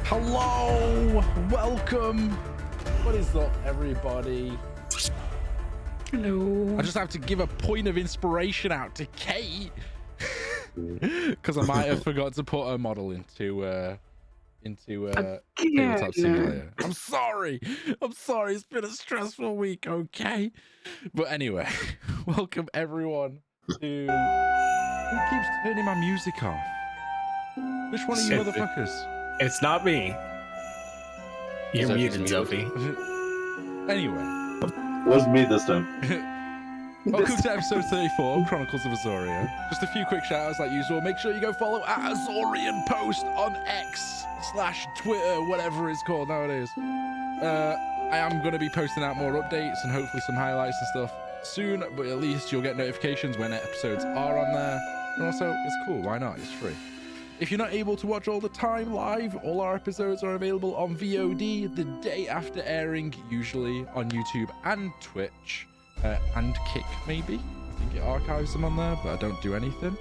Hello, welcome. What is up, everybody? Hello. I just have to give a point of inspiration out to Cate because I might have forgot to put her model into Tabletop Simulator. I'm sorry. It's been a stressful week. Okay, but anyway, welcome everyone to. Who keeps turning my music off? Which one of you motherfuckers? It's not me. You're muted, Sophie. Anyway. Was me this time. Welcome to episode 34 of Chronicles of Azoria. Just a few quick shout outs like usual. Make sure you go follow at Azorian Post on X/Twitter, whatever it's called nowadays. I am going to be posting out more updates and hopefully some highlights and stuff soon, but at least you'll get notifications when episodes are on there. And also, it's cool. Why not? It's free. If you're not able to watch all the time live, all our episodes are available on VOD the day after airing, usually on YouTube and Twitch, and Kick maybe. I think it archives them on there, but I don't do anything.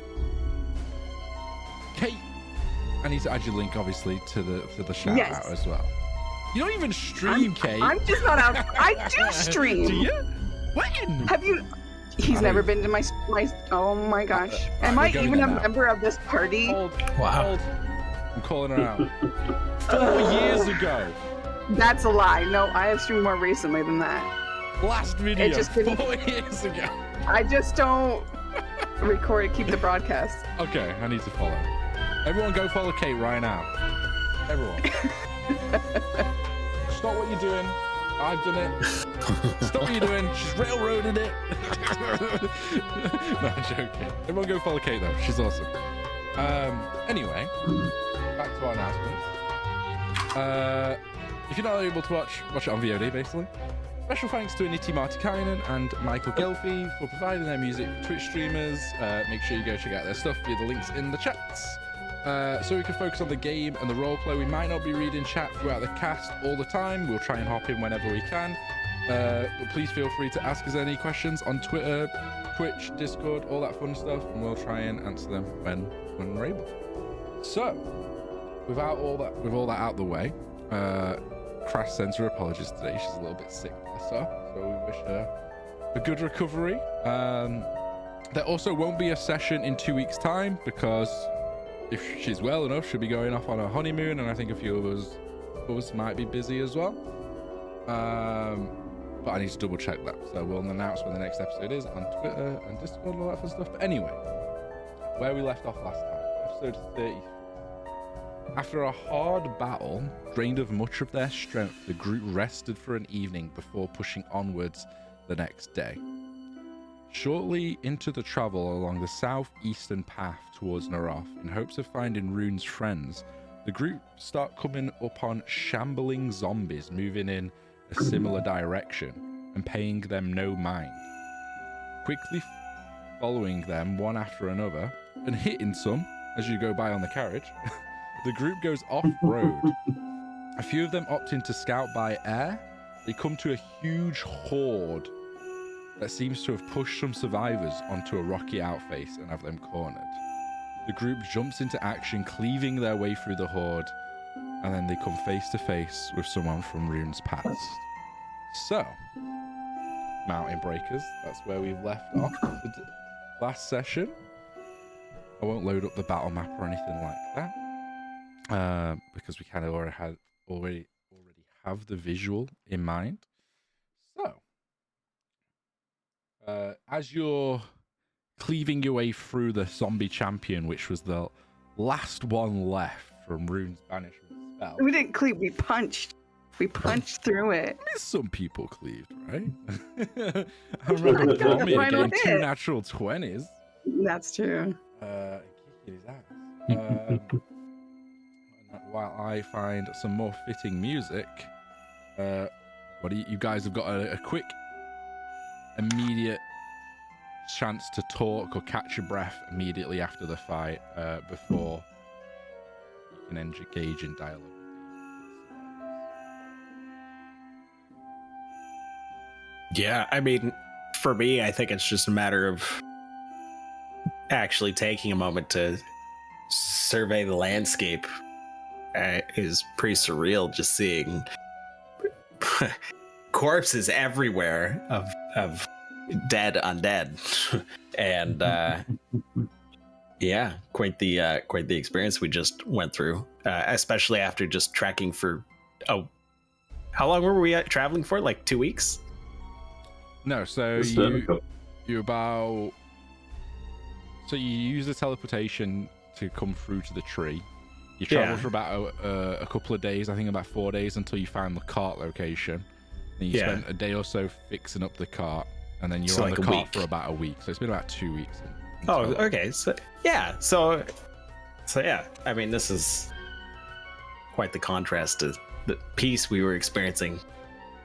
Cate, I need to add your link obviously to the shout out as well. You don't even stream, Cate. I'm just not out. I do stream. Do you? When? Have you? He's never been to my. Oh my gosh! Am I even a member of this party? Wow. I'm calling her out. 4 years ago. That's a lie. No, I have streamed more recently than that. Last video. It just 4 years ago. I just don't record it. Keep the broadcast. Okay, I need to follow. Everyone, go follow Cate right now. Everyone. Stop what you're doing. I've done it. Stop what you're doing. She's railroaded it. No, I'm joking. Everyone go follow Cate though. She's awesome. Anyway, back to our announcements. If you're not able to watch it on VOD basically. Special thanks to Aniti Martikainen and Michael Gelfi for providing their music for Twitch streamers. Make sure you go check out their stuff via the links in the chats. So we can focus on the game and the roleplay. We might not be reading chat throughout the cast all the time. We'll try and hop in whenever we can. But please feel free to ask us any questions on Twitter, Twitch, Discord, all that fun stuff, and we'll try and answer them when we're able. So, with all that out the way, Crash sends her apologies today. She's a little bit sick, bless her. So we wish her a good recovery. There also won't be a session in 2 weeks' time because if she's well enough, she'll be going off on her honeymoon, and I think a few of us might be busy as well. But I need to double check that. So we'll announce when the next episode is on Twitter and Discord and all that fun stuff. But anyway, where we left off last time, episode 33. After a hard battle, drained of much of their strength, the group rested for an evening before pushing onwards the next day. Shortly into the travel along the southeastern path towards Narroth, in hopes of finding Rune's friends, the group start coming upon shambling zombies moving in a similar direction and paying them no mind. Quickly following them one after another and hitting some as you go by on the carriage, the group goes off-road. A few of them opting to scout by air. They come to a huge horde that seems to have pushed some survivors onto a rocky outface and have them cornered. The group jumps into action, cleaving their way through the horde, and then they come face to face with someone from Rune's past. So, Mountain Breakers, that's where we've left off the last session. I won't load up the battle map or anything like that, because we kind of already have the visual in mind. So, as you're cleaving your way through the zombie champion, which was the last one left from Rune's banishment spell. We didn't cleave. We punched. We punched through it. I mean, some people cleaved, right? I remember Tommy getting 2 natural 20s. That's true. Kicking his ass. While I find some more fitting music, you guys have got a quick, immediate chance to talk or catch your breath immediately after the fight before you can engage in dialogue. Yeah, I mean, for me, I think it's just a matter of actually taking a moment to survey the landscape is pretty surreal, just seeing corpses everywhere of dead undead, and yeah, quite the experience we just went through, especially after just tracking for how long were we traveling for? Like 2 weeks? No, so you about. So you use the teleportation to come through to the tree. You travel for about a couple of days, I think about 4 days, until you find the cart location. And you spent a day or so fixing up the cart, and then you're on the cart for about a week. So it's been about 2 weeks. Okay. So yeah. So yeah. I mean, this is quite the contrast to the peace we were experiencing,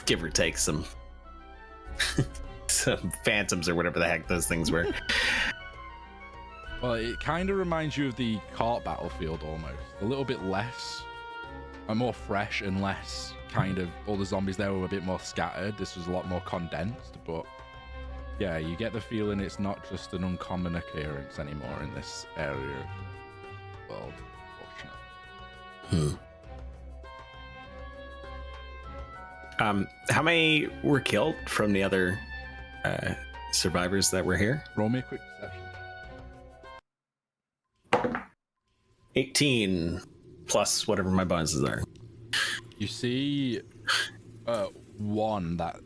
give or take some phantoms or whatever the heck those things were. Well, it kind of reminds you of the cart battlefield almost. A little bit less, more fresh and less kind of, all the zombies there were a bit more scattered. This was a lot more condensed, but yeah, you get the feeling it's not just an uncommon occurrence anymore in this area of the world, unfortunately. How many were killed from the other survivors that were here? Roll me a quick perception. 18 plus whatever my bonuses are. You see one that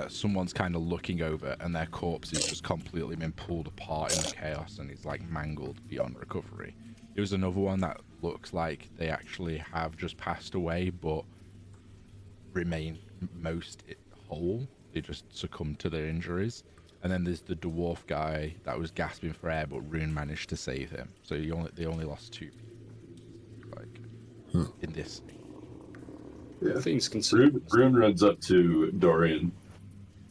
someone's kind of looking over, and their corpse has just completely been pulled apart in the chaos and is like mangled beyond recovery. There's another one that looks like they actually have just passed away but remain most whole. They just succumbed to their injuries. And then there's the dwarf guy that was gasping for air, but Rune managed to save him. So they only lost 2 people. In this. Yeah. Rune runs up to Dorian,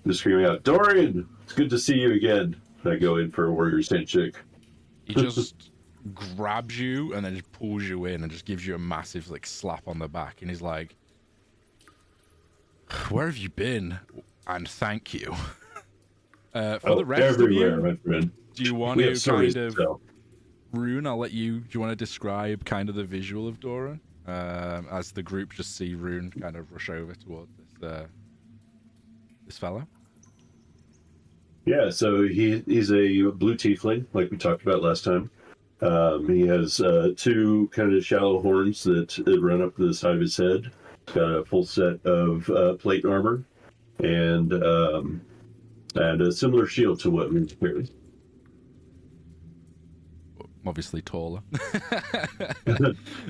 just screaming out, "Dorian, it's good to see you again." And I go in for a warrior's handshake. He just grabs you and then just pulls you in and just gives you a massive like slap on the back, and he's like, "Where have you been? And thank you." For the rest of you, my friend. Do you want to kind of, Rune, I'll let you, do you want to describe kind of the visual of Doran? As the group just see Rune kind of rush over towards this fellow. Yeah, so he's a blue tiefling, like we talked about last time. He has 2 kind of shallow horns that run up the side of his head. He's got a full set of plate armor, and a similar shield to what Rune's carrying. Obviously taller.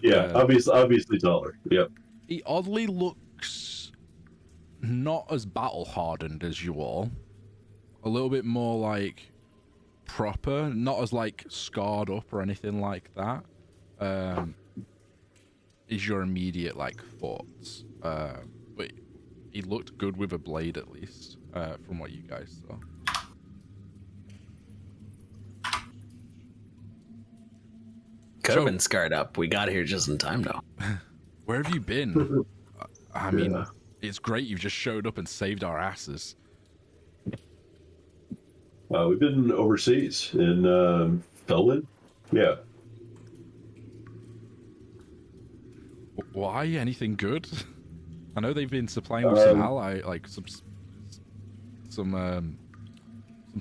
Yeah, obviously taller. Yep. He oddly looks not as battle hardened as you all. A little bit more like proper, not as like scarred up or anything like that. Is your immediate like thoughts. But he looked good with a blade at least, from what you guys saw. Could have been scarred up. We got here just in time, though. Where have you been? I mean, it's great you've just showed up and saved our asses. We've been overseas in Felwyn. Yeah. Why? Anything good? I know they've been supplying with some ally, like some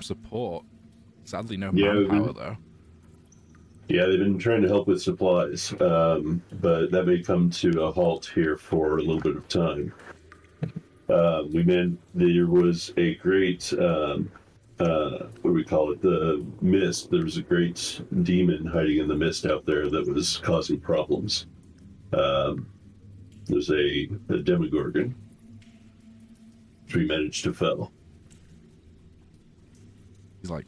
support. Sadly, no manpower though. Yeah, they've been trying to help with supplies, but that may come to a halt here for a little bit of time. There was a great, what do we call it? The mist. There was a great demon hiding in the mist out there that was causing problems. There's a demogorgon, which we managed to fell. He's like,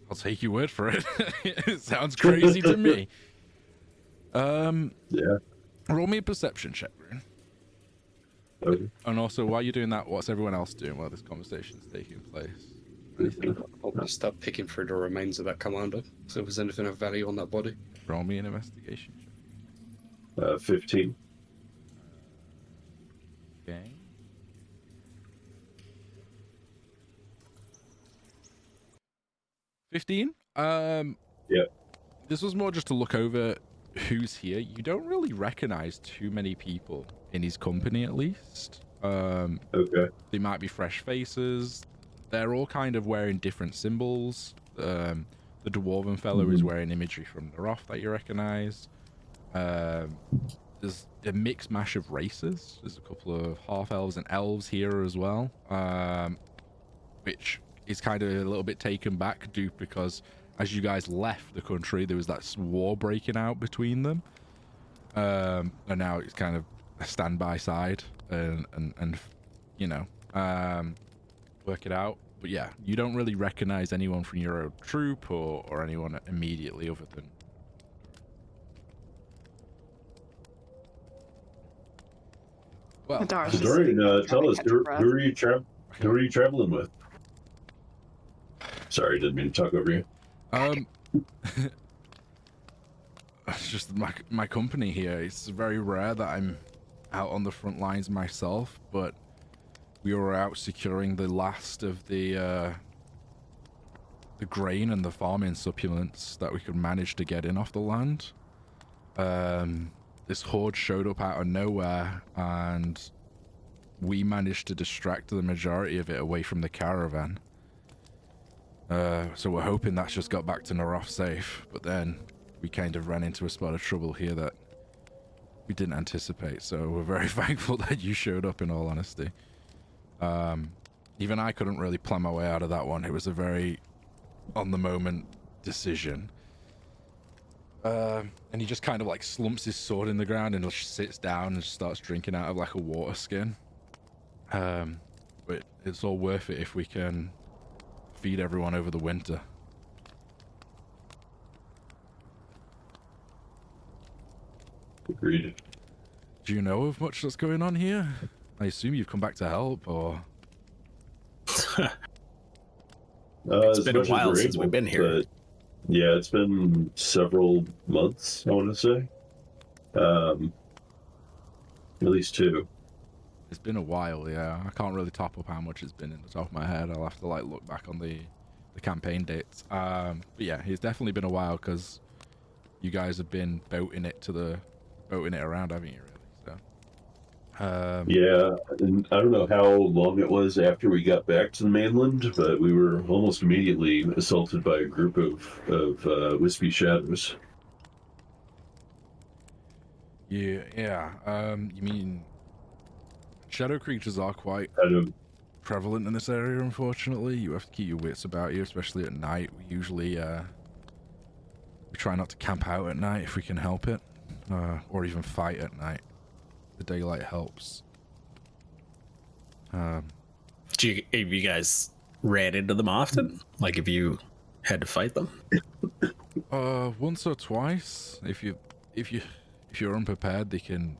I'll take your word for it. It sounds crazy to me. Yeah. Roll me a perception check, Rune. Okay. And also, while you're doing that, what's everyone else doing while this conversation's taking place? Anything? I'll just start picking through the remains of that commander. So if there's anything of value on that body. Roll me an investigation check. 15. Okay. 15. Yeah. This was more just to look over who's here, you don't really recognize too many people in his company, at least. Okay. They might be fresh faces. They're all kind of wearing different symbols. The dwarven fellow is wearing imagery from Narroth that you recognize. There's a mixed mash of races. There's a couple of half-elves and elves here as well, which is kind of a little bit taken back due because as you guys left the country, there was that war breaking out between them. And now it's kind of a stand-by side and you know, work it out. But yeah, you don't really recognize anyone from your own troop or anyone immediately other than... Well, Adar's just Dorian, trying tell to us, catch who breath. are you who are you traveling with? Sorry, didn't mean to talk over you. It's just my company here. It's very rare that I'm out on the front lines myself, but we were out securing the last of the grain and the farming supplements that we could manage to get in off the land. This horde showed up out of nowhere, and we managed to distract the majority of it away from the caravan. So we're hoping that's just got back to Narroth safe, but then we kind of ran into a spot of trouble here that we didn't anticipate, so we're very thankful that you showed up, in all honesty. Even I couldn't really plan my way out of that one. It was a very on-the-moment decision. And he just kind of like slumps his sword in the ground and just sits down and starts drinking out of like a water skin. But it's all worth it if we can feed everyone over the winter. Agreed. Do you know of much that's going on here? I assume you've come back to help, or... It's been a while since we've been here. Yeah, it's been several months, I want to say. At least 2. It's been a while, yeah. I can't really top up how much it's been in the top of my head. I'll have to like look back on the campaign dates. But yeah, it's definitely been a while because you guys have been boating it around, haven't you? Really? So. Yeah, and I don't know how long it was after we got back to the mainland, but we were almost immediately assaulted by a group of wispy shadows. Yeah. You mean shadow creatures are quite prevalent in this area, unfortunately. You have to keep your wits about you, especially at night. We usually we try not to camp out at night if we can help it, or even fight at night. The daylight helps. Have you guys ran into them often? Like, if you had to fight them? Once or twice. If you're unprepared, they can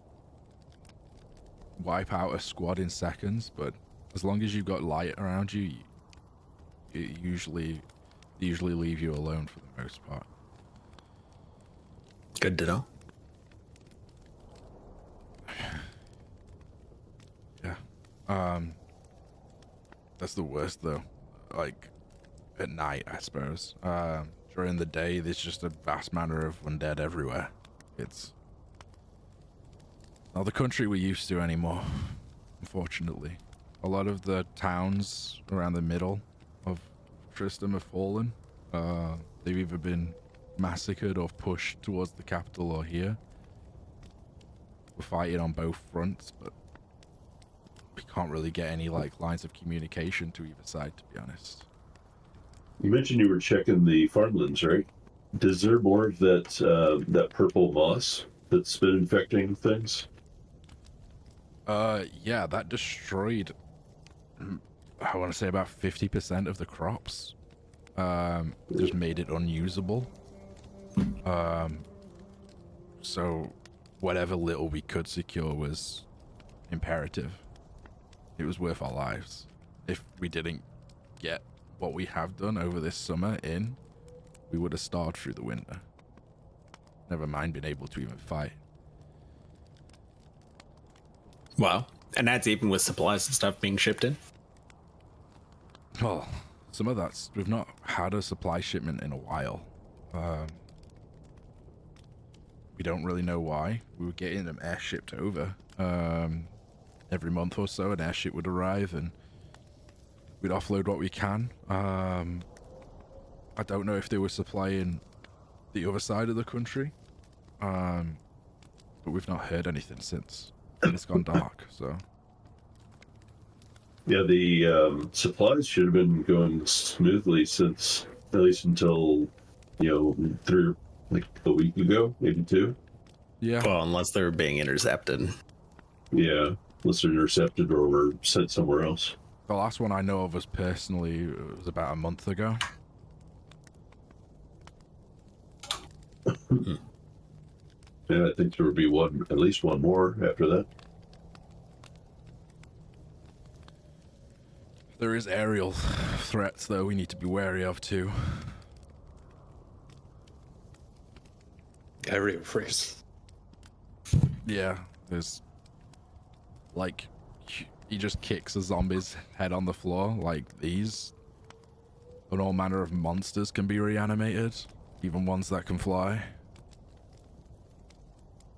wipe out a squad in seconds. But as long as you've got light around you, they usually leave you alone for the most part. Good to know. Yeah. That's the worst though. Like at night, I suppose. During the day, there's just a vast manner of undead everywhere. It's not the country we're used to anymore, unfortunately. A lot of the towns around the middle of Tristram have fallen. They've either been massacred or pushed towards the capital or here. We're fighting on both fronts, but we can't really get any like lines of communication to either side, to be honest. You mentioned you were checking the farmlands, right? Is there more of that purple moss that's been infecting things? Yeah, that destroyed, I want to say about 50% of the crops. Just made it unusable. So whatever little we could secure was imperative. It was worth our lives. If we didn't get what we have done over this summer in, we would have starved through the winter. Never mind being able to even fight. Wow. And that's even with supplies and stuff being shipped in? Well, some of that's... We've not had a supply shipment in a while. we don't really know why. We were getting them airshipped over. Every month or so, an airship would arrive and we'd offload what we can. I don't know if they were supplying the other side of the country, but we've not heard anything since. It's gone dark, so. Yeah, the supplies should have been going smoothly since, at least until, like a week ago, maybe 2. Yeah. Well, unless they were being intercepted. Yeah, unless they're intercepted or were sent somewhere else. The last one I know of was personally, it was about a month ago. Yeah, I think there would be at least one more after that. There is aerial threats, though, we need to be wary of, too. Aerial threats. Yeah, there's... Like, he just kicks a zombie's head on the floor, like these. And all manner of monsters can be reanimated, even ones that can fly.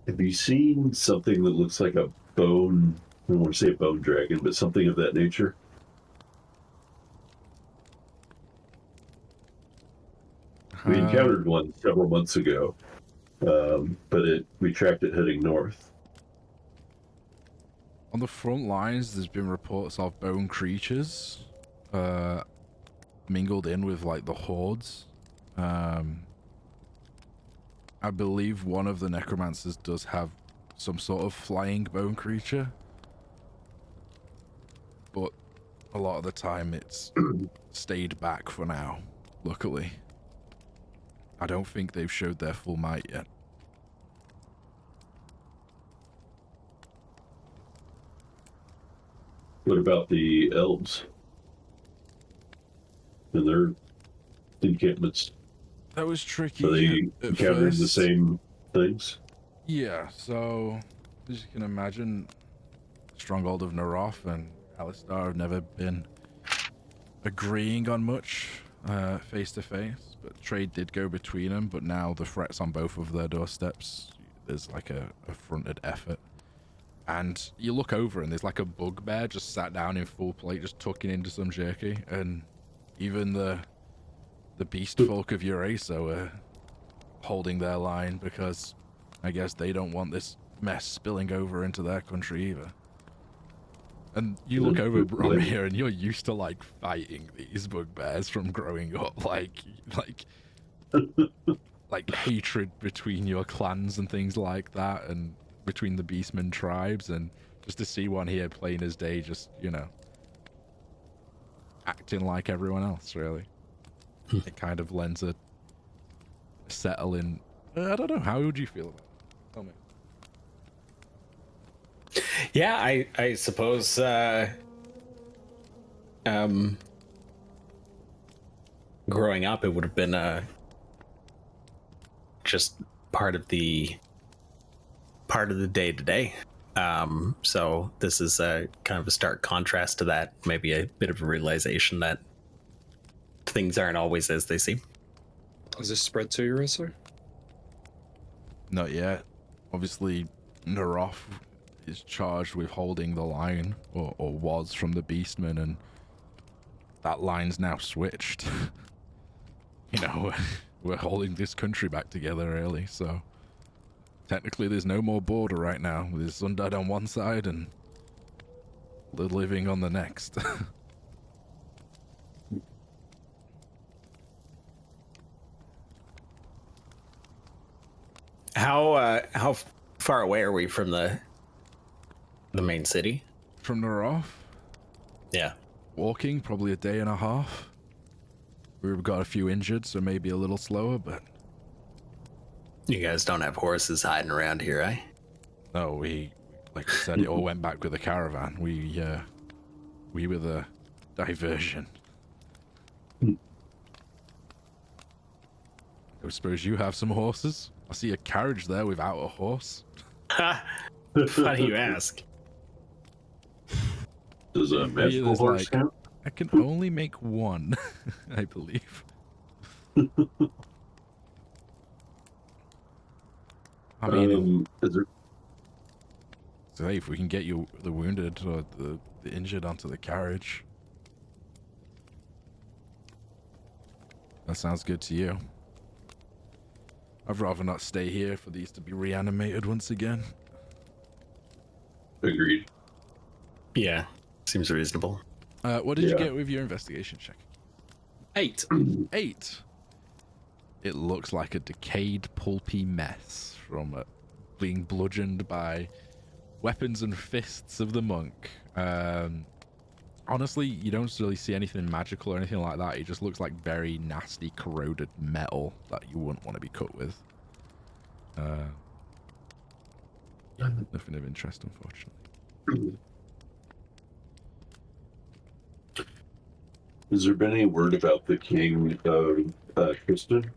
Have you seen something that looks like a bone? I don't want to say a bone dragon, but something of that nature. We encountered one several months ago, but we tracked it heading north. On the front lines, there's been reports of bone creatures mingled in with, like, the hordes. I believe one of the necromancers does have some sort of flying bone creature. But a lot of the time it's stayed back for now, luckily. I don't think they've showed their full might yet. What about the elves and their encampments? That was tricky. Are they encountering the same things? Yeah, so as you can imagine, Stronghold of Narroth and Alistar have never been agreeing on much face to face, but trade did go between them. But now the threat's on both of their doorsteps. There's like a fronted effort, and you look over and there's like a bugbear just sat down in full plate, just tucking into some jerky, and even the beast folk of Uraso are holding their line because I guess they don't want this mess spilling over into their country either. And you look over Brom here and you're used to like fighting these bugbears from growing up, like hatred between your clans and things like that, and between the Beastmen tribes, and just to see one here plain as day, just, acting like everyone else, really. It kind of lends a settling. I don't know. How would you feel about it? Tell me. Yeah, I suppose. Growing up, it would have been just part of the day to day. So this is a kind of a stark contrast to that. Maybe a bit of a realization that things aren't always as they seem. Has this spread to Uraso? Not yet. Obviously, Narroth is charged with holding the line, or was from the Beastmen, and that line's now switched. We're holding this country back together, really, so technically there's no more border right now. There's Undead on one side and the living on the next. How far away are we from the main city? From Narroth? Yeah. Walking, probably a day and a half. We've got a few injured, so maybe a little slower, but... You guys don't have horses hiding around here, eh? No, like I said, it all went back with the caravan. We were the diversion. I suppose you have some horses? I see a carriage there without a horse. Funny you ask. Does a magical horse count? I can only make one, I believe. I mean, is there... so hey, if we can get you the wounded or the injured onto the carriage, that sounds good to you. I'd rather not stay here for these to be reanimated once again. Agreed. Yeah, seems reasonable. What did you get with your investigation check? 8. 8. It looks like a decayed, pulpy mess from being bludgeoned by weapons and fists of the monk. Honestly, you don't really see anything magical or anything like that. It just looks like very nasty, corroded metal that you wouldn't want to be cut with. Nothing of interest, unfortunately. Has there been any word about the king of Tristan?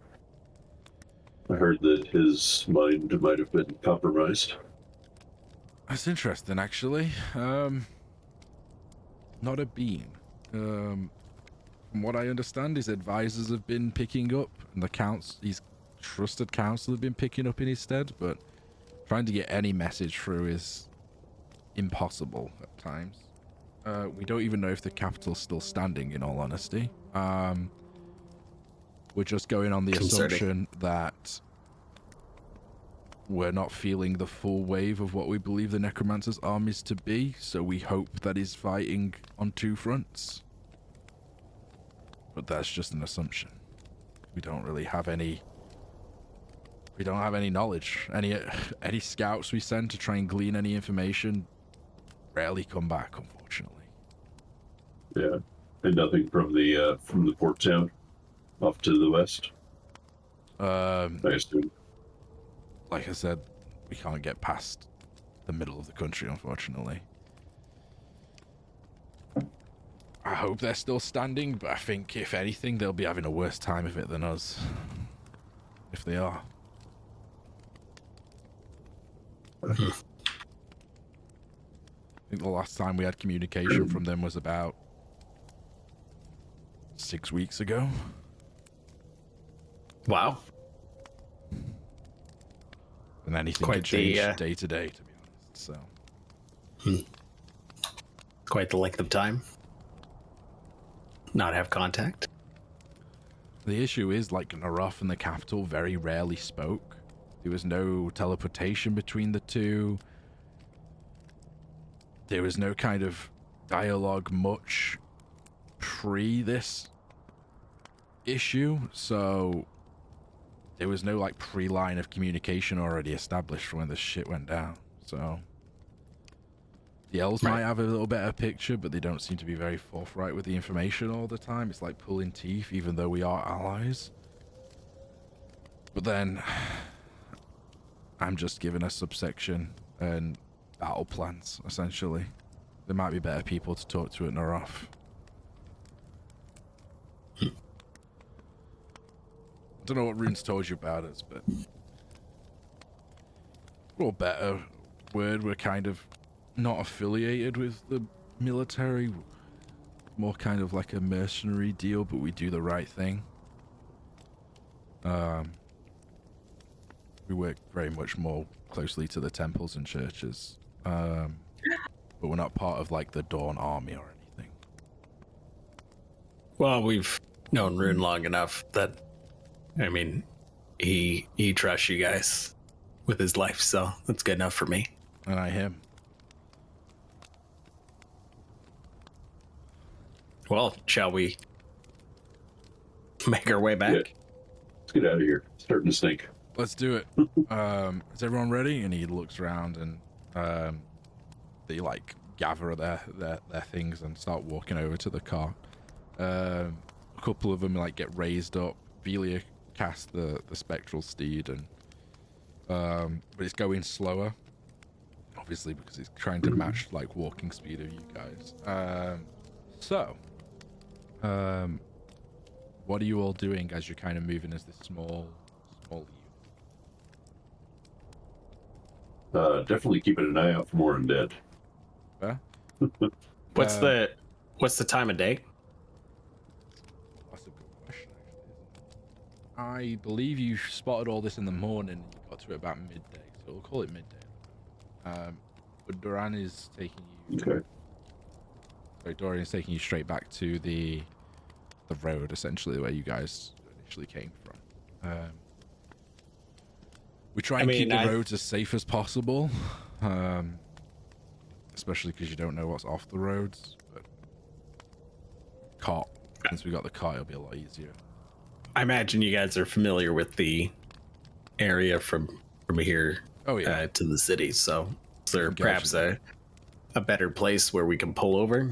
I heard that his mind might have been compromised. That's interesting, actually. Not a bean. From what I understand, his advisors have been picking up, and his trusted counsel have been picking up in his stead, but trying to get any message through is impossible at times. We don't even know if the capital's still standing, in all honesty. We're just going on the assumption that we're not feeling the full wave of what we believe the Necromancer's armies to be, so we hope that he's fighting on two fronts. But that's just an assumption. We don't really have any... We don't have any knowledge. Any scouts we send to try and glean any information rarely come back, unfortunately. Yeah, and nothing from the port town off to the west. I assume. Like I said, we can't get past the middle of the country, unfortunately. I hope they're still standing, but I think, if anything, they'll be having a worse time of it than us. If they are. I think the last time we had communication from them was about 6 weeks ago. Wow. And anything Quite could change the, day to day, to be honest, so. Quite the length of time. Not have contact. The issue is, like, Narroth and the capital very rarely spoke. There was no teleportation between the two. There was no kind of dialogue much pre this issue, so there was no, like, pre-line of communication already established when the shit went down, so... The elves might have a little better picture, but they don't seem to be very forthright with the information all the time. It's like pulling teeth, even though we are allies. But then, I'm just given a subsection and battle plans, essentially. There might be better people to talk to at Narroth. I don't know what Rune's told you about us, but... Or better word, we're kind of not affiliated with the military. More kind of like a mercenary deal, but we do the right thing. We work very much more closely to the temples and churches. But we're not part of, like, the Dawn Army or anything. Well, we've known Rune long enough that, I mean, he trusts you guys with his life, so that's good enough for me. And I him. Well, shall we make our way back? Yeah. Let's get out of here. It's starting to stink. Let's do it. Is everyone ready? And he looks around, and they, like, gather their things and start walking over to the car. A couple of them, like, get raised up. Velia casts the spectral steed, and but it's going slower, obviously, because it's trying to match, like, walking speed of you guys. What are you all doing as you're kind of moving as this small unit? Definitely keeping an eye out for more undead. What's the time of day? That's a good question, actually, isn't it? I believe you spotted all this in the morning and you got to it about midday, so we'll call it midday. But Duran is taking you. Okay. Sorry, Dorian is taking you straight back to the road, essentially, where you guys initially came from. We try and keep the roads as safe as possible, especially because you don't know what's off the roads. But since we got the cart, it'll be a lot easier. I imagine you guys are familiar with the area from here to the city, so is there perhaps a better place where we can pull over?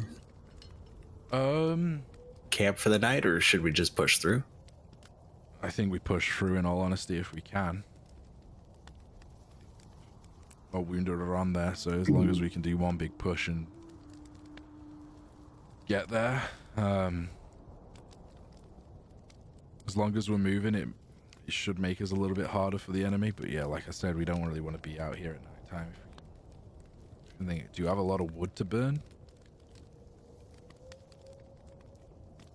Camp for the night, or should we just push through? I think we push through, in all honesty, if we can. Our wounded are on there, so as long as we can do one big push and get there, as long as we're moving, it should make us a little bit harder for the enemy. But yeah, like I said, we don't really want to be out here at night time. Do you have a lot of wood to burn?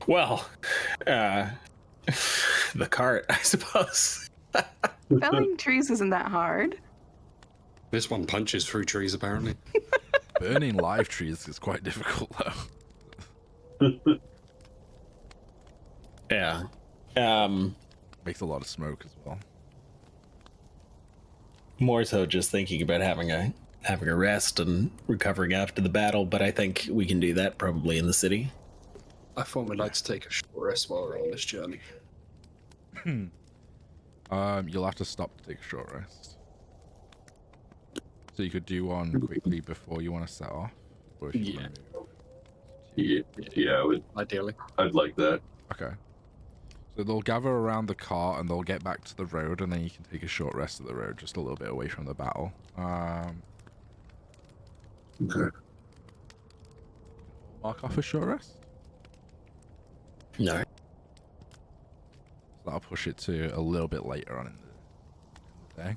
Well, the cart, I suppose. Felling trees isn't that hard. This one punches through trees, apparently. Burning live trees is quite difficult, though. Yeah. Makes a lot of smoke as well. More so just thinking about having a rest and recovering after the battle, but I think we can do that probably in the city. I thought we'd like to take a short rest while we're on this journey. You'll have to stop to take a short rest. So you could do one quickly before you want to set off. Or if you want to Yeah, I would. Ideally. I'd like that. Okay. So they'll gather around the cart and they'll get back to the road, and then you can take a short rest of the road, just a little bit away from the battle. Okay. Mark off a short rest. No. So that'll push it to a little bit later on in the day.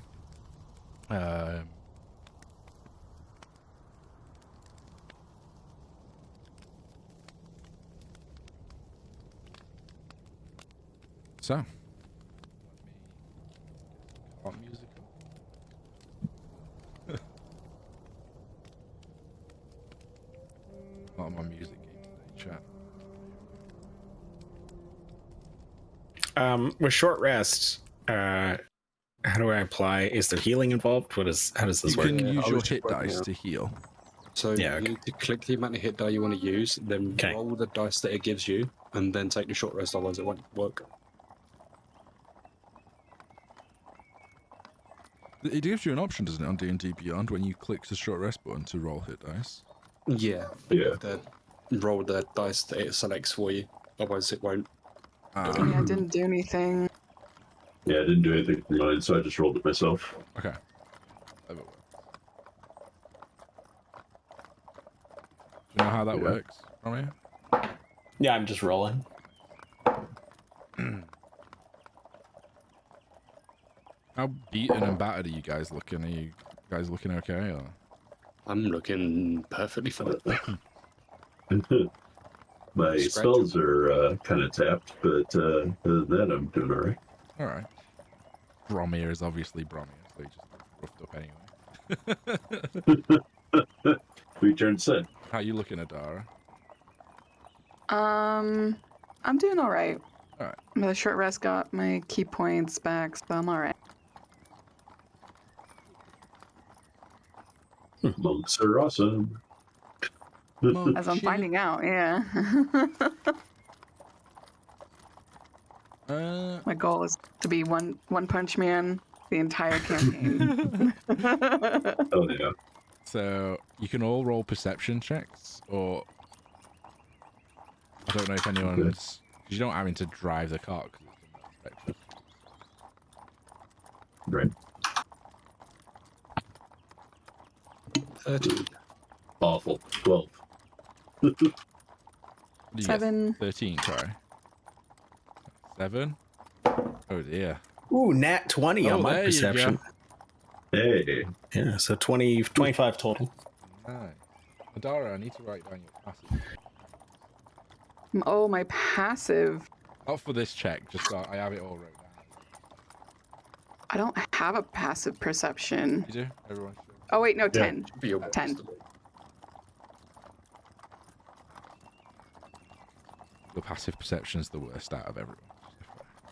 So, let me get music on. Not my music game today, chat. With short rest, how do I apply? Is there healing involved? How does this work? You can use I your was hit just working dice out. to heal. So Yeah, you need to click the amount of hit die you want to use, then roll the dice that it gives you, and then take the short rest, otherwise it won't work. It gives you an option, doesn't it, on D&D Beyond, when you click the short rest button to roll hit dice? Yeah. Yeah. Roll the dice that it selects for you, otherwise it won't. Yeah, I didn't do anything. Yeah, I didn't do anything for mine, so I just rolled it myself. Okay. That works. Do you know how that works, Romeo? Yeah, I'm just rolling. How beaten and battered are you guys looking? Are you guys looking okay? Or? I'm looking perfectly fine. My spells are kind of tapped, but other than that, I'm doing all right. All right. Bromir is obviously Bromir, so he just roughed up anyway. We turned set. How you looking, Adara? I'm doing all right. All right. The short rest got my key points back, so I'm all right. Monks are awesome. As I'm finding out, yeah. My goal is to be one punch man the entire campaign. Oh yeah. So you can all roll perception checks, or I don't know if anyone's. You don't having to drive the cart. 'Cause it's in Right. 13. Awful. 12. What did you get? 7. 13, sorry. 7? Oh dear. Ooh, nat 20 on my there you go. perception. Hey. Yeah, so 25 total. Nice. Adara, I need to write down your passive. Oh, my passive. Not for this check, just so I have it all wrote down. I don't have a passive perception. You do? Everyone should. Oh wait, no, Yeah. 10. Should be your 10. wisdom. Your passive perception's the worst out of everyone.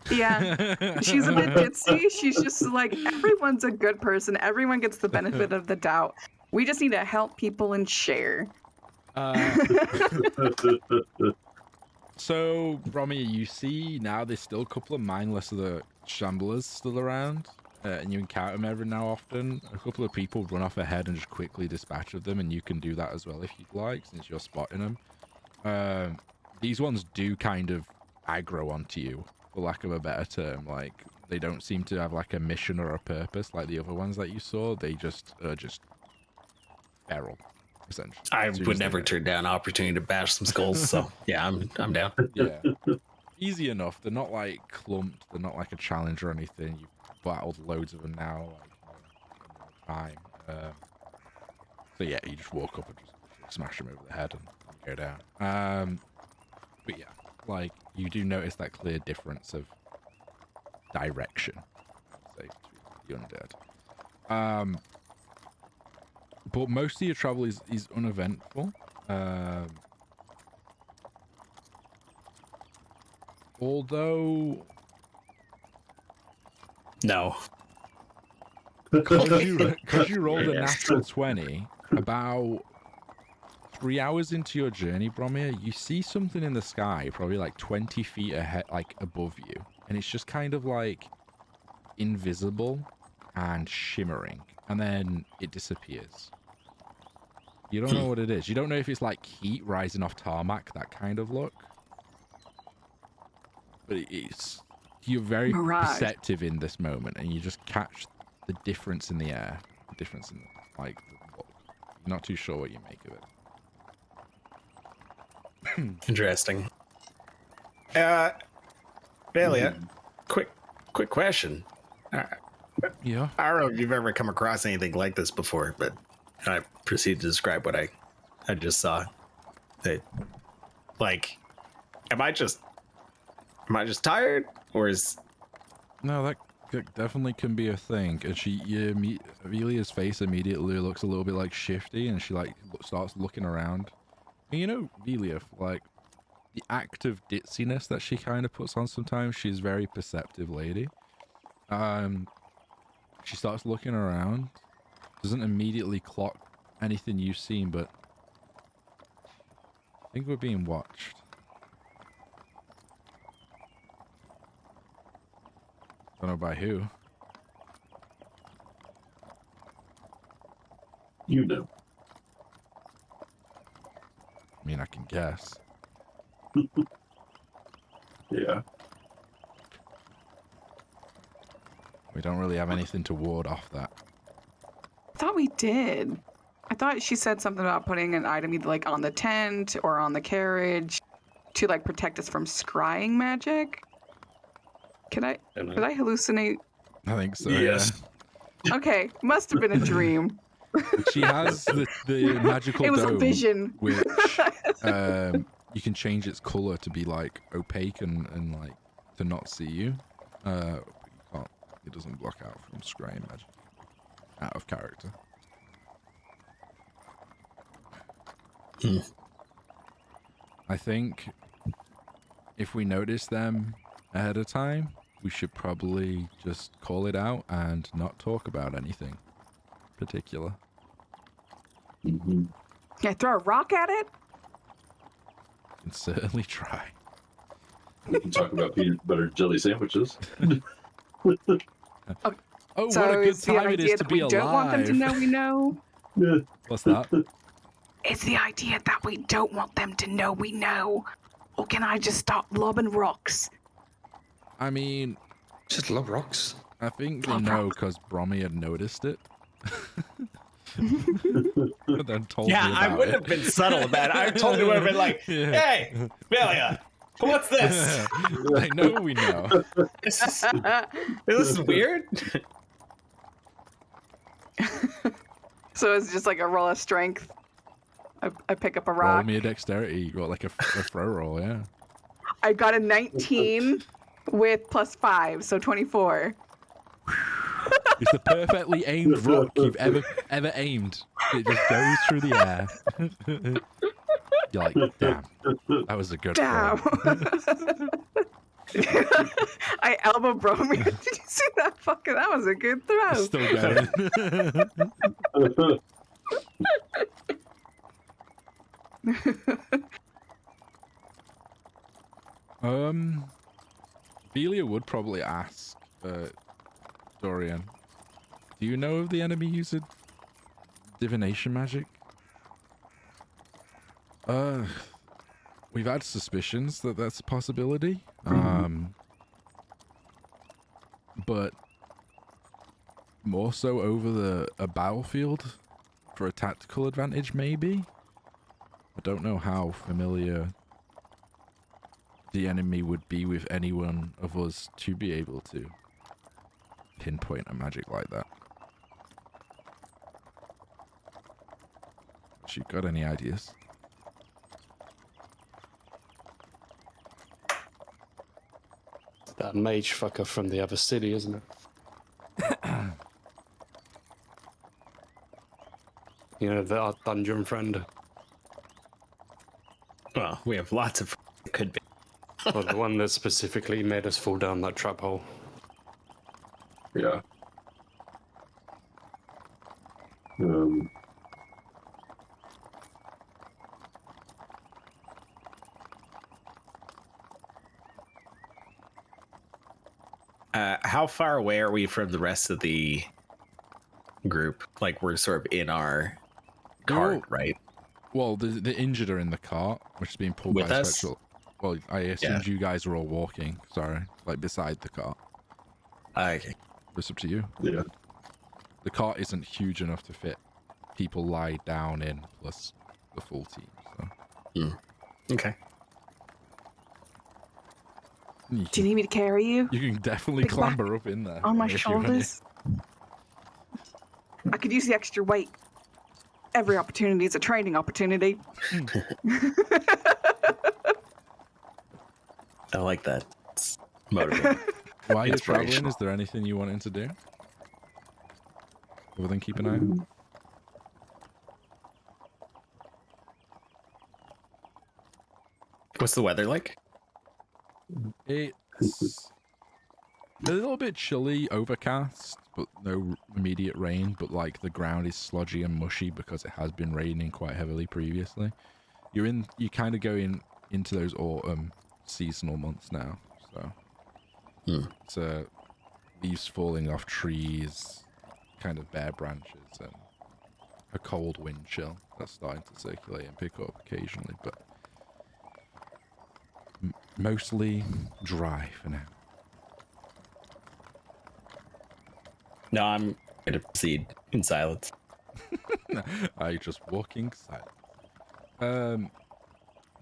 Yeah. She's a bit ditzy. She's just like, everyone's a good person. Everyone gets the benefit of the doubt. We just need to help people and share. So, Romy, you see now there's still a couple of mindless of the shamblers still around, and you encounter them every now and often. A couple of people run off ahead and just quickly dispatch of them, and you can do that as well if you'd like, since you're spotting them. These ones do kind of aggro onto you, for lack of a better term. Like, they don't seem to have like a mission or a purpose like the other ones that you saw. They just are just feral. I would never turn down an opportunity to bash some skulls, so yeah, I'm down. Yeah, easy enough. They're not like clumped. They're not like a challenge or anything. You've battled loads of them now, like time. So yeah, you just walk up and just smash them over the head and go down. But yeah, like you do notice that clear difference of direction, I would say, between the undead. But most of your travel is uneventful. Although... No. Because you rolled a natural 20, about 3 hours into your journey, Bromir, you see something in the sky, probably like 20 feet ahead, like above you. And it's just kind of like invisible and shimmering. And then it disappears. You don't know what it is. You don't know if it's like heat rising off tarmac, that kind of look. But it's... You're very perceptive in this moment, and you just catch the difference in the air. The difference in, like, the look. You're not too sure what you make of it. Interesting. Valia, quick question. Yeah? I don't know if you've ever come across anything like this before, but I proceed to describe what I just saw. That, like, am I just tired, or is... No, that definitely can be a thing. And Velia's face immediately looks a little bit like shifty, and she like starts looking around. And you know, Velia, like the act of ditziness that she kind of puts on sometimes. She's a very perceptive lady. She starts looking around. Doesn't immediately clock anything you've seen, but I think we're being watched. Don't know by who. You know. I mean, I can guess. Yeah. We don't really have anything to ward off that. I thought we did. I thought she said something about putting an item either like on the tent or on the carriage to like protect us from scrying magic. Could I hallucinate? I think so. Yes. Yeah. Okay, must have been a dream. She has the magical It was dome, a vision. which you can change its color to be like opaque and like to not see you. But you can't. It doesn't block out from scrying magic. Out of character. I think if we notice them ahead of time, we should probably just call it out and not talk about anything particular. Mm-hmm. Yeah, throw a rock at it? Can certainly try. We can talk about peanut butter jelly sandwiches. Oh, So what a good it's the time it idea is to that be we alive. don't want them to know we know. Yeah. What's that? It's the idea that we don't want them to know we know. Or can I just stop lobbing rocks? I mean, Just love rocks. I think they Love know rocks. because Brommy had noticed it. And then told me Yeah, I about wouldn't it. have been subtle about it. I totally would have been like, Yeah. hey, Valia, what's this? I know we know. This is weird. So it's just like a roll of strength. I pick up a Roll rock. me a dexterity. You got like a throw roll, yeah. I got a 19 with +5, so 24. It's the perfectly aimed rock you've ever aimed. It just goes through the air. You're like, damn, that was a good Damn. throw. I elbow Bromir. Did you see that fucking? That was a good throw. It's still going. Velia would probably ask Dorian, do you know of the enemy using divination magic? We've had suspicions that that's a possibility. But more so over a battlefield for a tactical advantage, maybe? I don't know how familiar the enemy would be with any one of us to be able to pinpoint a magic like that. Has she got any ideas? That mage fucker from the other city, isn't it? You know, our dungeon friend. Well, we have lots of. It could be. Well, the one that specifically made us fall down that trap hole. Yeah. How far away are we from the rest of the group? Like, we're sort of in our cart, right? Well, the injured are in the cart, which is being pulled With by a us? spectral. Well, I assumed you guys were all walking. Sorry, like beside the cart. Okay. It's up to you. Yeah. The cart isn't huge enough to fit people lie down in, plus the full team. So. Okay. Do you need me to carry you? You can definitely Big clamber up in there. On my if you want. shoulders? I could use the extra weight. Every opportunity is a training opportunity. I like that. It's motivating. While you're traveling, Inspirational. is there anything you wanting to do? Other than keep an eye out? What's the weather like? It's a little bit chilly, overcast, but no immediate rain. But like the ground is sludgy and mushy because it has been raining quite heavily previously. You kind of go into those autumn seasonal months now, so it's leaves falling off trees, kind of bare branches, and a cold wind chill that's starting to circulate and pick up occasionally, but mostly dry for now. No, I'm going to proceed in silence. I just walking silent.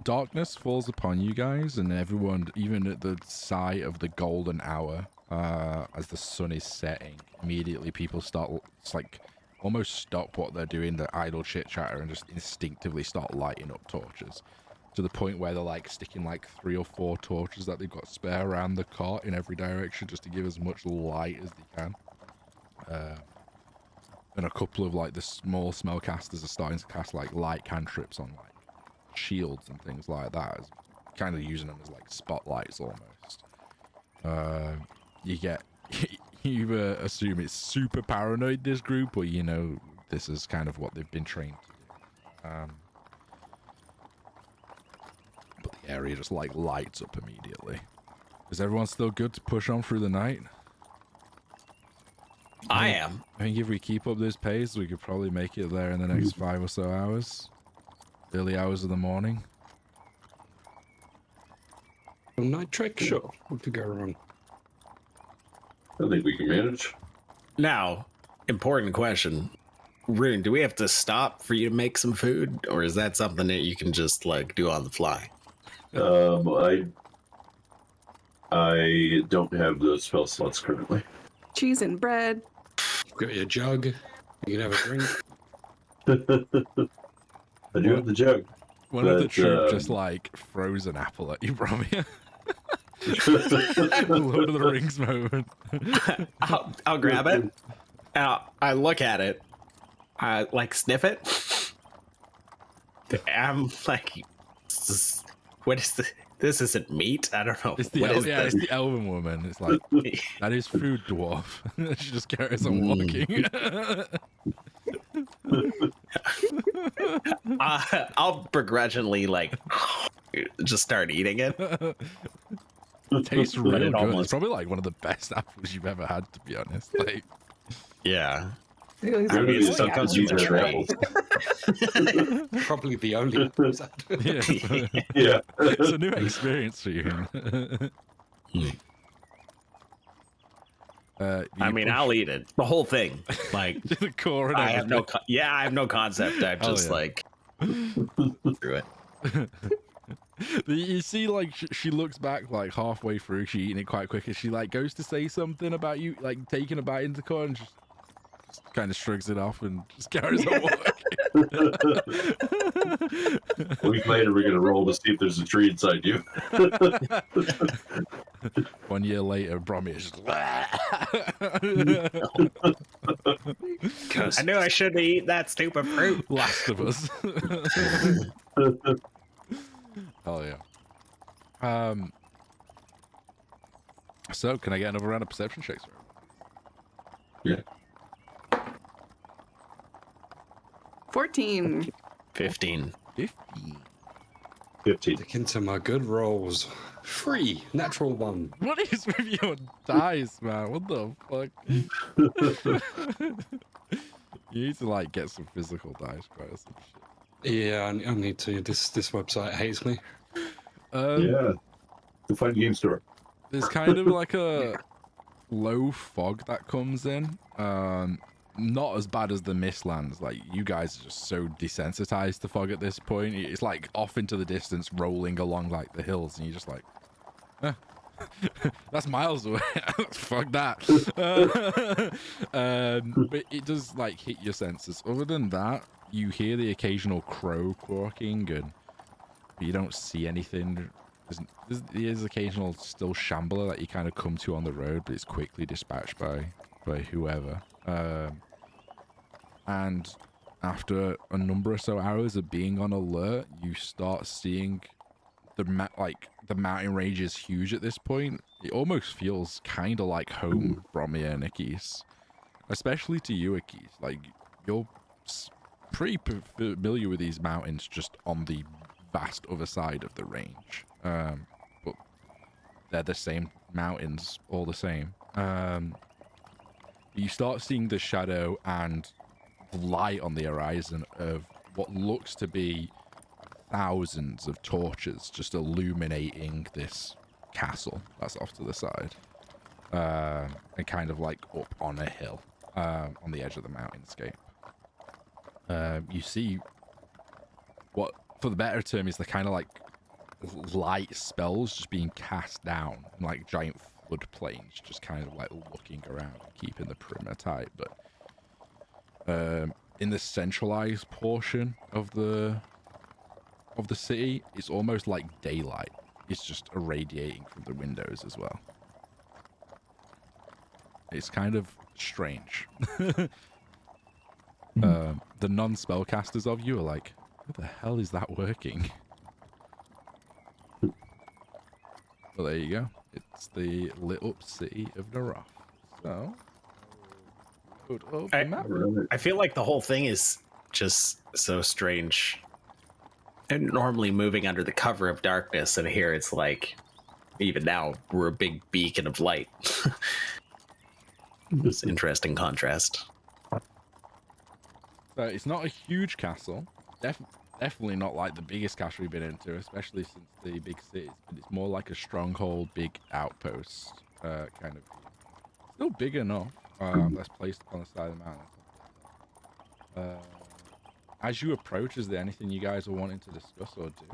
Darkness falls upon you guys, and everyone, even at the sight of the golden hour, as the sun is setting, immediately people start, it's like, almost stop what they're doing, the idle chit-chatter, and just instinctively start lighting up torches. To the point where they're like sticking like 3 or 4 torches that they've got spare around the cart in every direction just to give as much light as they can. And a couple of like the small spellcasters are starting to cast like light cantrips on like shields and things like that, as kind of using them as like spotlights almost. You get you assume it's super paranoid, this group, or you know this is kind of what they've been trained to do. But the area just like lights up immediately. Is everyone still good to push on through the night? I am. I think if we keep up this pace, we could probably make it there in the next 5 or so hours. Early hours of the morning. A night trek? Sure. What could go wrong? I think we can manage. Now, important question. Rune, do we have to stop for you to make some food? Or is that something that you can just, like, do on the fly? I don't have those spell slots currently. Cheese and bread. Got your jug. You can have a drink. I do have the jug. One of the But, troop just like throws an apple at you, Bromir. Lord of the Rings moment. I'll grab it. I look at it. I like sniff it. I'm like, what is this? This isn't meat. I don't know. It's the it's the elven woman. It's like that is food, dwarf. She just carries on walking. I'll begrudgingly like just start eating it. It tastes real good. Almost... It's probably like one of the best apples you've ever had, to be honest. Like, yeah. I mean, it's still comes from the tray. Probably the only apples. Yeah. It's a new experience for you. I mean, I'll eat it, the whole thing. Like the core. And I have no, I have no concept. I'm just like through it. You see, like she looks back like halfway through. She eating it quite quick, and she like goes to say something about you, like taking a bite into the core, and just kind of shrugs it off and just carries on walking. A week later, we're gonna roll to see if there's a tree inside you. 1 year later, Brommy is just I knew I shouldn't eat that stupid fruit. Last of Us. Oh yeah. So can I get another round of perception checks? Yeah. 14. 15. 15. Stick into my good rolls. 3, natural 1. What is with your dice, man? What the fuck? You need to like get some physical dice, right? Or some shit. Yeah, I need to. This website hates me. Yeah. Go find a game store. There's kind of like a low fog that comes in. Not as bad as the Mistlands. Like, you guys are just so desensitized to fog at this point. It's like off into the distance, rolling along like the hills, and you're just like, that's miles away. Fuck that. But it does like hit your senses. Other than that, you hear the occasional crow quirking, and you don't see anything. There's occasional still shambler that you kind of come to on the road, but it's quickly dispatched by whoever. And after a number or so hours of being on alert, you start seeing the mountain range is huge at this point. It almost feels kind of like home, Bromir and Akis. Especially to you, Akis. Like, you're pretty familiar with these mountains just on the vast other side of the range. But they're the same mountains, all the same. You start seeing the shadow and light on the horizon of what looks to be thousands of torches just illuminating this castle that's off to the side, and kind of like up on a hill, on the edge of the mountainscape. You see what, for the better term, is the kind of like light spells just being cast down, and like giant floodplains just kind of like looking around and keeping the perimeter tight. But in the centralized portion of the city, it's almost like daylight. It's just irradiating from the windows as well. It's kind of strange. The non-spellcasters of you are like, how the hell is that working? Well, there you go. It's the lit up city of Narroth. So, I feel like the whole thing is just so strange. And normally moving under the cover of darkness, and here it's like, even now, we're a big beacon of light. This interesting contrast. So it's not a huge castle. Definitely not like the biggest castle we've been into, especially since the big cities. But it's more like a stronghold, big outpost kind of. Still big enough. That's placed on the side of the mountain. As you approach, is there anything you guys are wanting to discuss or do?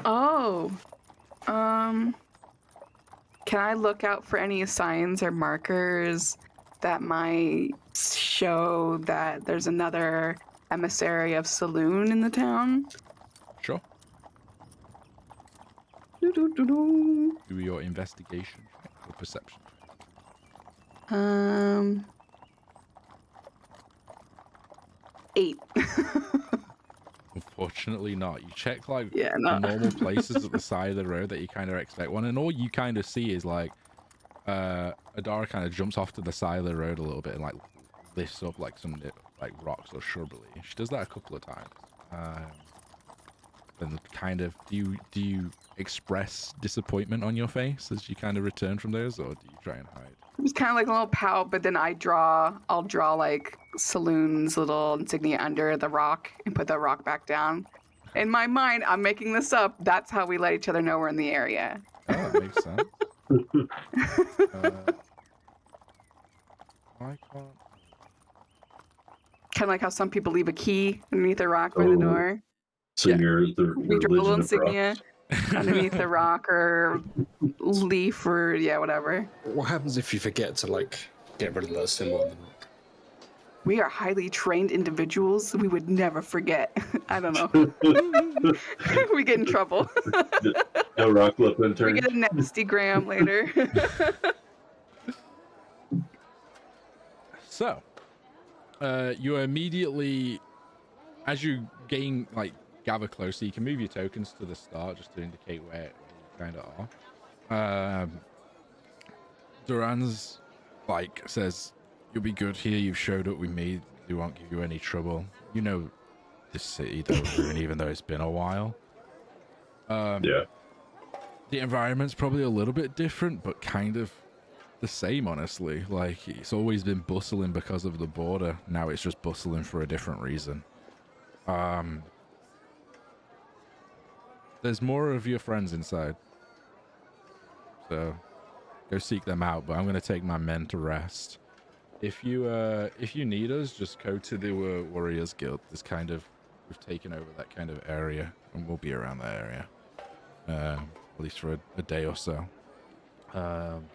Oh. Can I look out for any signs or markers that might show that there's another emissary of Saloon in the town? Sure. Do-do-do-do. Do your investigation check or perception check. 8. Unfortunately not. You check like Yeah, the no. normal places at the side of the road that you kind of expect one, and all you kind of see is like Adara kind of jumps off to the side of the road a little bit and like lifts up like some like rocks or shrubbery. She does that a couple of times. And kind of do you express disappointment on your face as you kind of return from those, or do you try and hide? It's kind of like a little pout, but then I'll draw like Saloon's little insignia under the rock and put the rock back down. In my mind, I'm making this up. That's how we let each other know we're in the area. Oh, that makes sense. I can't. Kind of like how some people leave a key underneath a rock by the door. So Yeah. you're the We draw a little religion of insignia rocks. underneath the rock or leaf or whatever. What happens if you forget to like get rid of that symbol on the rock? We are highly trained individuals. We would never forget. I don't know. We get in trouble. No rock left We unturned. get a nasty gram later. So, you immediately, as you gather closer, you can move your tokens to the start just to indicate where you kind of are. Duran's says, "You'll be good here. You've showed up with me. They won't give you any trouble. You know this city, though, and even though it's been a while. Yeah. The environment's probably a little bit different, but kind of the same, honestly. Like, it's always been bustling because of the border. Now it's just bustling for a different reason. There's more of your friends inside, so go seek them out, but I'm going to take my men to rest. If you need us, just go to the Warriors Guild. We've taken over that kind of area, and we'll be around that area, at least for a day or so. And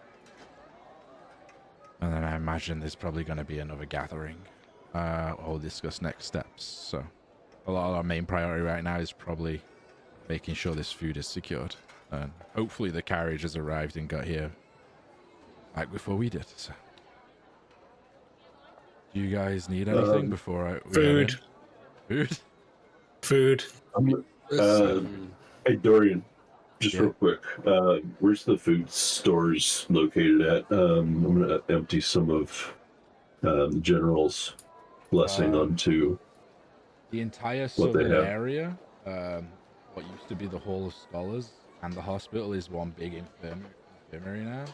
then I imagine there's probably going to be another gathering. We'll discuss next steps. So a lot of our main priority right now is probably making sure this food is secured, and hopefully the carriage has arrived and got here like before we did. So, do you guys need anything before Food. Food? Hey, Dorian, just Yeah? real quick. Where's the food stores located at? I'm going to empty some of the general's blessing onto The entire what they southern have. area, what used to be the Hall of Scholars and the hospital, is one big infirmary now.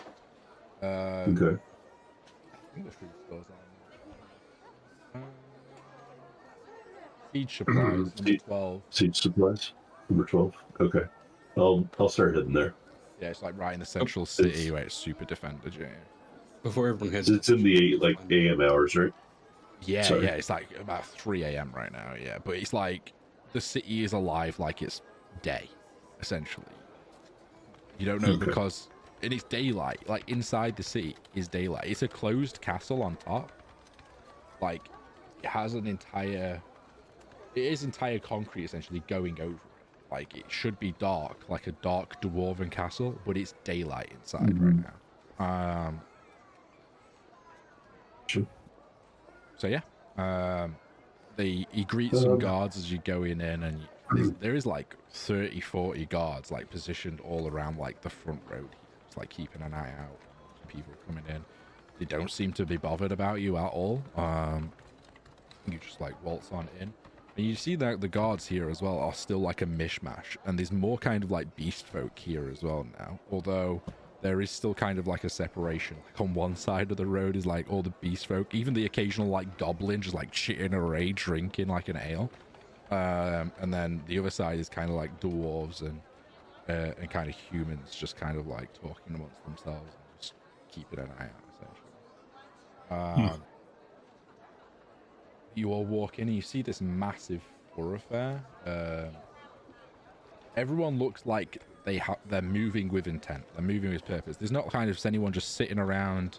Okay. I think the food stores on Siege supplies, number 12. Siege supplies, number 12. Okay. I'll start heading there. Yeah, it's like right in the central city where it's super defended. Yeah, Before everyone heads, It's in the AM hours, right? yeah, Sorry. yeah. It's like about 3 a.m. right now. Yeah, but it's like the city is alive like it's day, essentially. You don't know because and it's daylight. Like inside the city is daylight. It's a closed castle on top. Like it has an entire. It is entire concrete essentially going over it. Like it should be dark, like a dark dwarven castle, but it's daylight inside right now. Sure. So yeah, he greets some guards as you go in, and there is like 30, 40 guards like positioned all around like the front road here. It's like keeping an eye out on people coming in. They don't seem to be bothered about you at all. You just like waltz on in. And you see that the guards here as well are still like a mishmash, and there's more kind of like beast folk here as well now, although there is still kind of like a separation. Like on one side of the road is like all the beast folk, even the occasional like goblin just like shitting array drinking like an ale, and then the other side is kind of like dwarves and kind of humans just kind of like talking amongst themselves and just keeping an eye out essentially. You all walk in and you see this massive thoroughfare. Everyone looks like they're moving with intent. They're moving with purpose. There's not kind of anyone just sitting around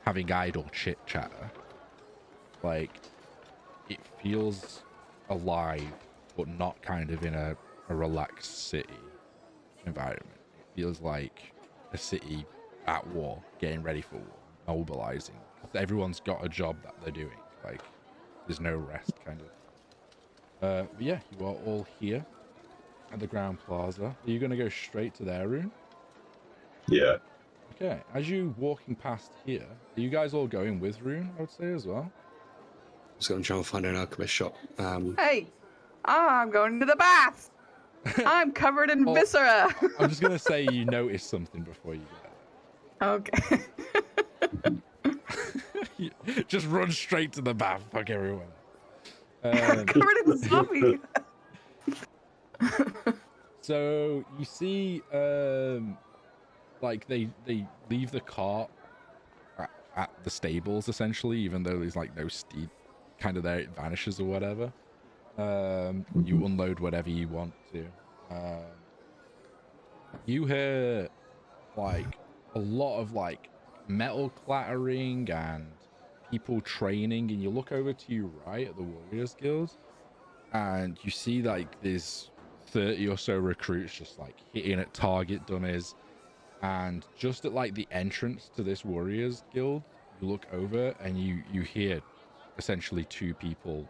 having idle chit chatter. Like it feels alive, but not kind of in a relaxed city environment. feels like a city at war, getting ready for war, mobilizing. Everyone's got a job that they're doing. Like, there's no rest, kind of. But yeah, you are all here at the Ground Plaza. Are you going to go straight to their room? Yeah. Okay. As you walking past here, are you guys all going with Rune, I would say, as well? I was going to try and find an alchemist shop. Hey, I'm going to the bath. I'm covered in viscera. I'm just going to say you noticed something before you get Okay. there. Just run straight to the bath. Fuck everyone. Covered in zombie. So you see, like they leave the cart at the stables essentially, even though there's like no steed kind of there, it vanishes or whatever. You unload whatever you want to. You hear like a lot of like metal clattering and people training, and you look over to your right at the Warriors Guild, and you see like there's 30 or so recruits just like hitting at target dummies. And just at like the entrance to this Warriors Guild, you look over and you hear essentially two people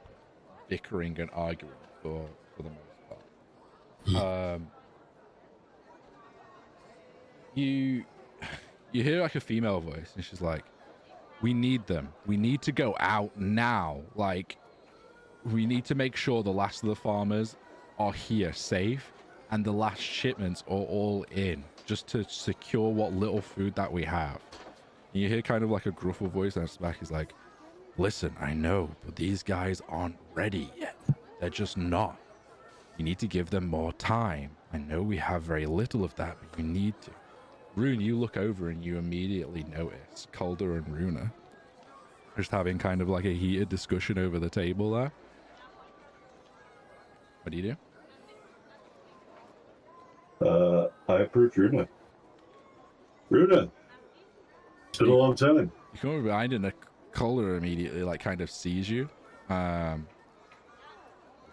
bickering and arguing for the most part. You hear like a female voice, and she's like, "We need them. We need to go out now. Like, we need to make sure the last of the farmers are here safe, and the last shipments are all in, just to secure what little food that we have." And you hear kind of like a gruffle voice, and it's back. He's like, "Listen, I know, but these guys aren't ready yet. They're just not. You need to give them more time. I know we have very little of that, but you need to." Rune, you look over and you immediately notice Calder and Runa just having kind of like a heated discussion over the table there. What do you do? I approach Runa. Runa, it's been a long time. You come over behind and Calder immediately like kind of sees you. Rune.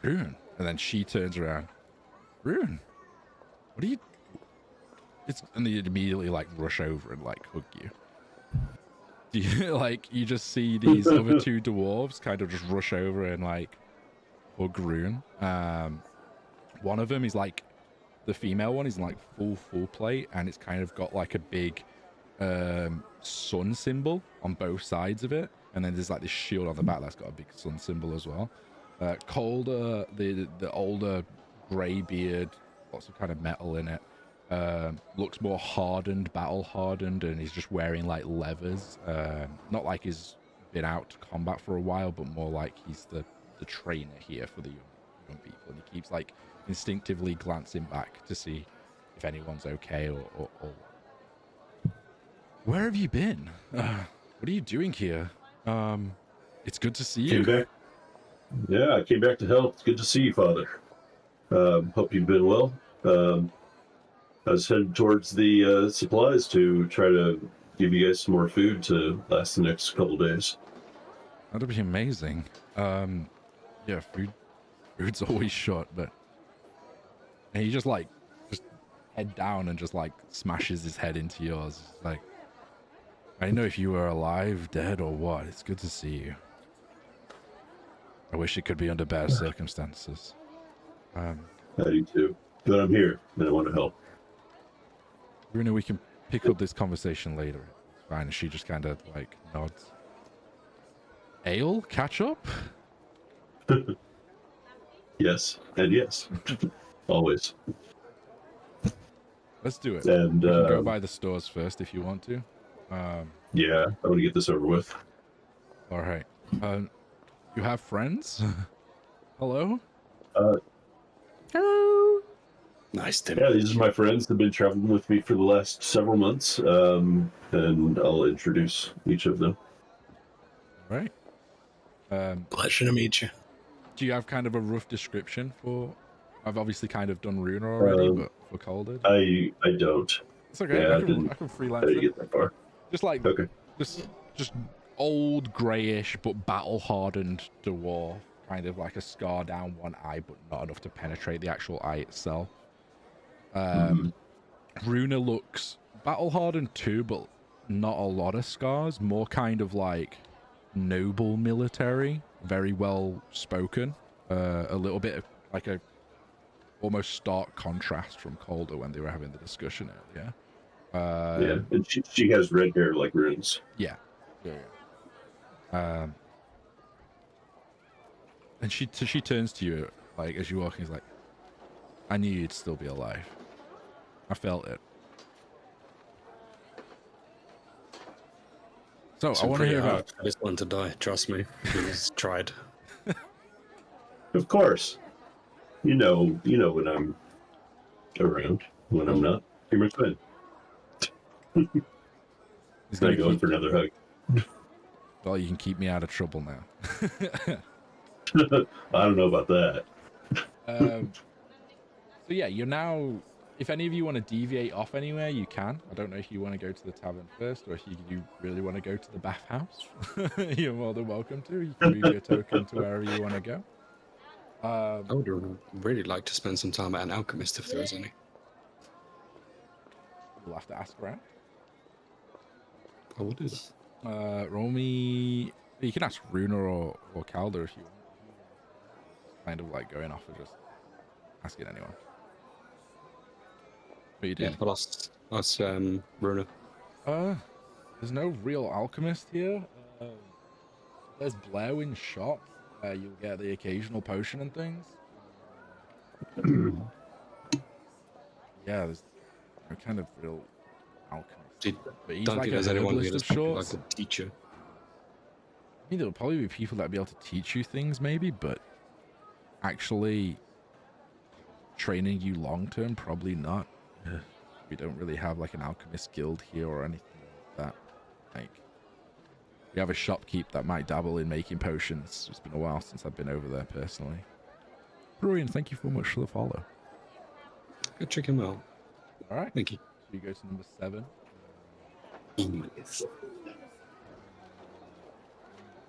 And then she turns around. Rune, what are you... And they immediately like rush over and like hug you. Do you like, you just see these other two dwarves kind of just rush over and like hug Rune. One of them is like, the female one is in like full plate, and it's kind of got like a big sun symbol on both sides of it, and then there's like this shield on the back that's got a big sun symbol as well. Calder, the older grey beard, lots of kind of metal in it, looks more hardened, battle hardened, and he's just wearing like leathers. Not like he's been out to combat for a while, but more like he's the trainer here for the young people, and he keeps like instinctively glancing back to see if anyone's okay or where have you been? What are you doing here? It's good to see you. Came back. Yeah, I came back to help. It's good to see you, Father. Hope you've been well. I was headed towards the supplies to try to give you guys some more food to last the next couple days. That'd be amazing. Yeah, food's always short, but... And he just head down and just like smashes his head into yours. It's like, I didn't know if you were alive, dead, or what. It's good to see you. I wish it could be under better circumstances. I do too. But I'm here and I want to help. Runa, we can pick up this conversation later. It's fine. She just kind of like nods. Ale? Catch up? Yes, and yes. Always. Let's do it. And we can go by the stores first if you want to. yeah, I want to get this over with. All right. You have friends? Hello? Hello. Nice to Yeah, these are my friends that have been traveling with me for the last several months, and I'll introduce each of them. All right. Pleasure to meet you. Do you have kind of a rough description for... I've obviously kind of done Runa already, but for Calder? I don't. It's okay. Yeah, I can freelance I didn't it. get that far. Just like... Okay. Just old greyish but battle hardened dwarf, kind of like a scar down one eye, but not enough to penetrate the actual eye itself. Runa looks battle hardened too, but not a lot of scars. More kind of like noble military, very well spoken. A little bit of like a almost stark contrast from Calder when they were having the discussion earlier. Yeah, and she has red hair like Rune's. Yeah. And she turns to you like as you walk, and is like, "I knew you'd still be alive. I felt it." So I want to hear about this one to die. Trust me, he's tried. Of course, you know when I'm around. When I'm not, you're my friend. He's Not going for another hug. Well, you can keep me out of trouble now. I don't know about that. So yeah, you're now. If any of you want to deviate off anywhere, you can. I don't know if you want to go to the tavern first, or if you really want to go to the bathhouse. You're more than welcome to. You can move your token to wherever you want to go. I would really like to spend some time at an alchemist if there is any. You'll have to ask around. Oh, what is? Roll me. You can ask Runa or Calder if you want. Kind of like going off of just asking anyone. What you doing? Yeah, I'll ask Runa. There's no real alchemist here. There's Blairwind's shop. You'll get the occasional potion and things. Yeah, there's no kind of real alchemist. But he's Don't like think a there's anyone herbalist here of that's sorts. like a teacher. I mean, there'll probably be people that'll be able to teach you things, maybe, but actually training you long term, probably not. We don't really have like an alchemist guild here or anything like that. Like, we have a shopkeep that might dabble in making potions. It's been a while since I've been over there personally. Brilliant, thank you so much for the follow. Go check him out. All right, Thank you. so you go to number 7.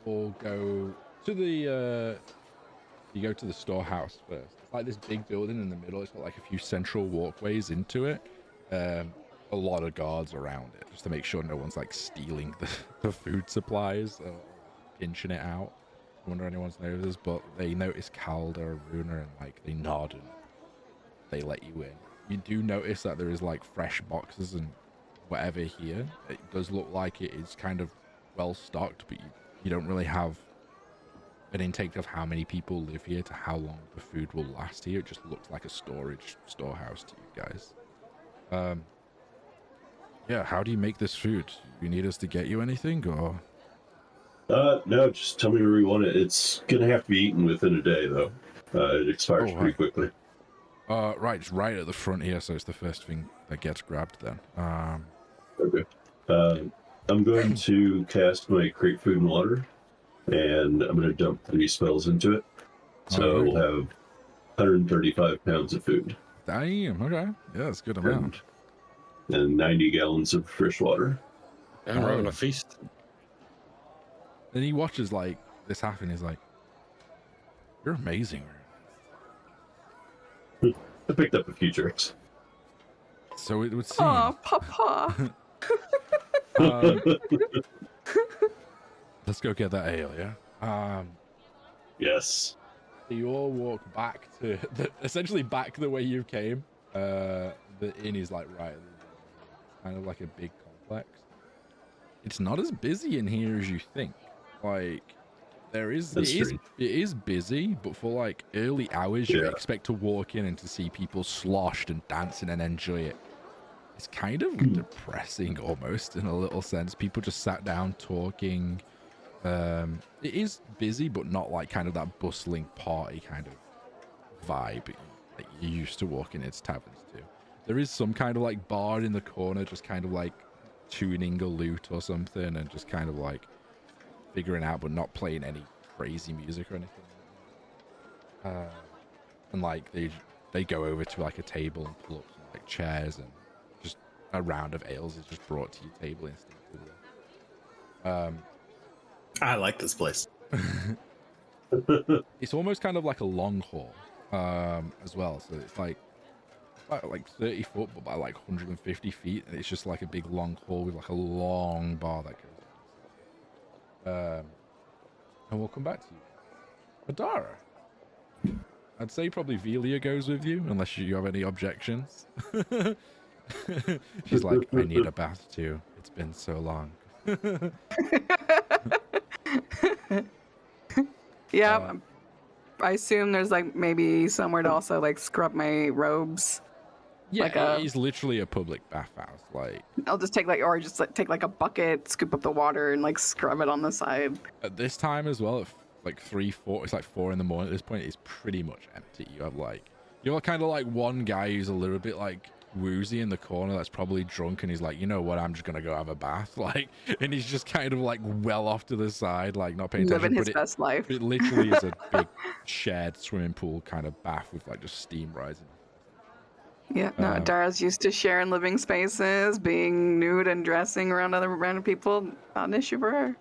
Or go to the you go to the storehouse first. It's like this big building in the middle. It's got like a few central walkways into it. A lot of guards around it just to make sure no one's like stealing the food supplies or pinching it out. I wonder if anyone's noticed, but they notice Calder, Runa, and like they nod and they let you in. You do notice that there is like fresh boxes and whatever here. It does look like it is kind of well stocked, but you don't really have an intake of how many people live here to how long the food will last here. It just looks like a storehouse to you guys. Yeah, how do you make this food? You need us to get you anything, or? No, just tell me where you want it. It's gonna have to be eaten within a day, though. It expires pretty quickly. Right, it's right at the front here, so it's the first thing that gets grabbed then. Okay. I'm going to cast my Create Food and Water, and I'm going to dump 3 spells into it. So we'll have 135 pounds of food. Damn, okay. Yeah, that's a good amount. And 90 gallons of fresh water. I'm having a feast. Then he watches like this happen. He's like, "You're amazing." I picked up a few tricks. So it would seem. Oh, Papa. Let's go get that ale, yeah? Yes. You all walk back to essentially back the way you came. The inn is like right, kind of like a big complex. It's not as busy in here as you think. Like it is busy, but for like early hours, you expect to walk in and to see people sloshed and dancing and enjoy it. It's kind of depressing almost in a little sense. People just sat down talking. It is busy, but not like kind of that bustling party kind of vibe that you used to walk in its taverns to. There is some kind of like bar in the corner, just kind of like tuning a lute or something and just kind of like figuring out, but not playing any crazy music or anything. And like they go over to like a table and pull up some like chairs, and just a round of ales is just brought to your table instinctively. I like this place. It's almost kind of like a long hall as well, so it's like like 30 foot, but by like 150 feet, and it's just like a big long hall with like a long bar that goes. And we'll come back to you, Adara. I'd say probably Velia goes with you, unless you have any objections. She's like, I need a bath too. It's been so long. Yeah, I assume there's like maybe somewhere to also like scrub my robes. Yeah, like it's literally a public bathhouse. Like, I'll just take take like a bucket, scoop up the water, and like scrub it on the side. at this time as well, like 3-4, it's like 4 in the morning at this point, it's pretty much empty. You have kind of like one guy who's a little bit like woozy in the corner that's probably drunk, and he's like, you know what, I'm just gonna go have a bath, like, and he's just kind of like well off to the side, like not paying attention. Living his best life. It literally is a big shared swimming pool kind of bath with like just steam rising. Yeah, no, Dara's used to sharing living spaces, being nude and dressing around other random people. Not an issue for her.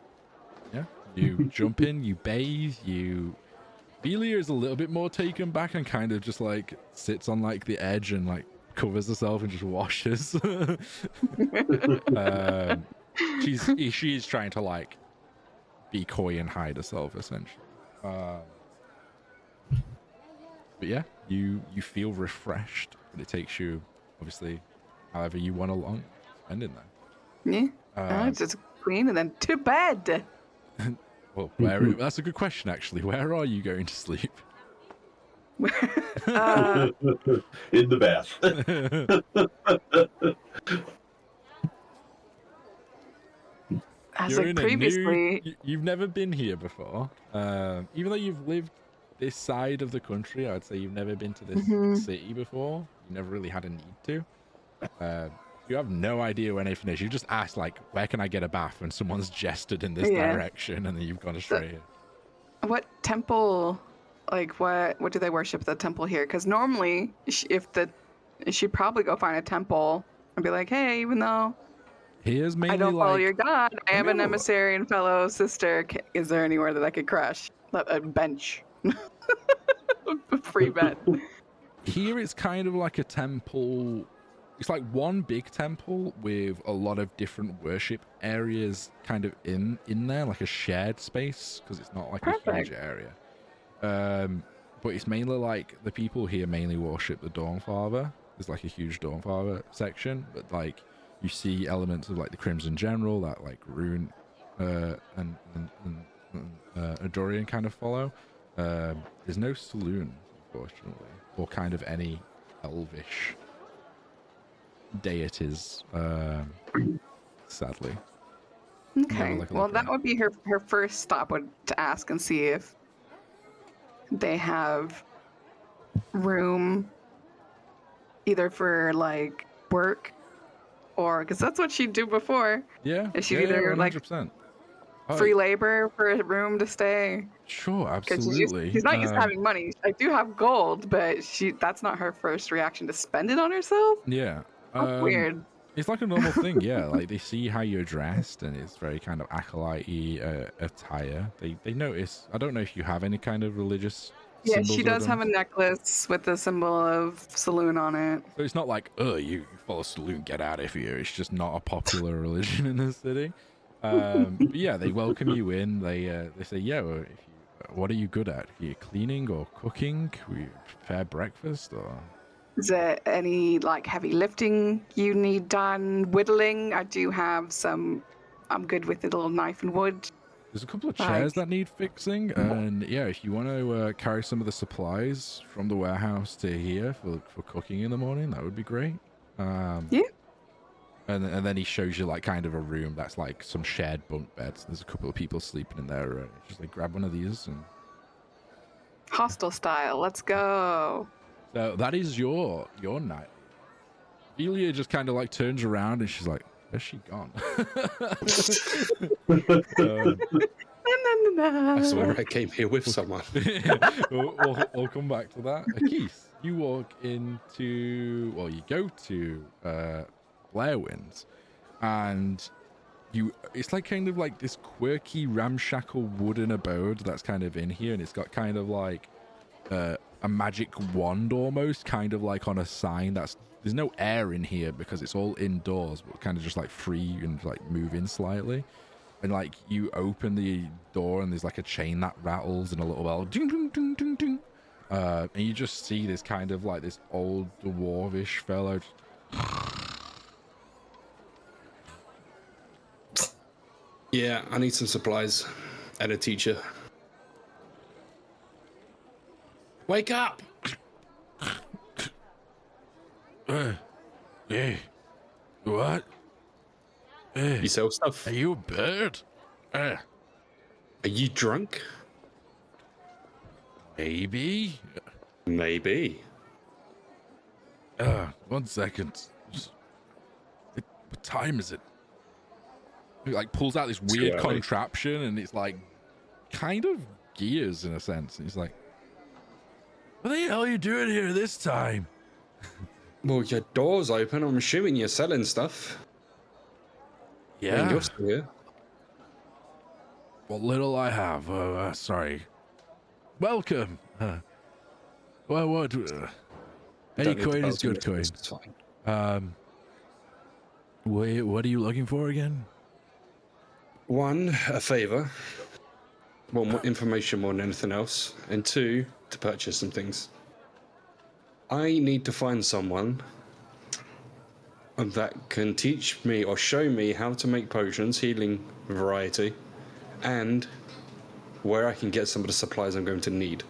Yeah, you jump in, you bathe, Velia is a little bit more taken back and kind of just like sits on like the edge and like covers herself and just washes. She's trying to like be coy and hide herself essentially. But yeah, you feel refreshed, but it takes you obviously however you want along spending there. Yeah, just clean and then to bed. Well, that's a good question actually. Where are you going to sleep? In the bath. As like previously, you've never been here before. Even though you've lived this side of the country, I'd say you've never been to this city before. You never really had a need to. You have no idea where anything is. You just asked like, where can I get a bath? And someone's gestured in this direction, and then you've gone straight here. What temple? Like what do they worship at the temple here? Because normally, she'd probably go find a temple and be like, hey, even though here's mainly I don't follow like, your god, I have an emissary and fellow sister. Is there anywhere that I could crash? A bench, a free bed. Here it's kind of like a temple. It's like one big temple with a lot of different worship areas kind of in there, like a shared space, because it's not like a huge area. But it's mainly like the people here mainly worship the Dawnfather. There's like a huge Dawnfather section, but like you see elements of like the Crimson General, that like rune and Adorian kind of follow. There's no saloon, unfortunately, or kind of any elvish deities, sadly. Okay, well that would be her first stop, to ask and see if they have room either for like work or because that's what she'd do before. Yeah, she'd either 100%. Like free labor for a room to stay. Sure, absolutely. She's not used to having money. I do have gold, but that's not her first reaction to spend it on herself. Yeah. That's weird. It's like a normal thing, yeah. Like they see how you're dressed, and it's very kind of acolyte-y attire. They notice. I don't know if you have any kind of religious. Yeah, she does have a necklace with the symbol of Saloon on it. So it's not like, oh, you follow Saloon, get out of here. It's just not a popular religion in the city. But yeah, they welcome you in. They say, yeah, well, what are you good at? Are you cleaning or cooking? Will you prepare breakfast or? Is there any like heavy lifting you need done? Whittling? I do have some. I'm good with a little knife and wood. There's a couple of chairs that need fixing, and yeah, if you want to carry some of the supplies from the warehouse to here for cooking in the morning, that would be great. Yeah. And then he shows you like kind of a room that's like some shared bunk beds. There's a couple of people sleeping in there. Just like grab one of these and. Hostel style. Let's go. So that is your night. Velia just kind of like turns around and she's like, where's she gone? I swear I came here with someone. we'll come back to that. Keith, you walk into, well, you go to Blairwinds, and it's like kind of like this quirky ramshackle wooden abode that's kind of in here, and it's got kind of like a a magic wand almost, kind of like on a sign. There's no air in here because it's all indoors, but kind of just like free and like moving slightly. And like you open the door and there's like a chain that rattles and a little bell, ding, ding, ding, ding, ding. And you just see this kind of like this old dwarvish fellow. Yeah, I need some supplies and a teacher. Wake up! Hey, what? You sell stuff. Are you a bird? Are you drunk? Maybe. Maybe. 1 second. What time is it? He like pulls out this weird contraption, and it's like kind of gears in a sense. And he's like, "What the hell are you doing here this time?" Well, your door's open. I'm assuming you're selling stuff. Yeah. I mean, you're still here. What little I have. Sorry. Welcome. Well, what? Any coin is good coin. It's fine. What are you looking for again? One, a favor. Well, more information more than anything else. And two, to purchase some things. I need to find someone that can teach me or show me how to make potions, healing variety, and where I can get some of the supplies I'm going to need.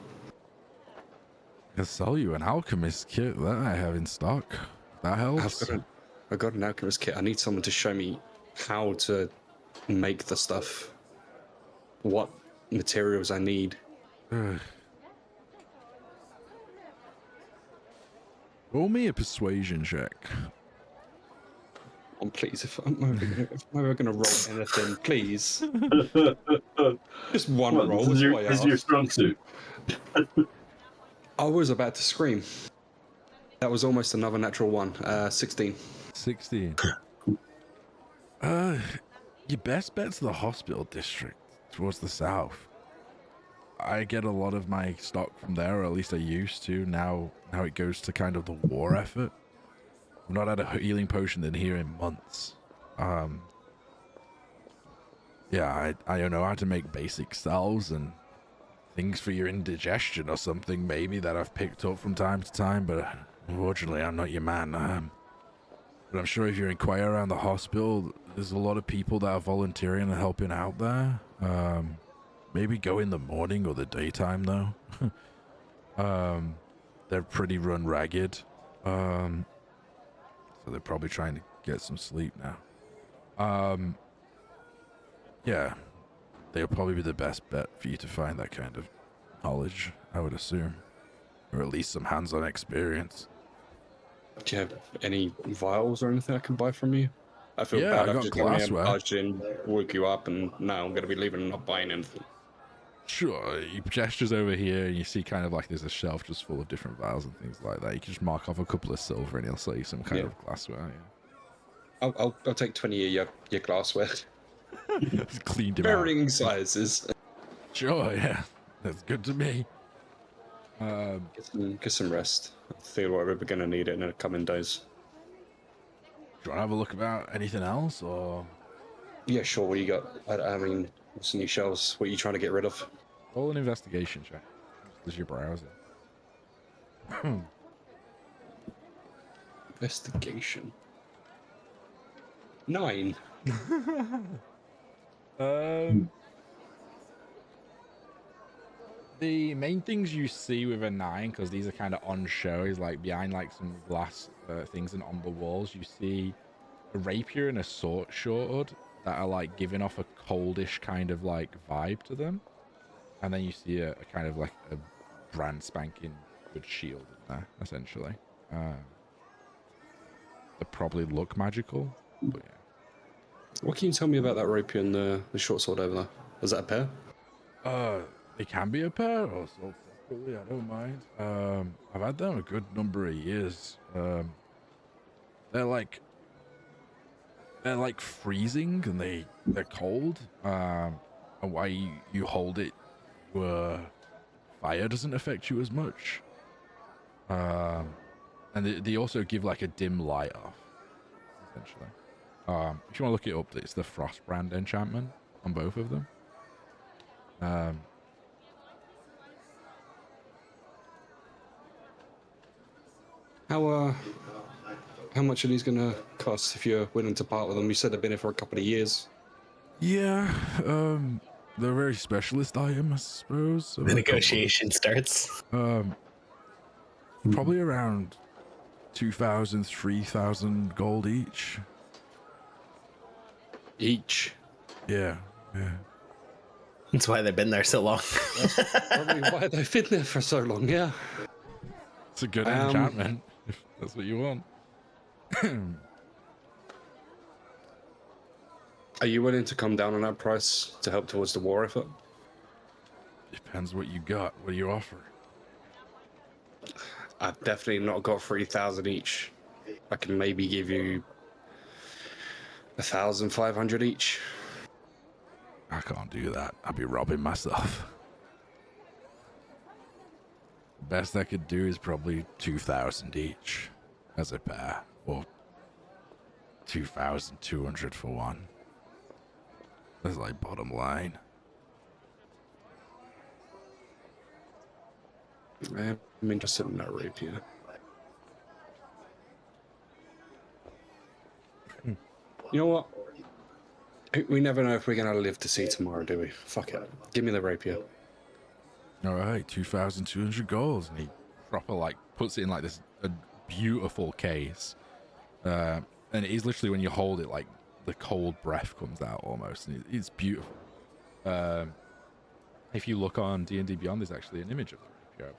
I can sell you an alchemist kit that I have in stock. That helps. I've got an alchemist kit. I need someone to show me how to make the stuff. What materials I need. Roll me a persuasion check. Oh, please, if I'm ever going to roll anything, please. Just one roll. This is your strong suit. I was about to scream. That was almost another natural one. 16. 16. Your best bet's the hospital district towards the south. I get a lot of my stock from there, or at least I used to. Now it goes to kind of the war effort. I've not had a healing potion in here in months. Yeah, I don't know how to make basic salves and things for your indigestion or something maybe that I've picked up from time to time, but unfortunately I'm not your man. But I'm sure if you inquire around the hospital, there's a lot of people that are volunteering and helping out there. Maybe go in the morning or the daytime though. They're pretty run ragged. So they're probably trying to get some sleep now. Yeah, they'll probably be the best bet for you to find that kind of knowledge, I would assume. Or at least some hands-on experience. Do you have any vials or anything I can buy from you? I feel bad. I got glassware. Barged in, woke you up, and now I'm going to be leaving and not buying anything. Sure, he gestures over here and you see kind of like there's a shelf just full of different vials and things like that. You can just mark off a couple of silver and he'll sell you some kind of glassware. Yeah. I'll take 20 of your glassware. Cleaned him Varying out. sizes. Sure, yeah. That's good to me. Get some rest. I feel like we're going to need it in the coming days. Do you want to have a look about anything else, or? Yeah, sure. What do you got? I mean, what's in your shelves? What are you trying to get rid of? Roll an investigation check. Just as you're browsing. Investigation. 9. The main things you see with a 9, because these are kind of on show, is like behind like some glass things and on the walls you see a rapier and a sword that are like giving off a coldish kind of like vibe to them, and then you see a kind of like a brand spanking good shield in there essentially. They probably look magical, but yeah. What can you tell me about that rapier and the short sword over there? Is that a pair? They can be a pair or sold separately, I don't mind. I've had them a good number of years. They're like freezing and they're cold. And why you hold it, fire doesn't affect you as much. And they also give like a dim light off, essentially. If you want to look it up, it's the Frostbrand enchantment on both of them. How much are these gonna cost if you're willing to part with them? You said they've been here for a couple of years. Yeah, they're a very specialist item, I suppose. So The negotiation starts. Probably around 2,000, 3,000 gold each. Each. Yeah. That's why they've been there so long. Probably why they've been there for so long, yeah. It's a good enchantment, if that's what you want. Are you willing to come down on that price to help towards the war effort? Depends what you got. What do you offer? I've definitely not got 3,000 each. I can maybe give you 1,500 each. I can't do that. I'd be robbing myself. The best I could do is probably 2,000 each as a pair, or 2,200 for one. That's like bottom line. I'm interested in that rapier. You know what? We never know if we're going to live to see tomorrow, do we? Fuck it. Give me the rapier. All right, 2,200 gold. And he proper like puts it in like this a beautiful case. And it is literally when you hold it, like the cold breath comes out almost. And it's beautiful. If you look on D&D Beyond, there's actually an image of the rapier.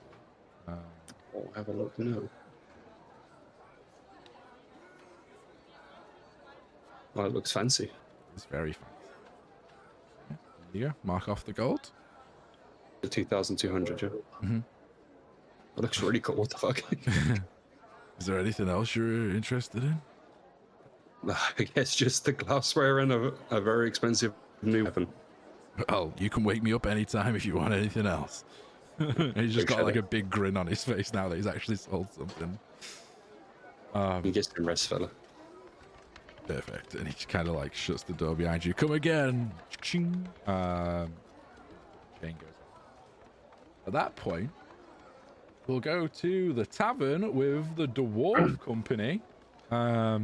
I'll have a look now. Oh, it looks fancy. It's very fancy. Yeah, mark off the gold. The 2,200, yeah. Mm-hmm. That looks really cool. What the fuck? Is there anything else you're interested in? I guess just the glassware and a very expensive new weapon. Well, you can wake me up anytime if you want anything else. He's just got like a big grin on his face now that he's actually sold something. You get some rest, fella. Perfect. And he kind of like shuts the door behind you. Come again. Ching. Chain goes off. At that point, we'll go to the tavern with the dwarf company. 4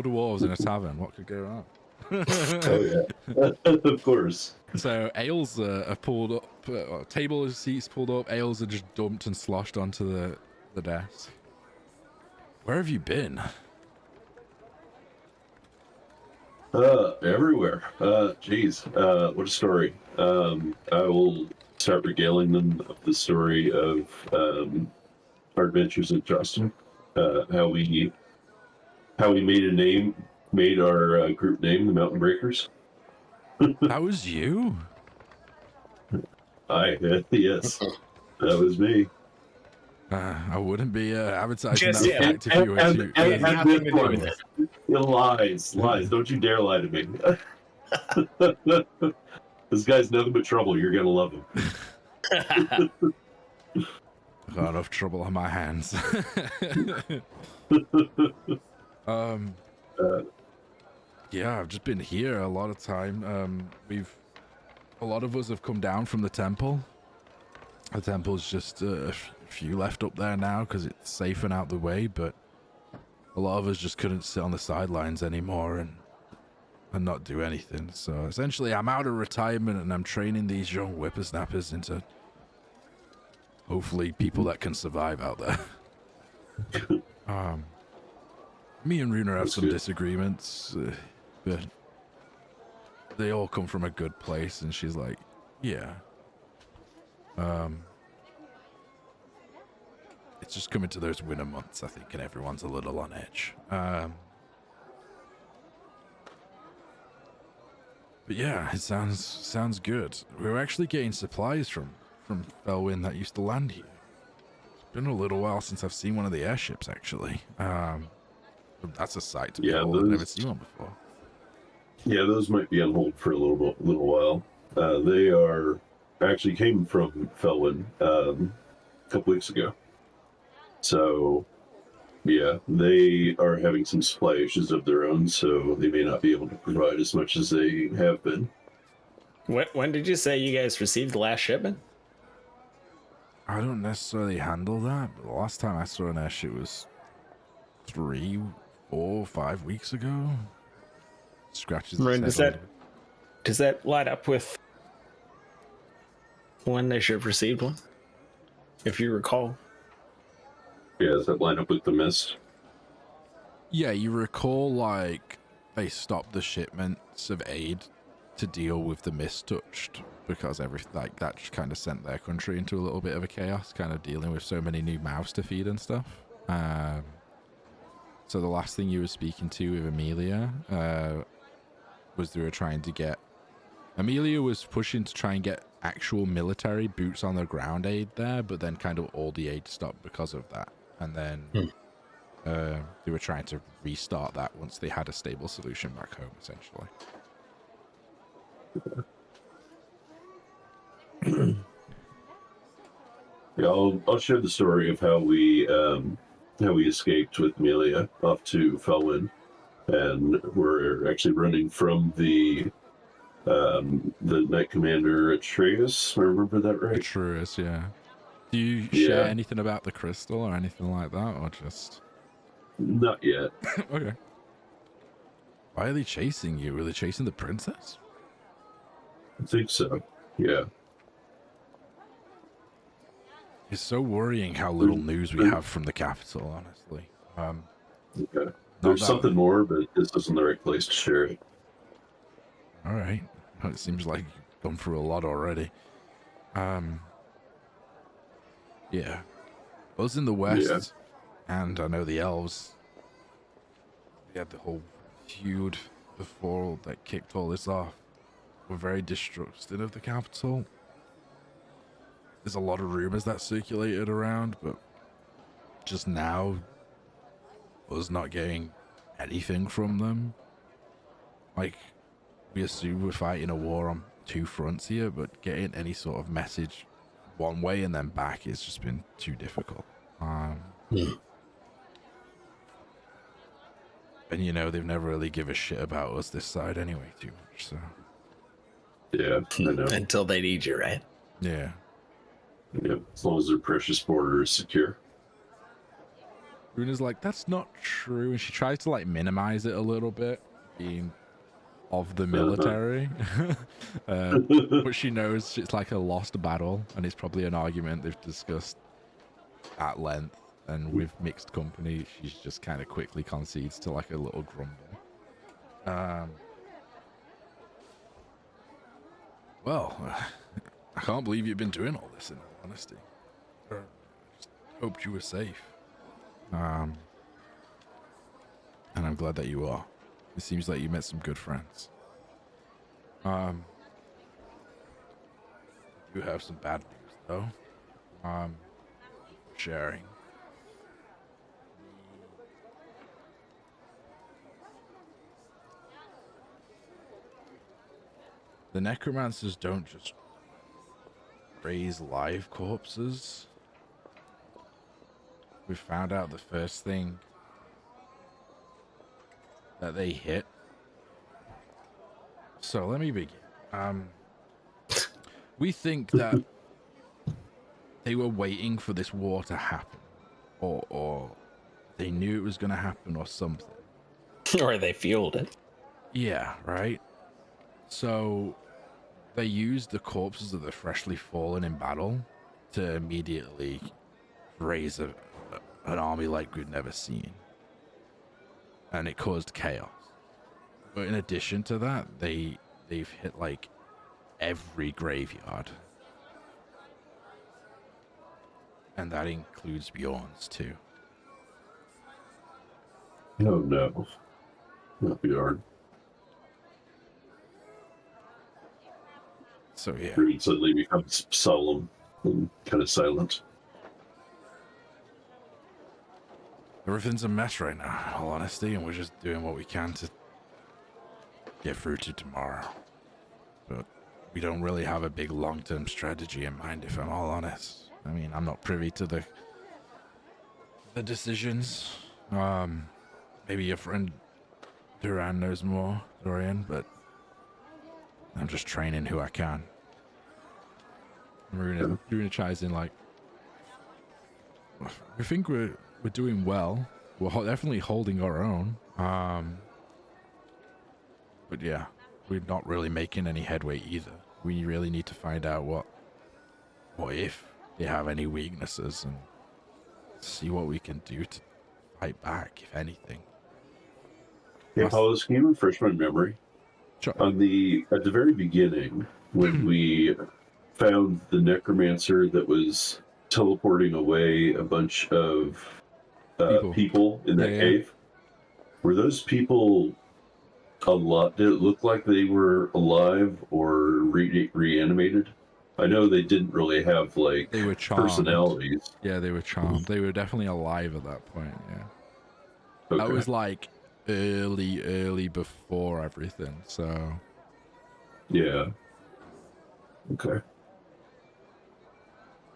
dwarves in a tavern. What could go wrong? Oh yeah, of course. So ales are pulled up. Table seats pulled up. Ales are just dumped and sloshed onto the desk. Where have you been? Everywhere. Geez, what a story. I will start regaling them of the story of our adventures at Justin. How we made our group name, the Mountain Breakers. That was you? Yes, that was me. I wouldn't be advertising Just that fact if you were too. has nothing to do with it. Lies. Don't you dare lie to me. This guy's nothing but trouble. You're gonna love him. I've got enough trouble on my hands. Yeah, I've just been here a lot of time. A lot of us have come down from the temple. The temple's just a few left up there now because it's safe and out the way, but a lot of us just couldn't sit on the sidelines anymore and not do anything. So essentially I'm out of retirement and I'm training these young whippersnappers into hopefully people that can survive out there. Me and Runa have That's some good. disagreements, but they all come from a good place, and she's like, yeah. It's just coming to those winter months, I think, and everyone's a little on edge. But yeah, it sounds good. We were actually getting supplies from Felwyn that used to land here. It's been a little while since I've seen one of the airships, actually. That's a sight to behold. I've never seen one before. Yeah, those might be on hold for a little while. They actually came from Felwyn a couple weeks ago. So, yeah, they are having some supply issues of their own, so they may not be able to provide as much as they have been. When did you say you guys received the last shipment? I don't necessarily handle that, but the last time I saw an airship was 3, 4, 5 weeks ago. Scratches his Marin, head a little bit. does that line up with when they should have received one? If you recall. Yeah, does that line up with the mist? Yeah, you recall, like, they stopped the shipments of aid to deal with the mist-touched, because that just kind of sent their country into a little bit of a chaos, kind of dealing with so many new mouths to feed and stuff. So the last thing you were speaking to with Amelia was they were trying to get... Amelia was pushing to try and get actual military boots on the ground aid there, but then kind of all the aid stopped because of that. And then they were trying to restart that once they had a stable solution back home, essentially. Yeah, I'll share the story of how we escaped with Amelia off to Felwyn, and we're actually running from the Knight Commander Atreus. Remember that right? Atreus, yeah. Do you share anything about the crystal or anything like that, or just... Not yet. Okay. Why are they chasing you? Were they chasing the princess? I think so. Yeah. It's so worrying how little news we have from the capital, honestly. Okay. There's something more, but this isn't the right place to share it. All right. It seems like you've gone through a lot already. Yeah. Us in the west, and I know the elves, they had the whole feud before that kicked all this off. We're very distrusting of the capital. There's a lot of rumors that circulated around, but just now, us not getting anything from them. Like, we assume we're fighting a war on 2 fronts here, but getting any sort of message one way and then back has just been too difficult. And you know, they've never really give a shit about us this side anyway too much, so. Yeah, I know. Until they need you, right? Yeah. Yep, as long as their precious border is secure. Runa's like, that's not true, and she tries to like minimize it a little bit, being of the military. But she knows it's like a lost battle, and it's probably an argument they've discussed at length, and with mixed company, she's just kind of quickly concedes to like a little grumble. Well, I can't believe you've been doing all this, in all honesty. I just hoped you were safe. And I'm glad that you are. It seems like you met some good friends. You have some bad news, though. Sharing. The necromancers don't just raise live corpses. We found out the first thing that they hit. So let me begin. We think that they were waiting for this war to happen, or they knew it was going to happen, or something. Or they fueled it. Yeah, right. So they used the corpses of the freshly fallen in battle to immediately raise an army like we've never seen. And it caused chaos. But in addition to that, they've hit like every graveyard. And that includes Bjorn's too. Oh no. Not Bjorn. So yeah. Ruben suddenly becomes solemn and kind of silent. Everything's a mess right now, in all honesty, and we're just doing what we can to get through to tomorrow. But we don't really have a big long-term strategy in mind, if I'm all honest. I mean, I'm not privy to the the decisions. Maybe your friend Duran knows more, Dorian, but I'm just training who I can. Maruna chimes in like, we think we're doing well. We're definitely holding our own. But yeah, we're not really making any headway either. We really need to find out what if they have any weaknesses and see what we can do to fight back, if anything. Hey, Apollos, can you refresh my memory? Sure. At the very beginning, when we found the necromancer that was teleporting away a bunch of people in that cave, were those people did it look like they were alive or reanimated? I know they didn't really have like they were charmed. Personalities. Yeah, they were charmed. They were definitely alive at that point. Yeah, Okay. that was like early before everything. So yeah. Okay.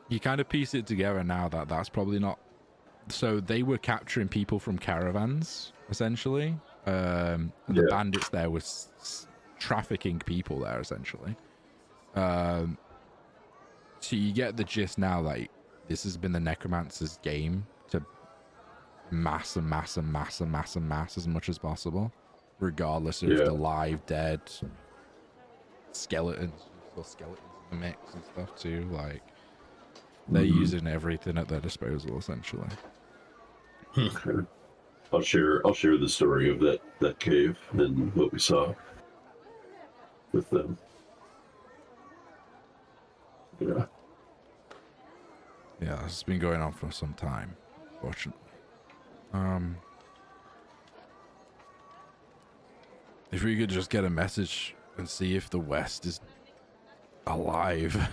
You kind of piece it together now that that's probably not. So they were capturing people from caravans, essentially. The bandits there was trafficking people there, essentially. So you get the gist now that this has been the necromancer's game to mass as much as possible, regardless of the live, dead, skeletons in the mix and stuff too. Like they're using everything at their disposal, essentially. Okay. I'll share the story of that cave and what we saw with them. Yeah. Yeah, this has been going on for some time, fortunately. If we could just get a message and see if the West is alive,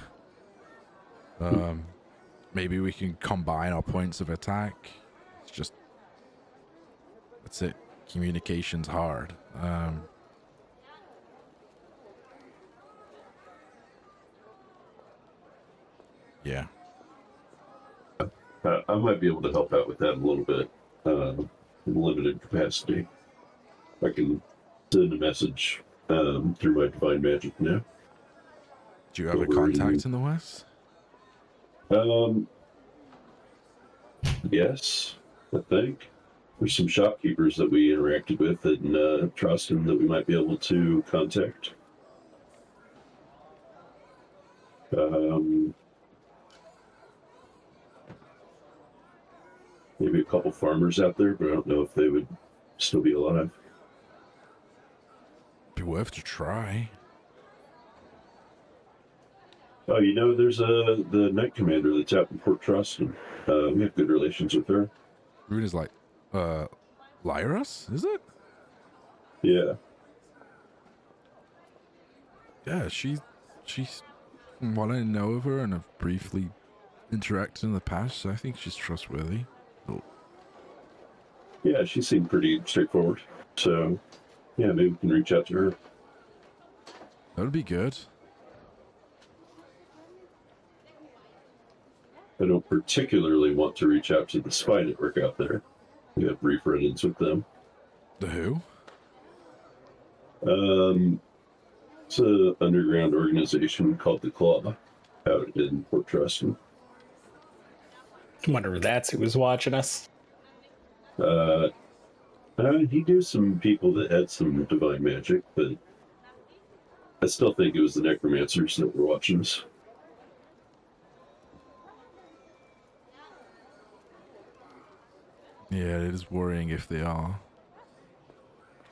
maybe we can combine our points of attack. It's just, that's it. Communication's hard. Yeah. I might be able to help out with that a little bit in limited capacity. I can send a message through my divine magic now. Do you have a contact in the West? Yes, I think. There's some shopkeepers that we interacted with and trust and that we might be able to contact. Maybe a couple farmers out there, but I don't know if they would still be alive. Be worth to try. Oh, there's the Knight Commander that's out in Port Trust, and we have good relations with her. Runa's like, Lyras, is it? Yeah. Yeah, she's from what I know of her and have briefly interacted in the past, so I think she's trustworthy. Oh. Yeah, she seemed pretty straightforward. So, yeah, maybe we can reach out to her. That would be good. I don't particularly want to reach out to the spy network out there. We have brief run-ins with them. The who? It's an underground organization called the Claw out in Port Truston. Wonder if that's who was watching us. He knew some people that had some divine magic, but I still think it was the necromancers that were watching us. Yeah, it is worrying if they are.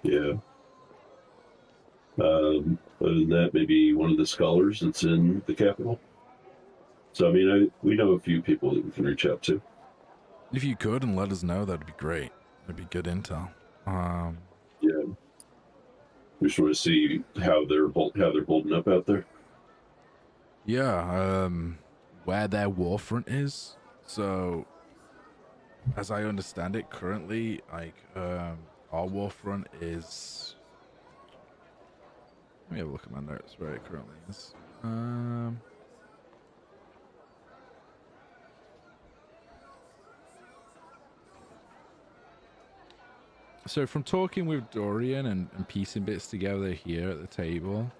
Yeah. Other than that, maybe one of the scholars that's in the capital. So, I mean, we know a few people that we can reach out to. If you could and let us know, that'd be great. That'd be good intel. Yeah. We just want to see how they're holding up out there. Yeah, where their war front is. So, as I understand it currently, like, our war front is... Let me have a look at my notes where it currently is. So from talking with Dorian and piecing bits together here at the table,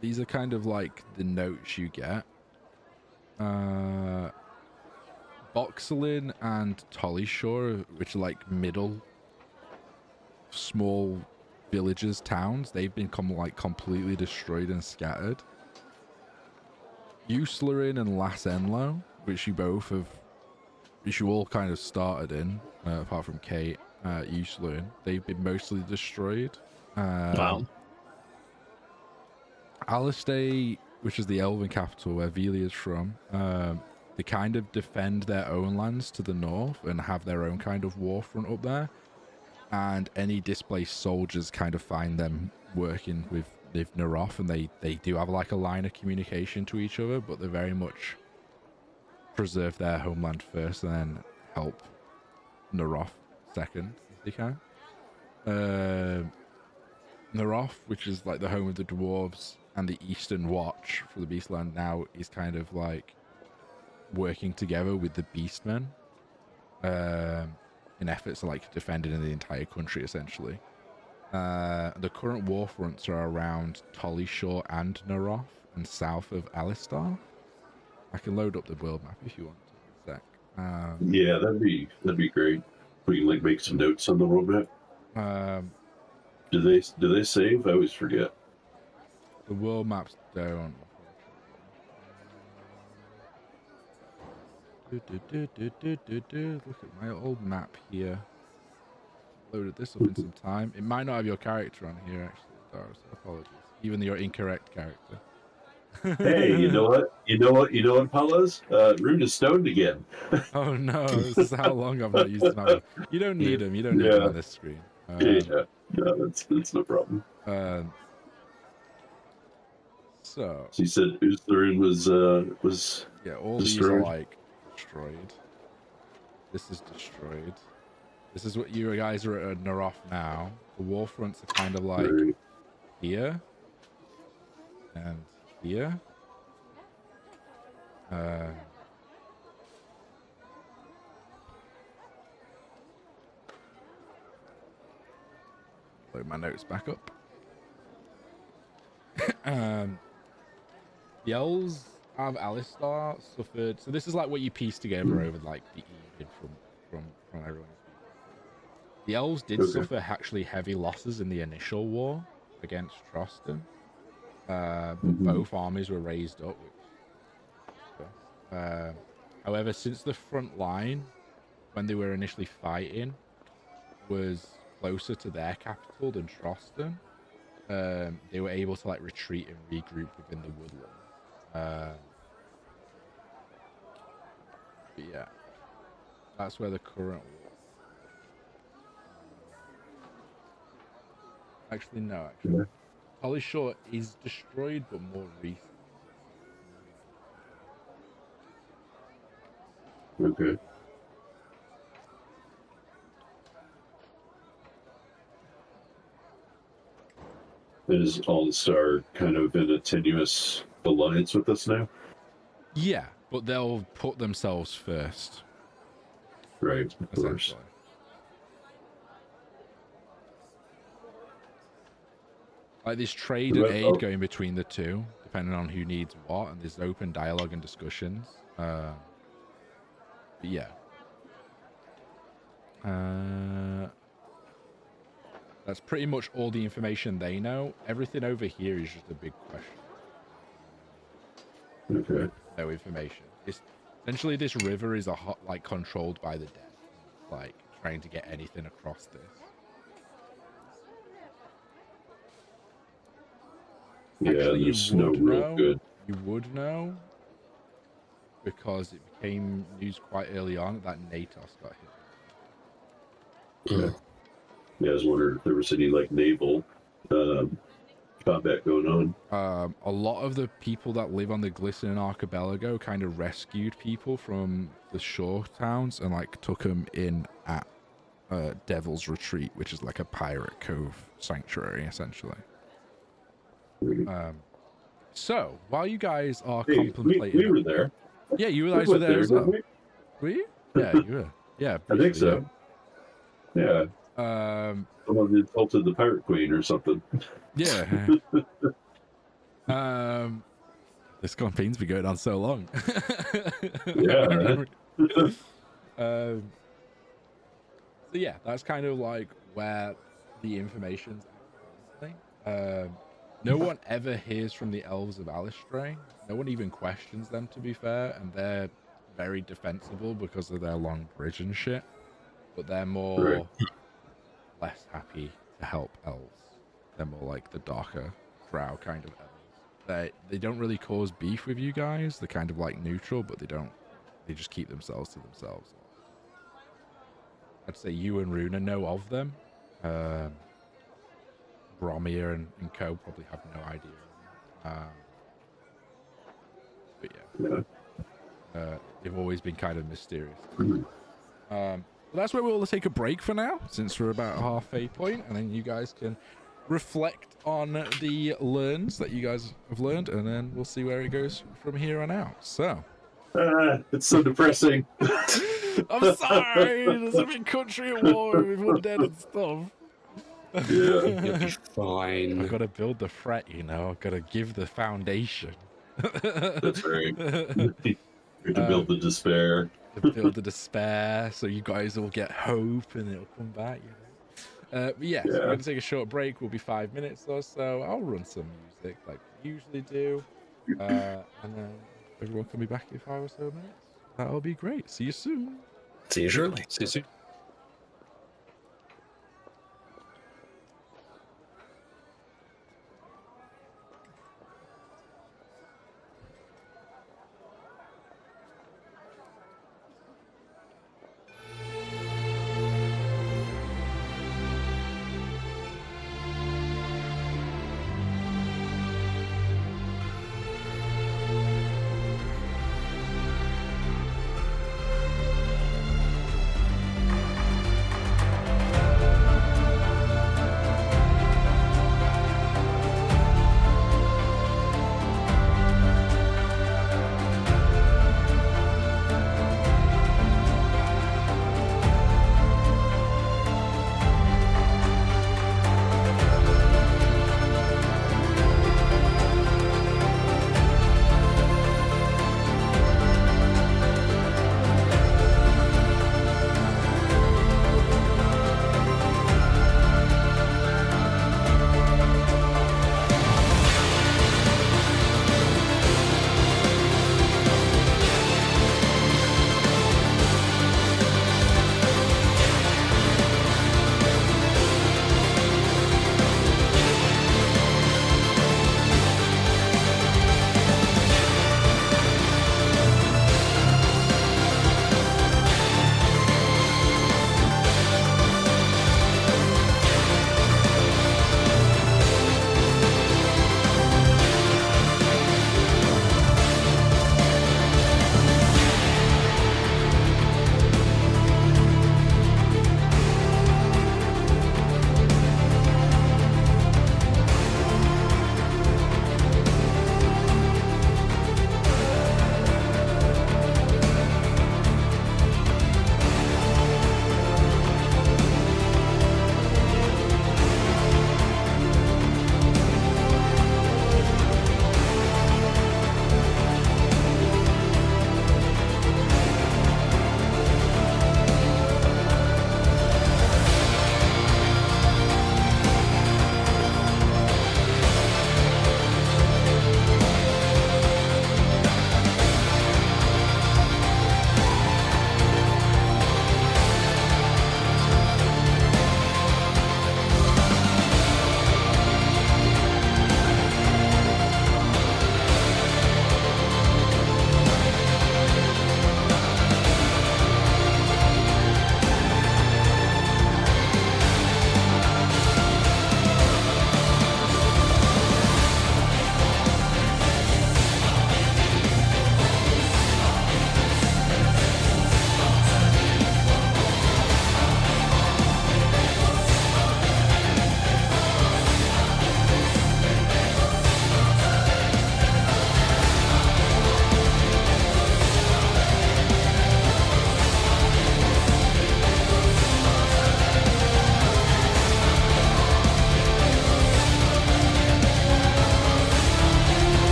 these are kind of like the notes you get. Boxelin and Tollyshaw, which are like middle small villages, towns, they've been completely destroyed and scattered. Uslerin and Las Enlo, which you all kind of started in, apart from Cate, Uslerin, they've been mostly destroyed. Wow. Alistair, which is the elven capital where Velia's from, they kind of defend their own lands to the north and have their own kind of war front up there. And any displaced soldiers kind of find them working with Narroth, and they do have like a line of communication to each other, but they very much preserve their homeland first and then help Narroth second if they can. Narroth, which is like the home of the dwarves and the Eastern Watch for the Beastland now, is kind of like working together with the Beastmen in efforts to like defending the entire country essentially. The current war fronts are around Tollyshaw and Narroth and south of Alistar. I can load up the world map if you want to. Sec. Yeah, that'd be great. We can like make some notes on the world map. Do they save? I always forget. The world maps don't. Look at my old map here. Loaded this up in some time. It might not have your character on here actually, Dara, so apologies. Even your incorrect character. Hey, you know what, Paula's? Rune is stoned again. Oh no, this is how long I've not used this map. You don't need them. You don't need them on this screen. Yeah, no, that's no problem. So she said Uthrin was yeah, all destroyed. These are like destroyed. This is destroyed. This is what you guys are at Narroth now. The war fronts are kind of like here and here. Load my notes back up. The elves of Alistar suffered. So this is like what you piece together over like the evening from everyone. The elves did suffer actually heavy losses in the initial war against Troston. But both armies were raised up. However, since the front line, when they were initially fighting, was closer to their capital than Troston, they were able to like retreat and regroup within the woodlands. But yeah, that's where the current war. Actually, no. Actually, Tollyshaw is destroyed, but more recent. Okay. Is All-Star kind of in a tenuous alliance with us now? Yeah, but they'll put themselves first. Right, of course. Like there's trade and aid going between the two, depending on who needs what, and there's open dialogue and discussions. But yeah. That's pretty much all the information they know. Everything over here is just a big question. Okay. No information. It's essentially this river is like controlled by the dead. Like trying to get anything across this. Yeah, actually, there's no real good. You would know because it became news quite early on that Narroth got hit. Yeah. Yeah, I was wondering if there was any like naval combat going on. A lot of the people that live on the glistening archipelago kind of rescued people from the shore towns and like took them in at Devil's Retreat, which is like a pirate cove sanctuary essentially. So while you guys are contemplating, we were there. Yeah, you guys were there as well. Were you? Yeah, you were. Yeah, I think briefly, so. Yeah. yeah. Someone insulted the Pirate Queen or something. Yeah. This campaign's been going on so long. Yeah. So yeah, that's kind of like where the information's at currently. No one ever hears from the elves of Alistray. No one even questions them, to be fair, and they're very defensible because of their long bridge and shit. But they're Right. less happy to help elves. They're more like the darker drow kind of elves. They don't really cause beef with you guys. They're kind of like neutral, but they just keep themselves to themselves. I'd say you and Runa know of them. Bromir and Co probably have no idea. But yeah, they've always been kind of mysterious. But that's where we'll take a break for now, since we're about halfway point, and then you guys can reflect on the learns that you guys have learned, and then we'll see where it goes from here on out. So, It's so depressing. I'm sorry, there's a big country at war with undead and stuff. Yeah. You'll be fine. I've got to build the threat, you know. I've got to give the foundation. That's right. To build the despair. To build the despair, so you guys will get hope and it'll come back, you know. But yes, we're going to take a short break. We'll be 5 minutes or so. I'll run some music like we usually do. And then everyone can be back in 5 or so minutes. That'll be great. See you soon. See you shortly. See you soon.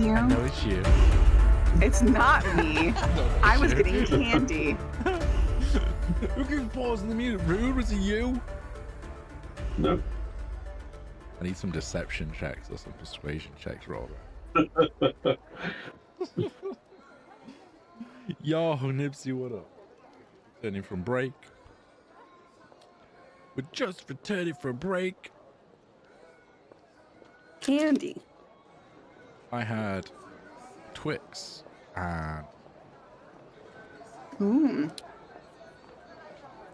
you. I know it's you. It's not me. I was getting candy. Who can pause in the music? Rude, was it you? No. I need some deception checks or some persuasion checks, Robert. Yo, Nipsey, what up? Returning from break. We're just returning from break. Candy. I had Twix and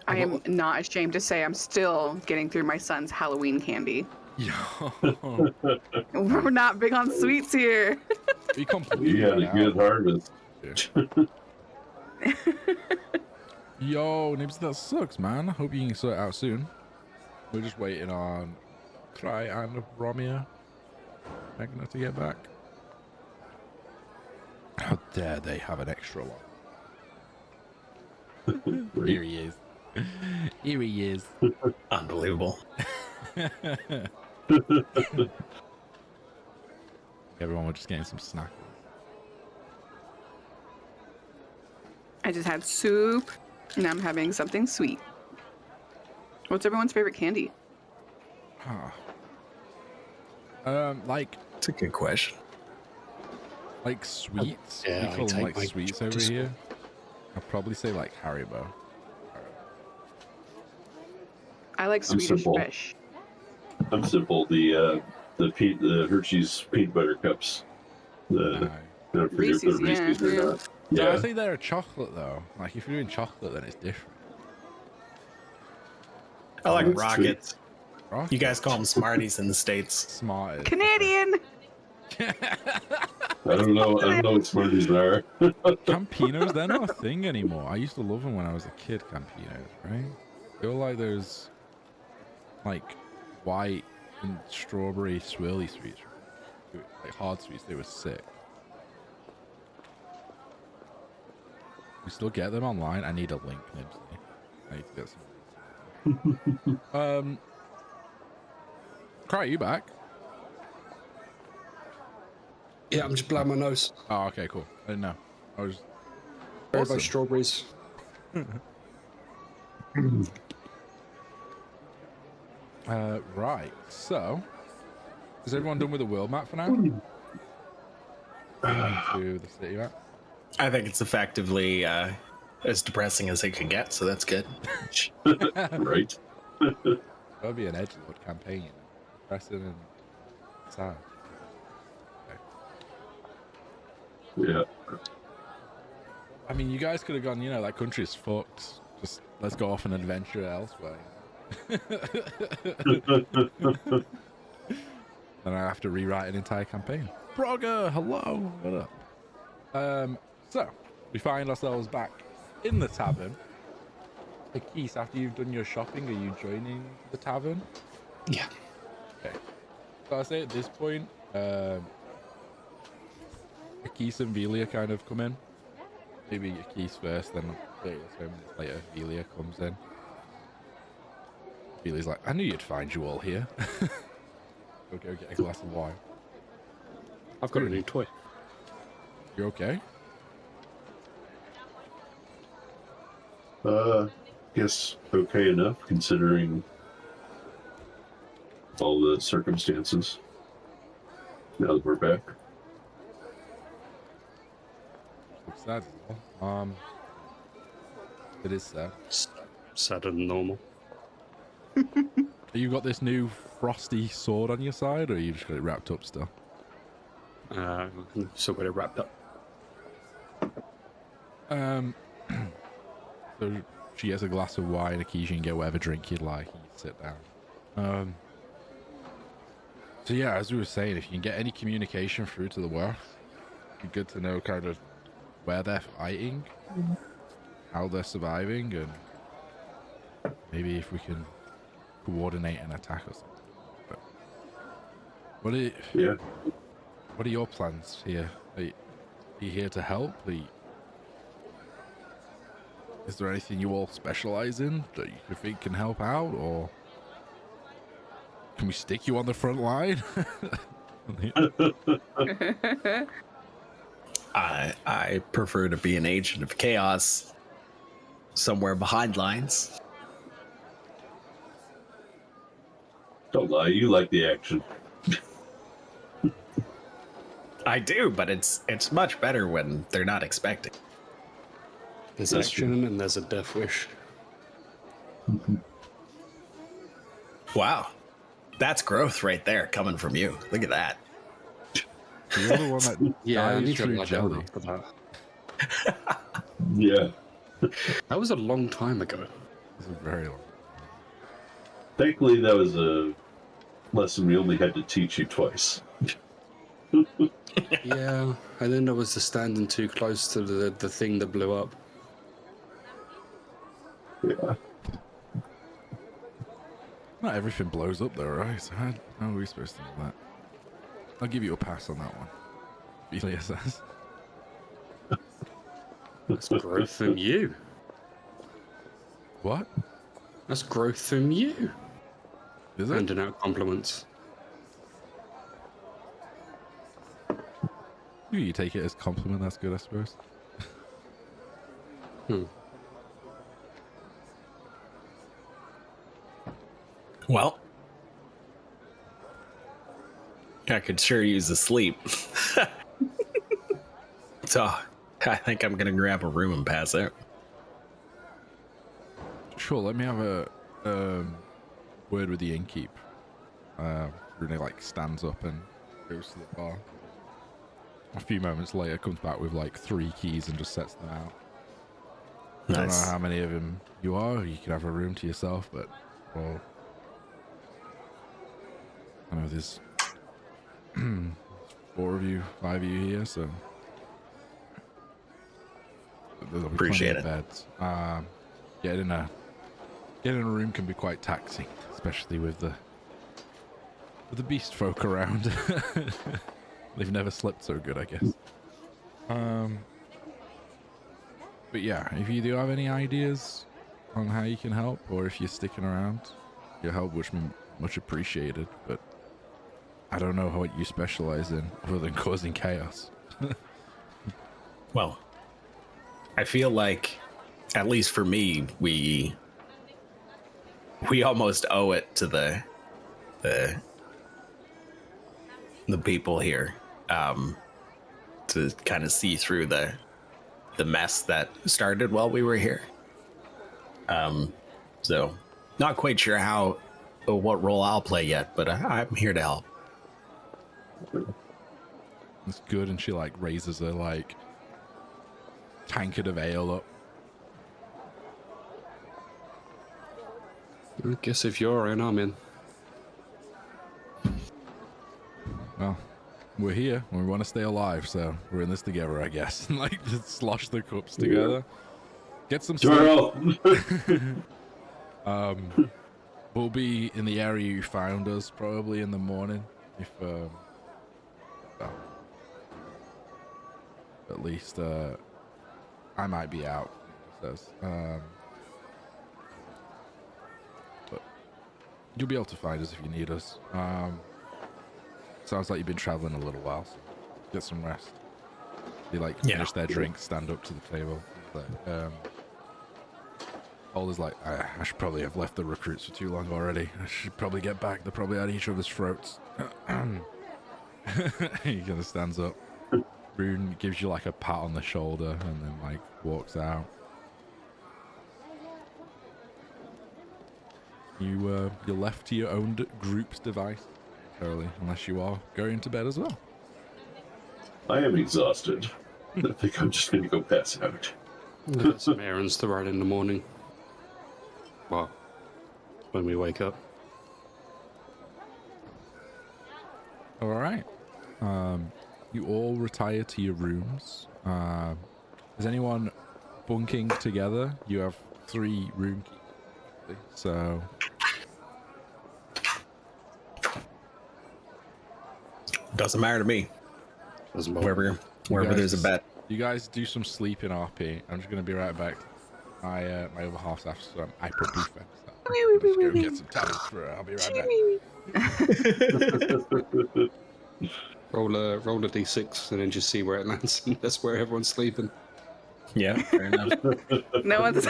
I am not ashamed to say I'm still getting through my son's Halloween candy. yo. We're not big on sweets here. We completely You had a ran good out. harvest. Yo, Nipsey, that sucks, man. I hope you can sort it out soon. We're just waiting on Cry and Romeo Magna to get back. How dare they have an extra one? Here he is. Here he is. Unbelievable. Everyone was just getting some snack. I just had soup, and I'm having something sweet. What's everyone's favorite candy? Huh. Like It's a good question. sweets. Yeah, we call I them take my sweets over choice. here. I'd probably say Haribo. I like Swedish simple. fish. I'm simple. The Hershey's peanut butter cups. I forget Reese's, the Reese's yeah, or yeah. not. So Yeah. I think they're a chocolate though. Like if you're doing chocolate, then it's different. I like That's rockets. Right? You guys call them Smarties in the States. Smart. Canadian. I don't know what Smarties are. Campinos, they're not a thing anymore. I used to love them when I was a kid, Campinos, right? They were like those, like, white and strawberry swirly sweets. Like hard sweets, they were sick. You still get them online? I need a link, Nibsy. I need to get some. Cry, you back? Yeah, I'm just blowing my nose. Oh, okay, cool. I didn't know. I was Very awesome. about strawberries. Right. So, is everyone done with the world map for now? To the city map. I think it's effectively as depressing as it can get, so that's good. Right. That'll be an edgelord campaign. You know? Depressing and sad. Okay. Yeah. I mean, you guys could have gone. You know, that country's fucked. Just let's go off an adventure elsewhere. And I have to rewrite an entire campaign. Brogger, hello, what up? So we find ourselves back in the tavern. Akis, after you've done your shopping, are you joining the tavern? Yeah. Okay. So I say at this point, Akis and Velia kind of come in. Maybe Akis first, then 30 minutes later, Velia comes in. Velia's like, I knew you'd find you all here. Go get a glass of wine. I've got a new toy. You okay? Guess okay enough considering all the circumstances. Now that we're back. Looks sad. It is sad. Sadder than normal. You got this new frosty sword on your side, or you just got it wrapped up still? Still got it wrapped up. So she gets a glass of wine, Akis, you can get whatever drink you'd like. You can sit down. So yeah, as we were saying, if you can get any communication through to the West, it'd be good to know kind of where they're fighting, how they're surviving, and maybe if we can coordinate an attack or something. But what are your plans here? Are you here to help? Is there anything you all specialize in that you think can help out, or can we stick you on the front line? I prefer to be an agent of chaos somewhere behind lines. Don't lie, you like the action. I do, but it's much better when they're not expecting. There's That's action and there's a death wish. Wow. That's growth right there coming from you. Look at that. You're the one that Yeah, I dies need to through lie down jelly. after that. Yeah. That was a long time ago. This is very long. Thankfully, that was a lesson we only had to teach you twice. Yeah, and then there was the standing too close to the thing that blew up. Yeah. Not everything blows up though, right? So how are we supposed to do that? I'll give you a pass on that one. Ophelia says. That's growth from you. What? That's growth from you. Is it? Handing out compliments. You take it as compliment, that's good, I suppose. Well, I could sure use a sleep. So I think I'm gonna grab a room and pass out. Sure, let me have a word with the innkeep. Rune like stands up and goes to the bar. A few moments later, comes back with like 3 keys and just sets them out. I don't know Nice. how many of them you are. You can have a room to yourself, but well, I know there's 4 of you, 5 of you here, so there'll be Appreciate plenty of beds. Getting a room can be quite taxing, especially with the beast folk around. They've never slept so good, I guess. But yeah, if you do have any ideas on how you can help, or if you're sticking around, your help would be much appreciated. But I don't know what you specialize in other than causing chaos. Well, I feel like, at least for me, we almost owe it to the people here to kind of see through the mess that started while we were here. So not quite sure how or what role I'll play yet, but I'm here to help. It's good, and she like raises her like tankard of ale up. I guess if you're in, I'm in. Well, we're here and we want to stay alive, so we're in this together, I guess. And like just slosh the cups together. Get some sleep. We'll be in the area you found us probably in the morning, if well, at least I might be out, he says. But you'll be able to find us if you need us. Sounds like you've been traveling a little while, so get some rest. They like finish their drinks, stand up to the table. Alder's like, I should probably have left the recruits for too long already. I should probably get back. They're probably at each other's throats. He kind of stands up. Rune gives you like a pat on the shoulder and then like walks out. You're left to your own group's device early, unless you are going to bed as well. I am exhausted. I think I'm just going to go pass out. Got some errands to run in the morning. Well, when we wake up. All right. You all retire to your rooms. Is anyone bunking together? You have 3 room keys. So Doesn't matter to me. Doesn't bother. Wherever there's a bed. you guys do some sleeping RP. I'm just gonna be right back. My other half's after some ibuprofen. So I'm just go get some tablets for her. I'll be right back. Roll a d6 and then just see where it lands. That's where everyone's sleeping. Yeah, fair enough. No one's.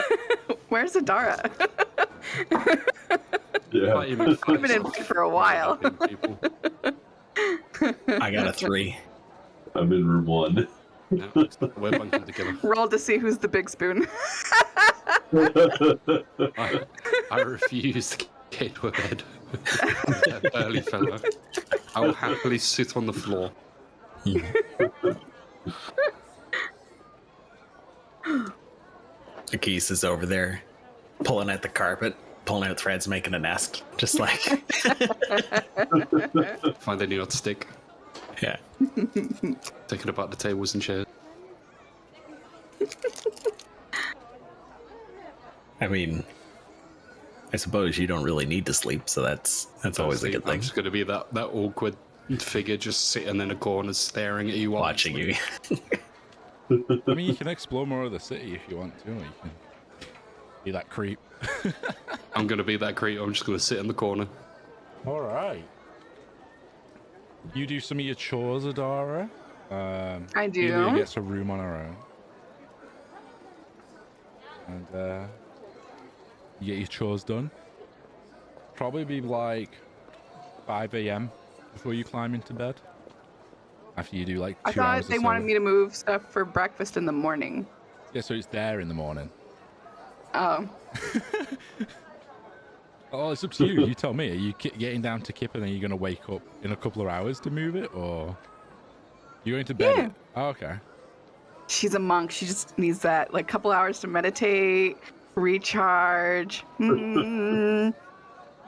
Where's Adara? Yeah. We've been in bed for a while. People. I got a 3. I'm in room 1. No, we're bunking together. Roll to see who's the big spoon. I refuse to get to a bed. That burly fellow. I will happily sit on the floor. Akis is over there, pulling at the carpet, pulling out threads, making a nest, just like. Find any odd stick. Yeah. Taking apart the tables and chairs. I mean, I suppose you don't really need to sleep, so that's always a good I'm thing. just going to be that awkward figure just sitting in a corner staring at you while Watching you. I mean, you can explore more of the city if you want to, or you can be that creep. I'm going to be that creep. I'm just going to sit in the corner. All right. You do some of your chores, Adara. I do. Julia gets a room on her own. And you get your chores done. Probably be like 5 a.m. before you climb into bed. After you do like 2 I hours thought or they so. wanted me to move stuff for breakfast in the morning. Yeah, so it's there in the morning. Oh. Oh, it's up to you. You tell me. Are you getting down to Kip and then you're going to wake up in a couple of hours to move it? Or you going to bed? Yeah. Oh, okay. She's a monk. She just needs that like couple hours to meditate, recharge. Mm.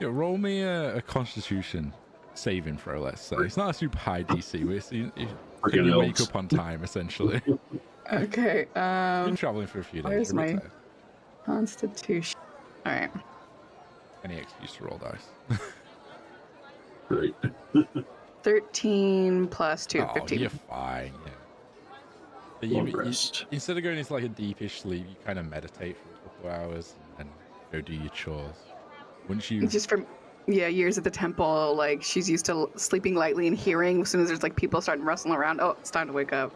Yeah, roll me a constitution saving throw, let's say. It's not a super high DC, but can you wake up on time, essentially? Okay. Been traveling for a few days. Where's you're my retired. constitution? All right. Any excuse to roll dice. Right. 13 plus 2, Oh, 15. you're fine, yeah. But Long rest. instead of going into like a deepish sleep, you kind of meditate for a couple of hours and go do your chores. Once you... Just from years at the temple, like she's used to sleeping lightly and hearing as soon as there's like people starting rustling around. Oh, it's time to wake up.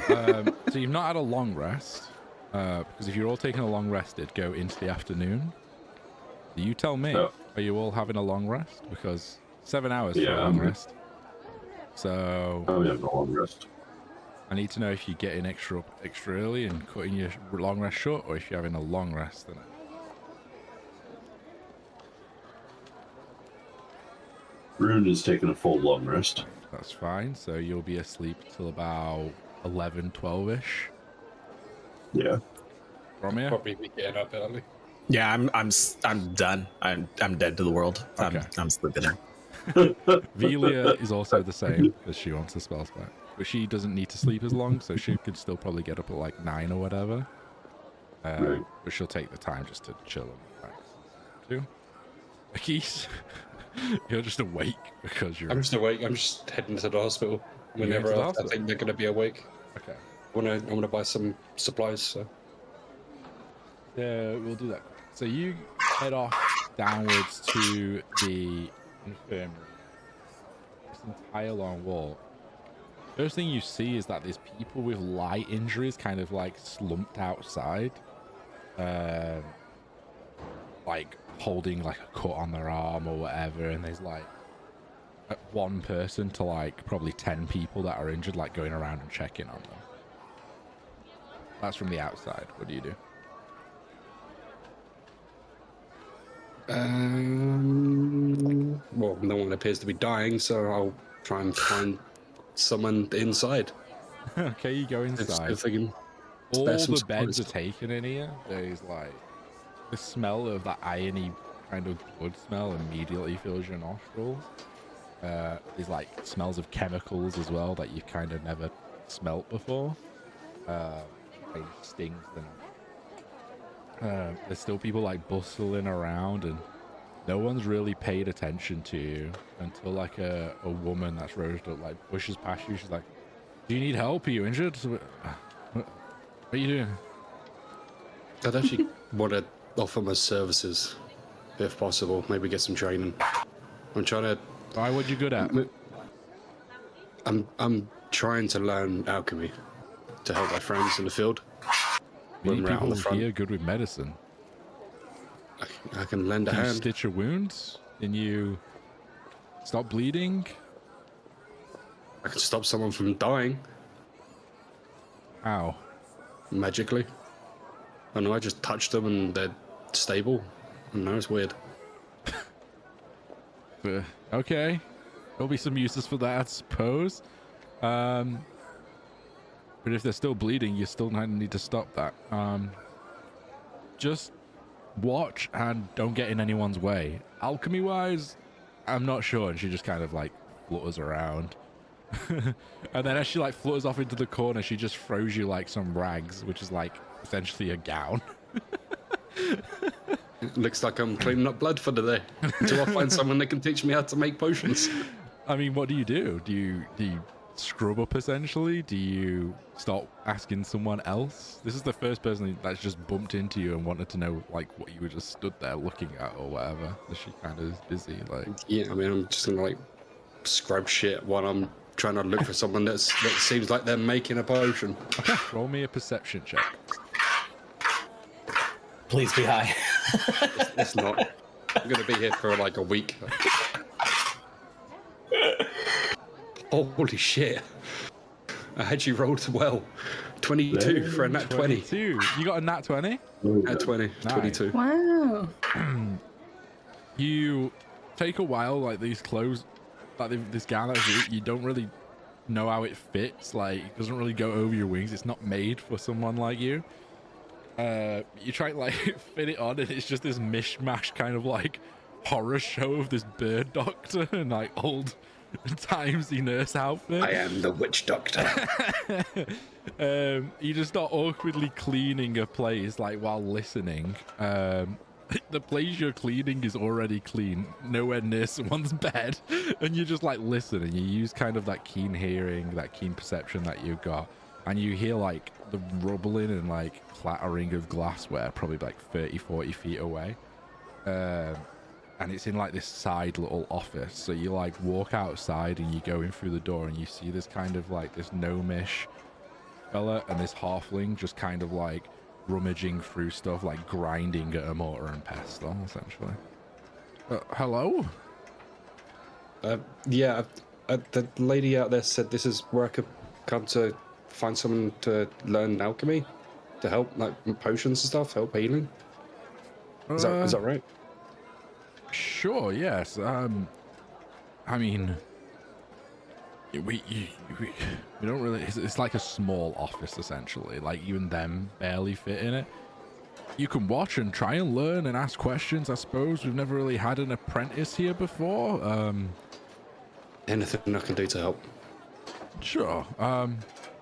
So you've not had a long rest, because if you're all taking a long rest, it'd go into the afternoon. You tell me, Oh. Are you all having a long rest? Because 7 hours for Yeah, a long I'm- rest. So Oh, yeah, no long rest. I need to know if you're getting extra early and cutting your long rest short, or if you're having a long rest. Then Rune is taking a full long rest. that's fine. So you'll be asleep till about 11, 12-ish. Yeah. From here? Probably be getting up early. Yeah, I'm done. I'm dead to the world. Okay. I'm sleeping in. Velia is also the same as she wants the spells back. But she doesn't need to sleep as long, so she could still probably get up at like 9 or whatever. Right. But she'll take the time just to chill and relax. Too. Akis, you're just awake because you're... I'm just awake. I'm just heading to the hospital. You're Whenever going to the I hospital? think they're going to be awake. Okay. I'm going to buy some supplies. So. Yeah, we'll do that. So you head off downwards to the infirmary. This entire long walk. First thing you see is that there's people with light injuries kind of like slumped outside. Like holding like a cut on their arm or whatever. And there's like one person to like probably 10 people that are injured, like going around and checking on them. That's from the outside. What do you do? Well, no one appears to be dying, so I'll try and find someone inside. Okay, you go inside. If they can All spare some the beds are supplies. taken in here. There's like the smell of that irony kind of blood smell immediately fills your nostrils. There's like smells of chemicals as well that you've kind of never smelt before. Like stings them. There's still people like bustling around, and no one's really paid attention to you until like a woman that's rosed up like pushes past you. She's like, "Do you need help? Are you injured? What are you doing?" I'd actually want to offer my services, if possible. Maybe get some training. I'm trying to. Why? What you good at? I'm trying to learn alchemy to help my friends in the field. When Many we're out on people the front, here good with medicine. I can lend a Can you hand. stitch a wound? Can you stop bleeding? I can stop someone from dying How? magically. I don't know, I just touch them and they're stable. I don't know, it's weird. Okay. There'll be some uses for that, I suppose. But if they're still bleeding, you still need to stop that. Just watch and don't get in anyone's way. Alchemy wise, I'm not sure. And she just kind of like flutters around. And then as she like flutters off into the corner, she just throws you like some rags, which is like essentially a gown. It looks like I'm cleaning up blood for the day until I find someone that can teach me how to make potions. I mean, what do? Do you scrub up essentially? Do you start asking someone else? This is the first person that's just bumped into you and wanted to know like what you were just stood there looking at or whatever. So she kind of is busy, like. Yeah, I mean, I'm just gonna like scrub shit while I'm trying to look for someone that seems like they're making a potion. Okay, roll me a perception check. Please be high. It's not. I'm gonna be here for like a week. Holy shit! I actually rolled well. 22 for a nat 20. 22. You got a nat 20? Nat 20, Nice. 22. Wow. You take a while, like these clothes, like this gown, you don't really know how it fits. Like, it doesn't really go over your wings. It's not made for someone like you. You try to like fit it on, and it's just this mishmash kind of like horror show of this bird doctor and like old timesy nurse outfit. I am the witch doctor. You just start awkwardly cleaning a place like while listening. The place you're cleaning is already clean, nowhere near someone's bed, and you just like listen and you use kind of that keen hearing, that keen perception that you got, and you hear like the rubbling and like clattering of glassware probably like 30-40 feet away. And it's in like this side little office, so you like walk outside and you go in through the door and you see this kind of like this gnomish fella and this halfling just kind of like rummaging through stuff, like grinding at a mortar and pestle essentially. Hello? Yeah, the lady out there said this is where I could come to find someone to learn alchemy, to help like potions and stuff, help healing. Is that right? Sure, yes. I mean, we don't really. It's like a small office essentially. Like even them barely fit in it. You can watch and try and learn and ask questions. I suppose we've never really had an apprentice here before. Anything I can do to help. Sure.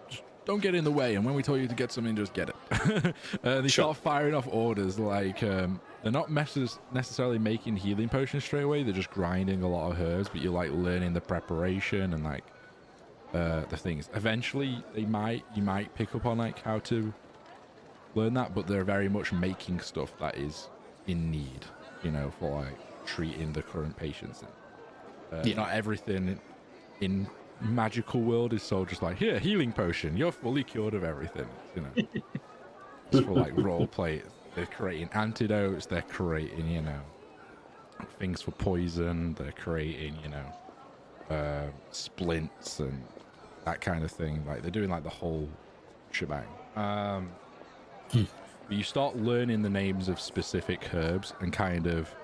Just don't get in the way. And when we tell you to get something, just get it. They start firing off orders like. They're not necessarily making healing potions straight away. They're just grinding a lot of herbs, but you're like learning the preparation and like the things. Eventually, you might pick up on like how to learn that, but they're very much making stuff that is in need, you know, for like treating the current patients. Not everything in magical world is so just like, here, healing potion, you're fully cured of everything, you know. Just for like role play. They're creating antidotes, they're creating, you know, things for poison, they're creating, you know, splints and that kind of thing. Like, they're doing, like, the whole shebang. You start learning the names of specific herbs and kind of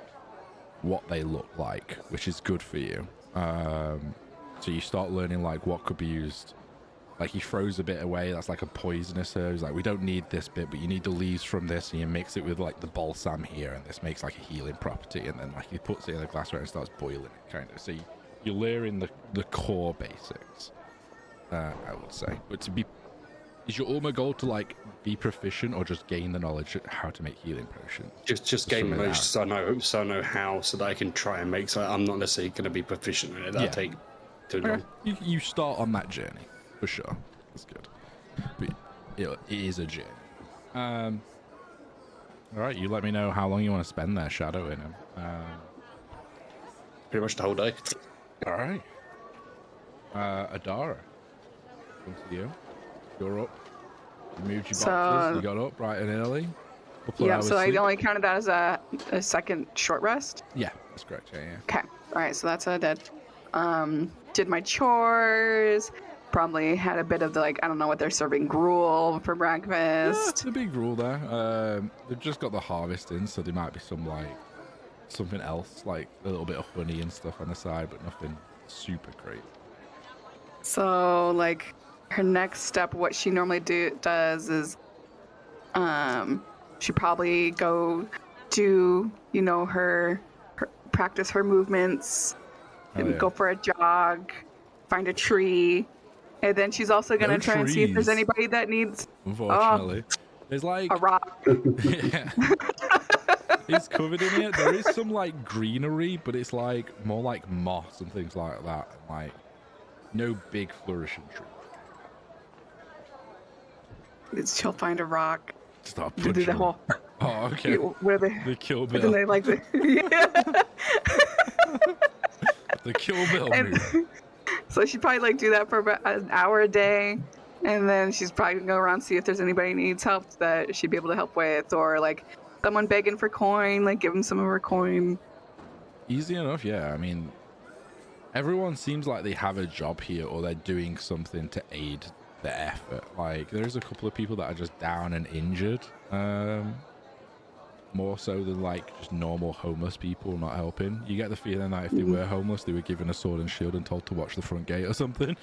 what they look like, which is good for you. So you start learning, like, what could be used. Like, he throws a bit away, that's like a poisonous herb. He's like, we don't need this bit, but you need the leaves from this, and you mix it with, like, the balsam here, and this makes, like, a healing property, and then, like, he puts it in the glassware and starts boiling it, kind of. So you're learning the core basics, I would say. But is your ultimate goal to, like, be proficient, or just gain the knowledge of how to make healing potions? Just gain knowledge so I know how, so that I can try and make, so I'm not necessarily going to be proficient in it. That'll take too long. You start on that journey. For sure, that's good. But it is a journey. All right, you let me know how long you want to spend there shadowing him. Pretty much the whole day. All right. Adara, come to you. You're up. You moved your So- boxes. You got up bright and early. Couple of Yeah, hours so I sleep. only counted that as a second short rest. Yeah, that's correct. Yeah. Okay. All right, so that's a dead. Did my chores. Probably had a bit of the, like, I don't know what they're serving, gruel for Yeah, breakfast. the big rule there. They've just got the harvest in, so there might be some like something else, like a little bit of honey and stuff on the side, but nothing super great. So, like, her next step, what she normally does is, she probably go do, you know, her practice her movements, Oh, yeah. go for a jog, find a tree, and then she's also gonna No try and see if there's trees. anybody that needs Unfortunately, there's like a rock. yeah. It's covered in it. There is some like greenery, but it's like more like moss and things like that. And, like no big flourishing tree. She'll find a rock. Stop To do punching the them. whole. Oh, okay. Where they? The Kill But then Bill. they like the. Yeah. The Kill Bill And- move. So she'd probably like do that for about an hour a day, and then she's probably gonna go around see if there's anybody who needs help that she'd be able to help with, or like someone begging for coin, like give them some of her coin. Easy enough, yeah. I mean, everyone seems like they have a job here or they're doing something to aid the effort. Like, there's a couple of people that are just down and injured, more so than like just normal homeless people not helping. You get the feeling that if they were homeless, they were given a sword and shield and told to watch the front gate or something.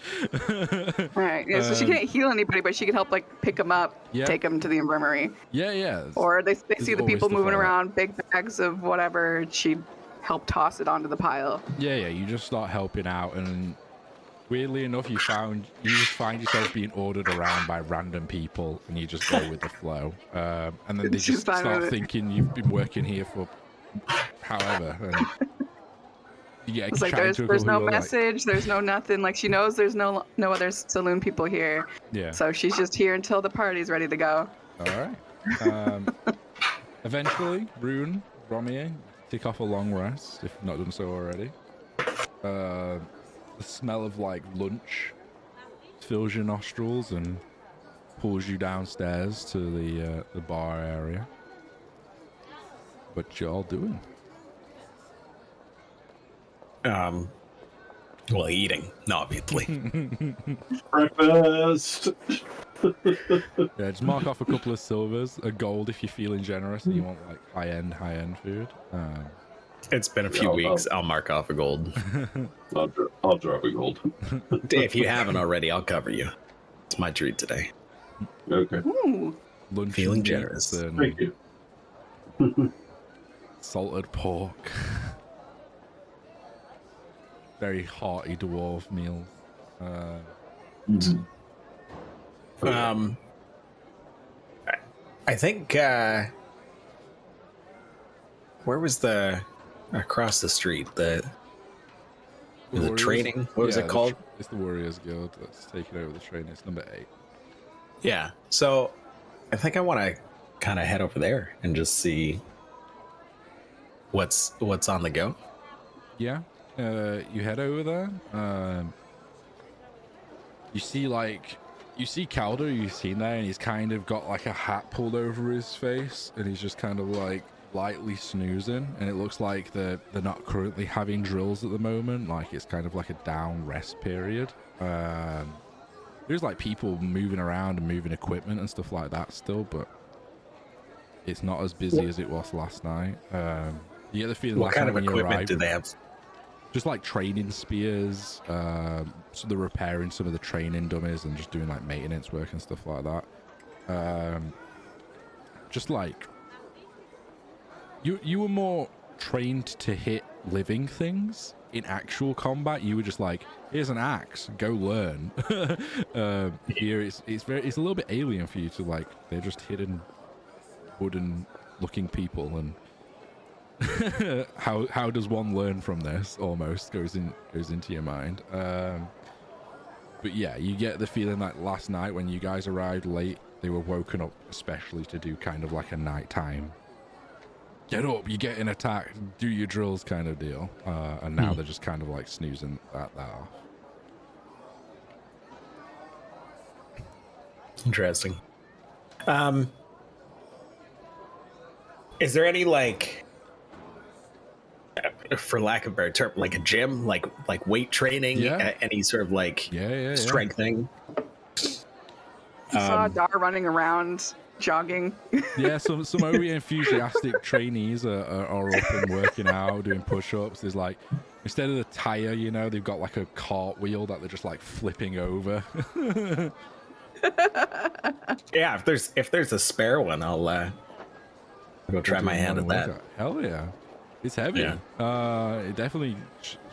Right. Yeah. So she can't heal anybody, but she can help like pick them up, Yeah. take them to the infirmary, Yeah. or they see There's the always people stuff moving like that. around, big bags of whatever. She'd help toss it onto the pile. Yeah. You just start helping out, and weirdly enough, you just find yourself being ordered around by random people, and you just go with the flow. And then they She's just fine start with it. thinking you've been working here for however. And you get It's like chatting there's to a no couple who are like, message, there's no nothing. Like she knows there's no other saloon people here, yeah. so she's just here until the party's ready to go. All right. Eventually, Rune, Romeo, take off a long rest if you've not done so already. The smell of like lunch fills your nostrils and pulls you downstairs to the bar area. What y'all doing? Well, eating, obviously. Breakfast. Yeah, just mark off a couple of silvers, a gold if you're feeling generous and you want like high end food. It's been a few Yeah, weeks. I'll mark off a gold. I'll drop a gold. If you haven't already, I'll cover you. It's my treat today. Okay. Ooh, Lunch Feeling and generous. meats and Thank you. salted pork. Very hearty dwarf meals. I think where was the across the street the Warriors- trading? What was yeah, it called? It's the Warriors Guild that's taking over the train. It's number 8. Yeah. So I think I want to kind of head over there and just see what's on the go. Yeah. You head over there. You see Calder, you've seen there, and he's kind of got like a hat pulled over his face, and he's just kind of like lightly snoozing, and it looks like they're not currently having drills at the moment. Like it's kind of like a down rest period. There's like people moving around and moving equipment and stuff like that still, but it's not as busy as it was last night. You get the feeling What last kind night of when you equipment arrived, do they have? just like training spears, so they're repairing some of the training dummies and just doing like maintenance work and stuff like that. Just like you were more trained to hit living things. In actual combat, you were just like, here's an axe, go learn. Here it's a little bit alien for you to like, they're just hidden wooden looking people, and how does one learn from this? Almost goes into your mind. But yeah, you get the feeling that last night when you guys arrived late, they were woken up especially to do kind of like a nighttime. Get up, you're getting attacked, do your drills kind of deal. And now they're just kind of like snoozing that off. Interesting. Is there any like, for lack of a better term, like a gym, like weight training, Yeah. any sort of like strengthening? I saw Dar running around, jogging. Yeah, some OE enthusiastic trainees are up and working out, doing push-ups. There's like, instead of the tire, you know, they've got like a cartwheel that they're just like flipping over. Yeah, if there's a spare one, I'll go try my hand at that. Hell yeah. It's heavy. Yeah. It definitely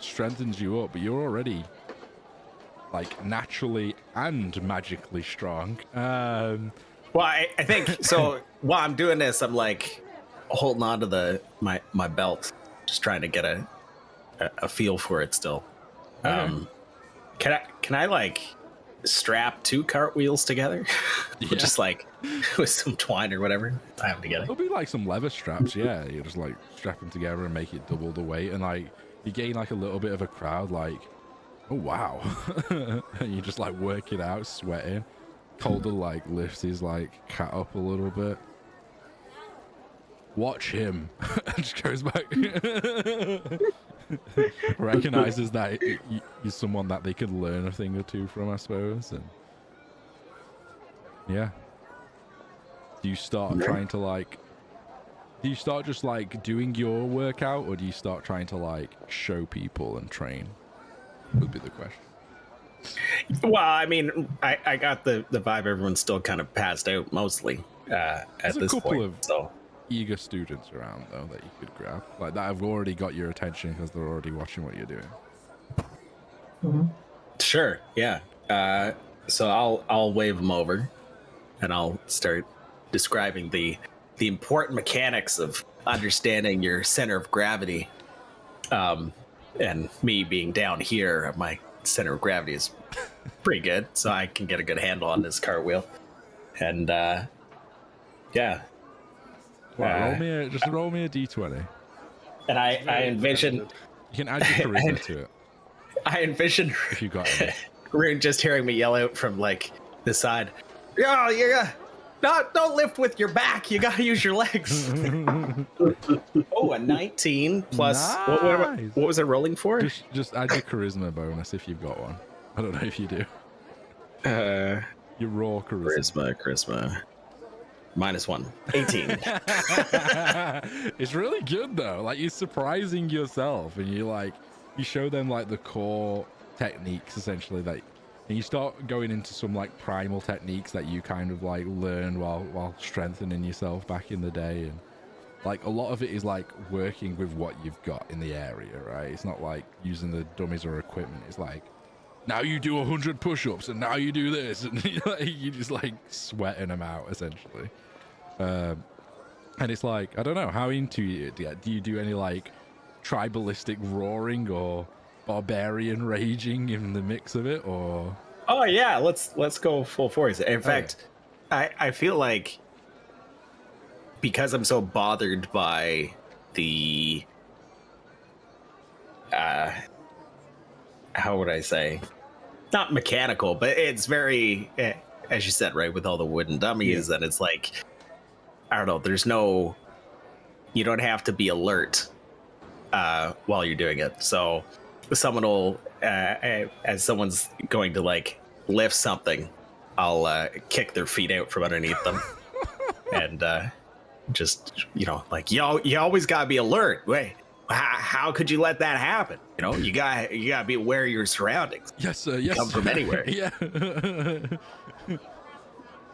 strengthens you up, but you're already like naturally and magically strong. Well, I think so. While I'm doing this, I'm like holding on to my belt, just trying to get a feel for it still. Okay. Can I like strap 2 cartwheels together? Yeah. Just like with some twine or whatever, tie them together. There'll be like some leather straps, yeah. You just like strap them together and make it double the weight, and like you gain like a little bit of a crowd, like, oh wow. And you just like work it out, sweating. Calder like lifts his like cat up a little bit. Watch him. And just goes back. Recognizes that he's someone that they could learn a thing or two from, I suppose. And yeah. Do you start trying to like, do you start just like doing your workout, or do you start trying to like show people and train? Would be the question. Well, I mean, I got the vibe everyone's still kind of passed out mostly at There's this a couple point. of So eager students around though that you could grab, like that have already got your attention because they're already watching what you're doing. sure, yeah. So I'll wave them over, and I'll start describing the important mechanics of understanding your center of gravity. And me being down here, my center of gravity is pretty good, so I can get a good handle on this cartwheel. And yeah. Well, roll me a d20. And I envision You can add your charisma to it I envision if you got it. Rune just hearing me yell out from like the side. Oh, yeah. Don't lift with your back. You gotta use your legs. Oh, a 19 plus. Nice. What was I rolling for? Just add your charisma bonus if you've got one. I don't know if you do. Your raw charisma. Charisma. -1. 18. It's really good though. Like, you're surprising yourself, and you show them like the core techniques essentially, that, and you start going into some like primal techniques that you kind of like learn while strengthening yourself back in the day. And like a lot of it is like working with what you've got in the area, right? It's not like using the dummies or equipment. It's like, now you do 100 push-ups and now you do this, and you just like sweating them out essentially. And it's like, I don't know, how into it do you do any like tribalistic roaring or barbarian raging in the mix of it, or? Oh yeah, let's go full force. In fact, I feel like, because I'm so bothered by the how would I say, not mechanical, but it's very, as you said, right, with all the wooden dummies, and it's like, I don't know, you don't have to be alert while you're doing it. So someone will, as someone's going to like lift something, I'll kick their feet out from underneath them. And just, like, you always gotta be alert. Wait, how could you let that happen? You gotta be aware of your surroundings. Yes, sir. Yes, come from anywhere. Yeah.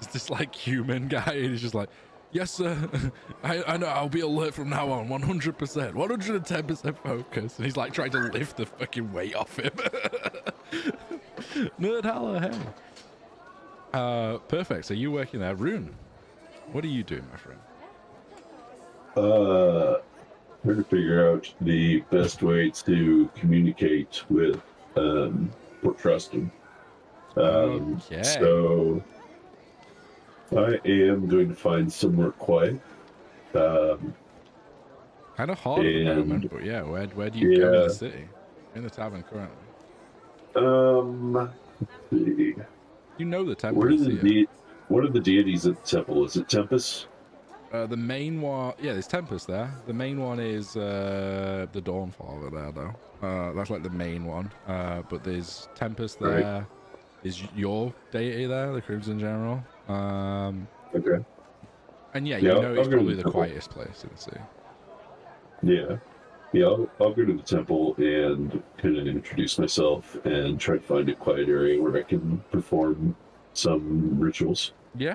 It's this like human guy, and he's just like, yes, sir. I know. I'll be alert from now on. 100%, 110% focus. And he's like trying to lift the fucking weight off him. Nerd holla, hey. Perfect. So you're working there, Rune. What are you doing, my friend? Trying to figure out the best way to communicate with Port Trustin. Okay. So I am going to find somewhere quiet. Kind of hard at the moment, but yeah, where do you go in the city? In the tavern currently. Let's see. You know the temple. Where does it need? what are the deities at the temple? Is it Tempest? The main one, yeah, there's Tempest there. The main one is the Dawnfather there, though. That's like the main one. But there's Tempest there. Right. Is your deity there, the Crimson General? Okay. And yeah, Yeah, you know I'll it's go to probably the the temple. quietest place in the city. Yeah. Yeah, I'll go to the temple and kind of introduce myself and try to find a quiet area where I can perform some rituals. Yeah.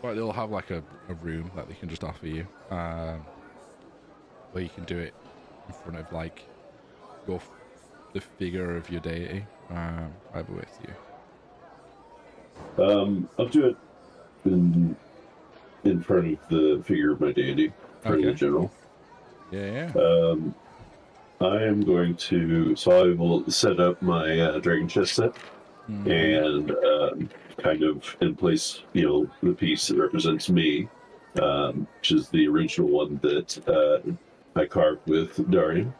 But they'll have like a room that they can just offer you. Where you can do it in front of like the figure of your deity. Either way to you. I'll do it in front of the figure of my deity, in front of the general. Yeah. I am going to, so I will set up my dragon chest set and kind of in place, the piece that represents me, which is the original one that I carved with Darian.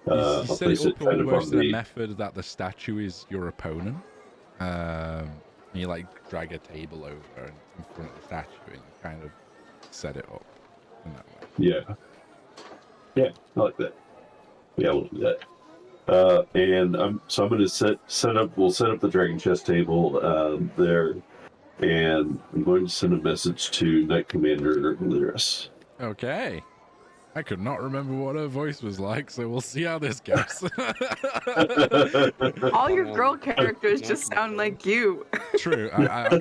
You I'll set place it up it kind of almost on in a the. method that the statue is your opponent. And you like drag a table over in front of the statue and you kind of set it up in that way. Yeah, I like that. Yeah, we'll do that. And I'm going to set up. We'll set up the dragon chest table there, and I'm going to send a message to Knight Commander Lyris. Okay. I could not remember what her voice was like, so we'll see how this goes. All your girl characters just sound like you. True. I'm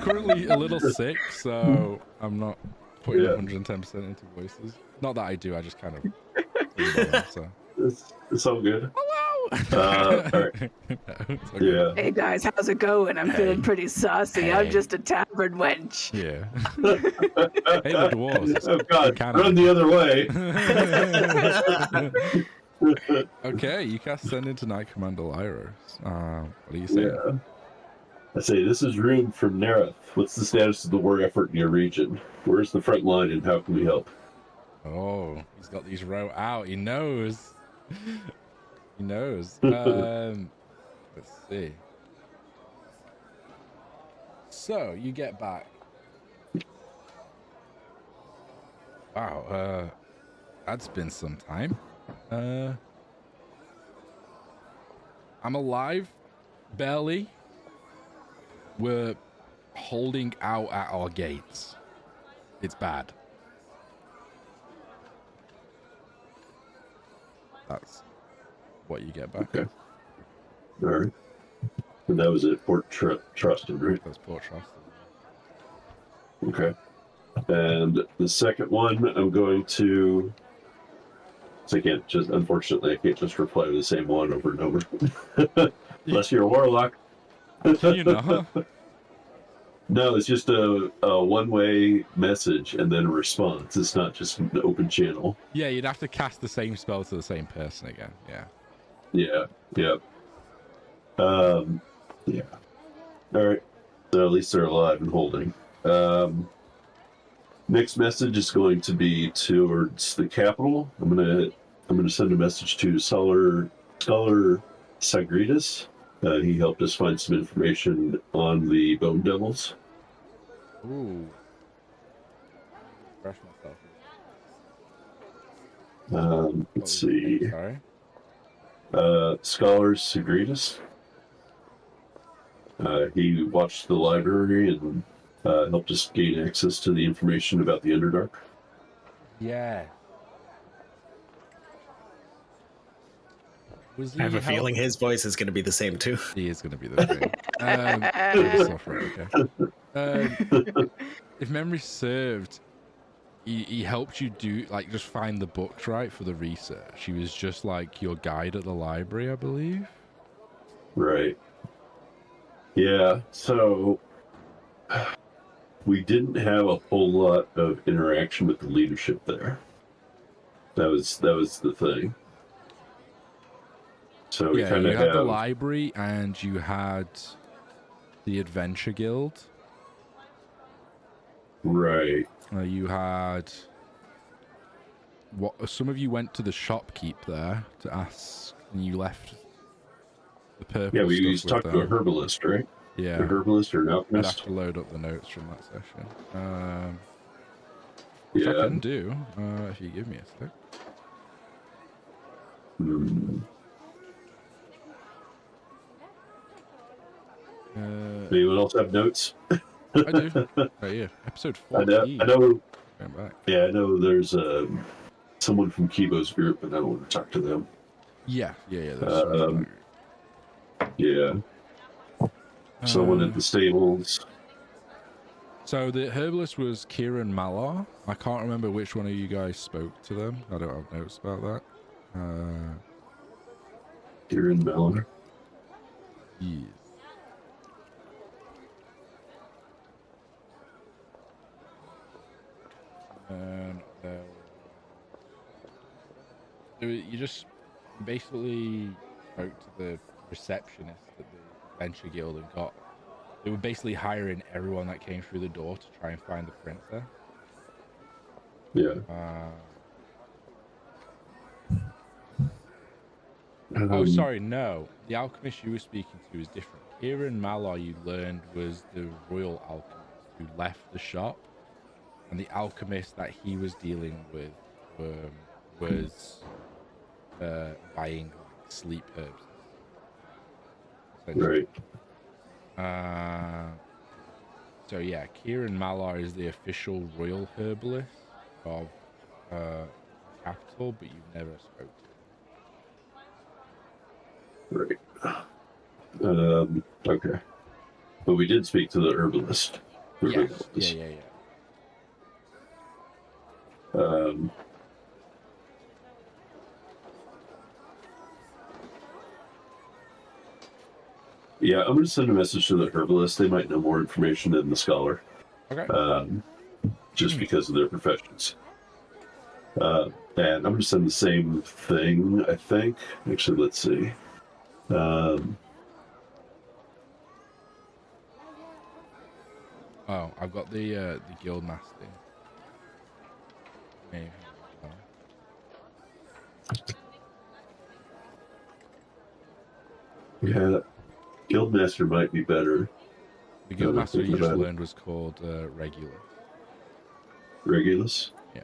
currently a little sick, so I'm not putting 110% into voices. Not that I do, I just kind of so. It's all good. Hello! All right. No, Yeah. Hey guys, how's it going? I'm feeling pretty saucy. I'm Hey. just a tavern wench. Yeah. Hey, the dwarves. Oh God! Canada. Run the other way. Okay, you cast Send into Night Commander Lyros. What do you say? Yeah. I say this is Rune from Narroth. What's the status of the war effort in your region? Where's the front line, and how can we help? Oh, he's got these wrote out. He knows. He knows. Let's see. So you get back. Wow. That's been some time. I'm alive, barely. We're holding out at our gates. It's bad. That's what you get back. Okay. All right. And that was at Port Trusted, right? That's Port Trust. Okay. And the second one, I'm going to. So unfortunately, I can't just reply to the same one over and over. Unless you're a warlock. Can you not? No, it's just a one-way message and then a response. It's not just an open channel. Yeah, you'd have to cast the same spell to the same person again. Yeah. Yeah. Yeah. Yeah. All right. So at least they're alive and holding. Next message is going to be towards the capital. I'm gonna send a message to Scholar Sagridas. He helped us find some information on the Bone Devils. Ooh. Refresh myself. Let's see. Sorry. Scholar Sagridas. He watched the library and helped us gain access to the information about the Underdark. Yeah. I have a feeling his voice is going to be the same too. He is going to be the same. If memory served, he helped you just find the books, right, for the research. He was just like your guide at the library, I believe. Right. Yeah, so we didn't have a whole lot of interaction with the leadership there. That was the thing. So we kind you of had the library and you had the Adventure Guild. Right. You had some of you went to the shopkeep there to ask, and you left the purple. Yeah, we stuff talked with to a them. herbalist, right? Yeah. herbalist or an I'd have alchemist? to load up the notes from that session. Which I Yeah. can do, if you give me a sec. Hmm. Anyone else have notes? I do. Right here. Episode I 14. know. Going back. Yeah, I know. There's someone from Kibo's group, and I don't want to talk to them. Yeah. There's someone from that group. Yeah. Someone at the stables. So the herbalist was Kieran Malar. I can't remember which one of you guys spoke to them. I don't have notes about that. Kieran Mallard. Yes. And you just basically spoke to the receptionist at the Adventure Guild and got. They were basically hiring everyone that came through the door to try and find the printer. Yeah. Oh, sorry, no. The alchemist you were speaking to is different. Kieran Malar, you learned, was the royal alchemist who left the shop, and the alchemist that he was dealing with was buying sleep herbs. Right. So yeah, Kieran Malar is the official royal herbalist of the capital, but you've never spoke to him. Right. Okay. But we did speak to the herbalist. Yes. Yeah. Yeah, I'm going to send a message to the herbalist. They might know more information than the scholar. Okay. Just because of their professions. And I'm going to send the same thing, I think. Actually, let's see. Oh, I've got the guild master. Maybe. Yeah, Guildmaster might be better. The guild master you just learned was called Regulus. Regulus? Yeah.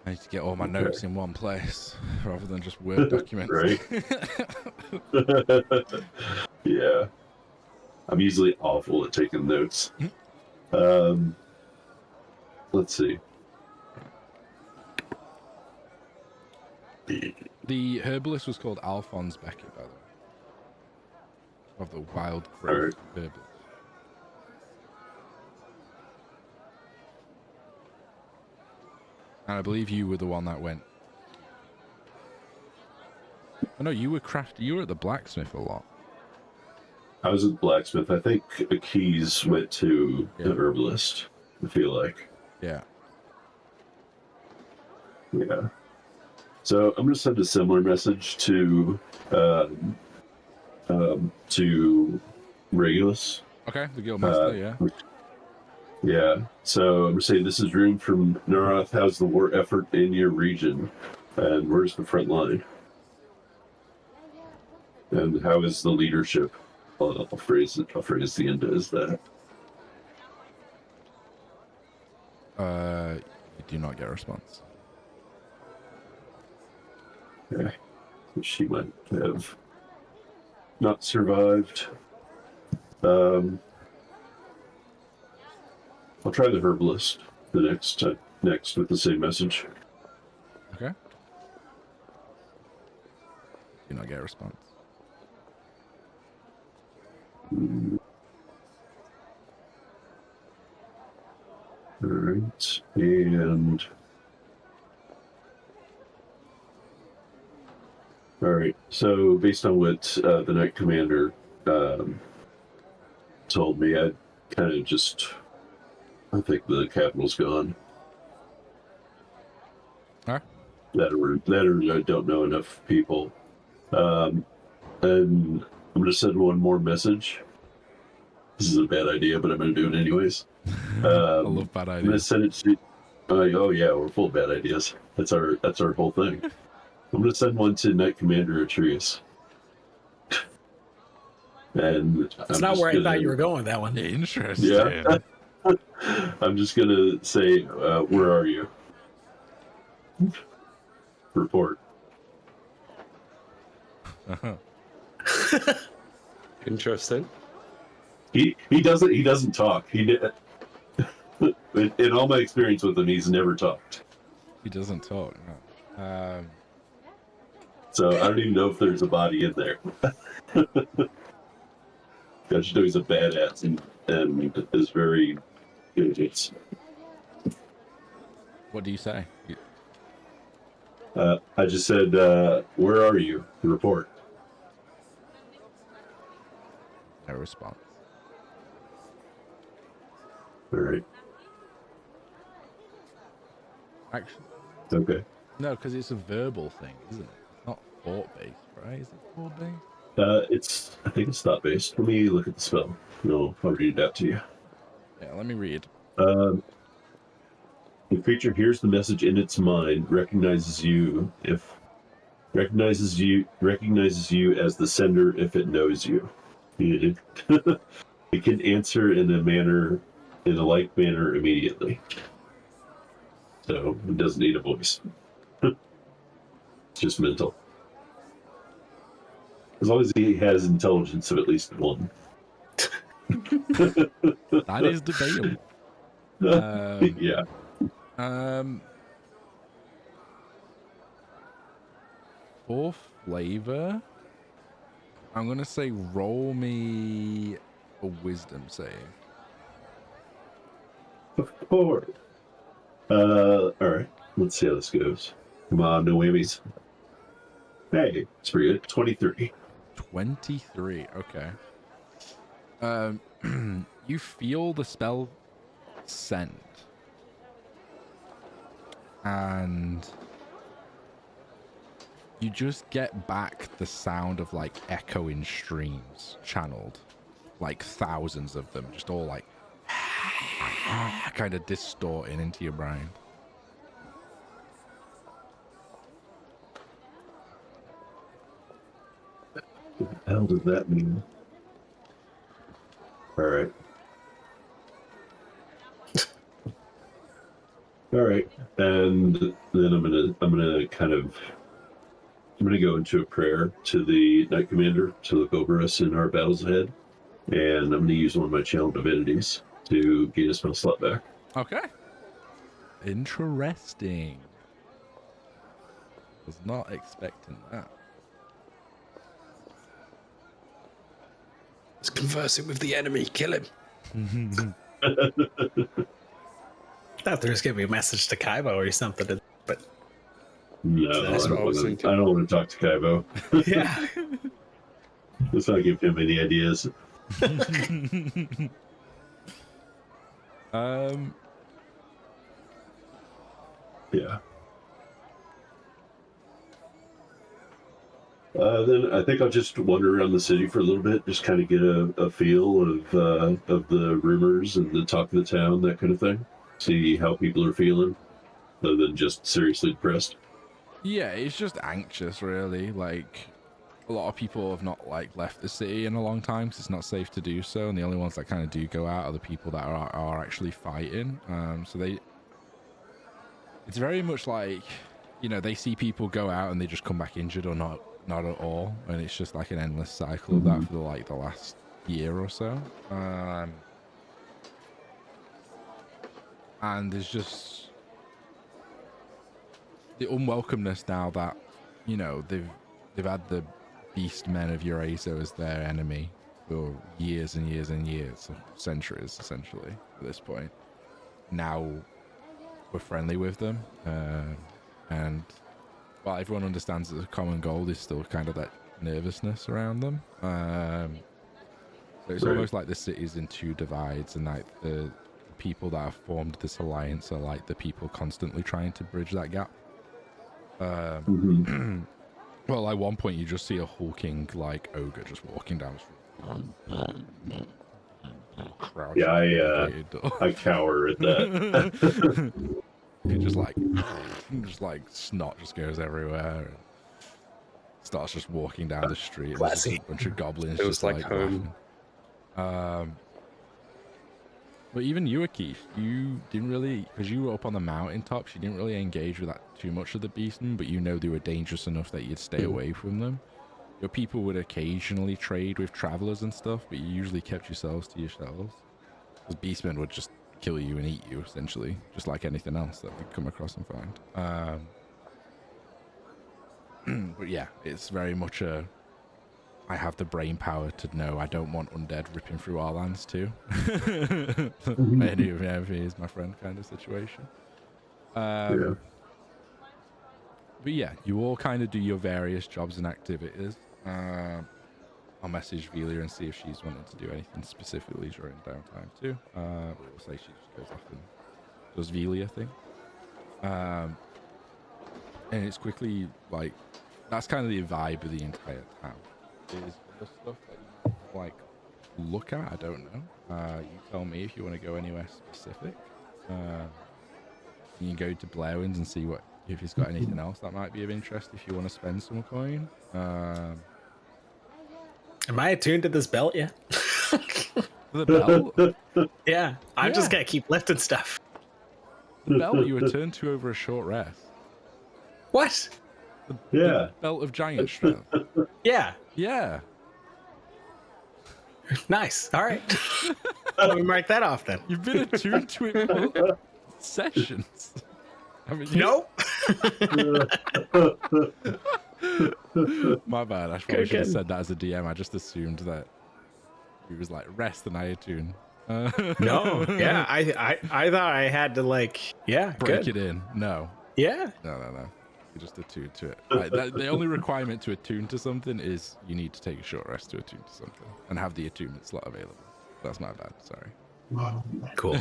I need to get all my notes in one place rather than just Word documents. Right. Yeah. I'm usually awful at taking notes. Let's see. The herbalist was called Alphonse Beckett, by the way. Of the Wild Growth herbalist. And I believe you were the one that went. Oh no, you were at the blacksmith a lot. I was at the blacksmith. I think Keys went to the herbalist, I feel like. Yeah. Yeah. So I'm going to send a similar message to Regulus. Okay, the guildmaster, yeah. Yeah. So I'm going to say, this is Rune from Narroth. How's the war effort in your region? And where's the front line? And how is the leadership? I'll phrase the end as that. You do not get a response. Okay. She might have not survived. I'll try the herbalist the next with the same message. Okay. Do not get a response. All right, and all right. So based on what the Knight Commander told me, I kind of I think the capital's gone. Huh? That or I don't know enough people. And I'm gonna send one more message. This is a bad idea, but I'm gonna do it anyways. I love bad I'm gonna ideas. send it to. Oh yeah, we're full of bad ideas. That's our whole thing. I'm gonna send one to Knight Commander Atreus. And That's not where I thought you were going with that one. Interesting. Yeah. I'm just gonna say, where are you? Report. Interesting. He doesn't talk. In all my experience with him, he's never talked. He doesn't talk. No. So I don't even know if there's a body in there. I just know he's a badass and is very good. What do you say? I just said, where are you? Report. No response. All right. Actually, Okay. no, because it's a verbal thing, isn't it? It's not thought-based, right? Is it thought-based? I think it's thought based. Let me look at the spell. No, I'll read it out to you. Yeah, let me read. The creature hears the message in its mind, recognizes you as the sender if it knows you. It can answer in a like manner immediately. So it doesn't need a voice. It's just mental. As long as he has intelligence of at least one. That is debatable. Yeah. For flavor, I'm gonna say roll me a wisdom save. Of course. All right. Let's see how this goes. Come on, no whammies. Hey, it's pretty good. 23. 23. Okay. You feel the spell send, and you just get back the sound of like echoing streams channeled, like thousands of them, just all like kind of distorting into your brain. What the hell does that mean? All right. All right. And then I'm gonna go into a prayer to the Knight Commander to look over us in our battles ahead, and I'm gonna use one of my channel divinities to gain a spell slot back. Okay. Interesting. Was not expecting that. It's conversing with the enemy. Kill him. I thought there was going to be a message to Kaibo or something, but No, That's what I was thinking. I don't want to talk to Kaibo. yeah. Let's not give him any ideas. Yeah. Then I think I'll just wander around the city for a little bit, just kind of get a feel of the rumors and the talk of the town, that kind of thing. See how people are feeling, other than just seriously depressed. Yeah, it's just anxious, really. Like, a lot of people have not like left the city in a long time because it's not safe to do so, and the only ones that kind of do go out are the people that are actually fighting. It's very much like, you know, they see people go out and they just come back injured or not at all, and it's just like an endless cycle of that for the last year or so. And there's just the unwelcomeness now that, you know, they've had the beast men of Eurasia as their enemy for years and years and years, centuries essentially at this point. Now we're friendly with them, and while everyone understands that the common goal is still kind of that nervousness around them. So it's almost like the city's in two divides, and like the people that have formed this alliance are like the people constantly trying to bridge that gap. Well, at one point you just see a hulking like ogre just walking down the street. Crouching Yeah, at the gated door. I cower at that. He just like snot just goes everywhere. And starts just walking down the street. And there's just Classy. a bunch of goblins Feels just like home. laughing. But even you, Akeith, you didn't really, because you were up on the mountaintops, you didn't really engage with that too much of the beastmen, but you know they were dangerous enough that you'd stay away from them. Your people would occasionally trade with travelers and stuff, but you usually kept yourselves to yourselves. Because beastmen would just kill you and eat you, essentially, just like anything else that they come across and find. But yeah, it's very much I have the brain power to know I don't want undead ripping through our lands too. Any of me is my friend kind of situation. Yeah. But yeah, you all kind of do your various jobs and activities. I'll message Velia and see if she's wanting to do anything specifically during downtime too. We'll say she just goes off and does Velia thing. And it's quickly like, that's kind of the vibe of the entire town. Is the stuff that you like look at? I don't know. You tell me if you want to go anywhere specific. You can go to Blairwinds and see if he's got anything else that might be of interest if you want to spend some coin. Am I attuned to this belt yet? The belt? Yeah, I'm just gonna keep lifting stuff. The belt you were turned to over a short rest. What? Yeah. Belt of giant strength. Yeah, Yeah. nice. All right. Let me mark that off then. You've been attuned to it for sessions. I mean, Nope. My bad. I probably should have Good. said that as a DM. I just assumed that he was like rest and I attune. No. Yeah, I thought I had to break good. it in. No. Yeah. No. You just attune to it. Like, the only requirement to attune to something is you need to take a short rest to attune to something and have the attunement slot available. That's my bad. Sorry. Cool.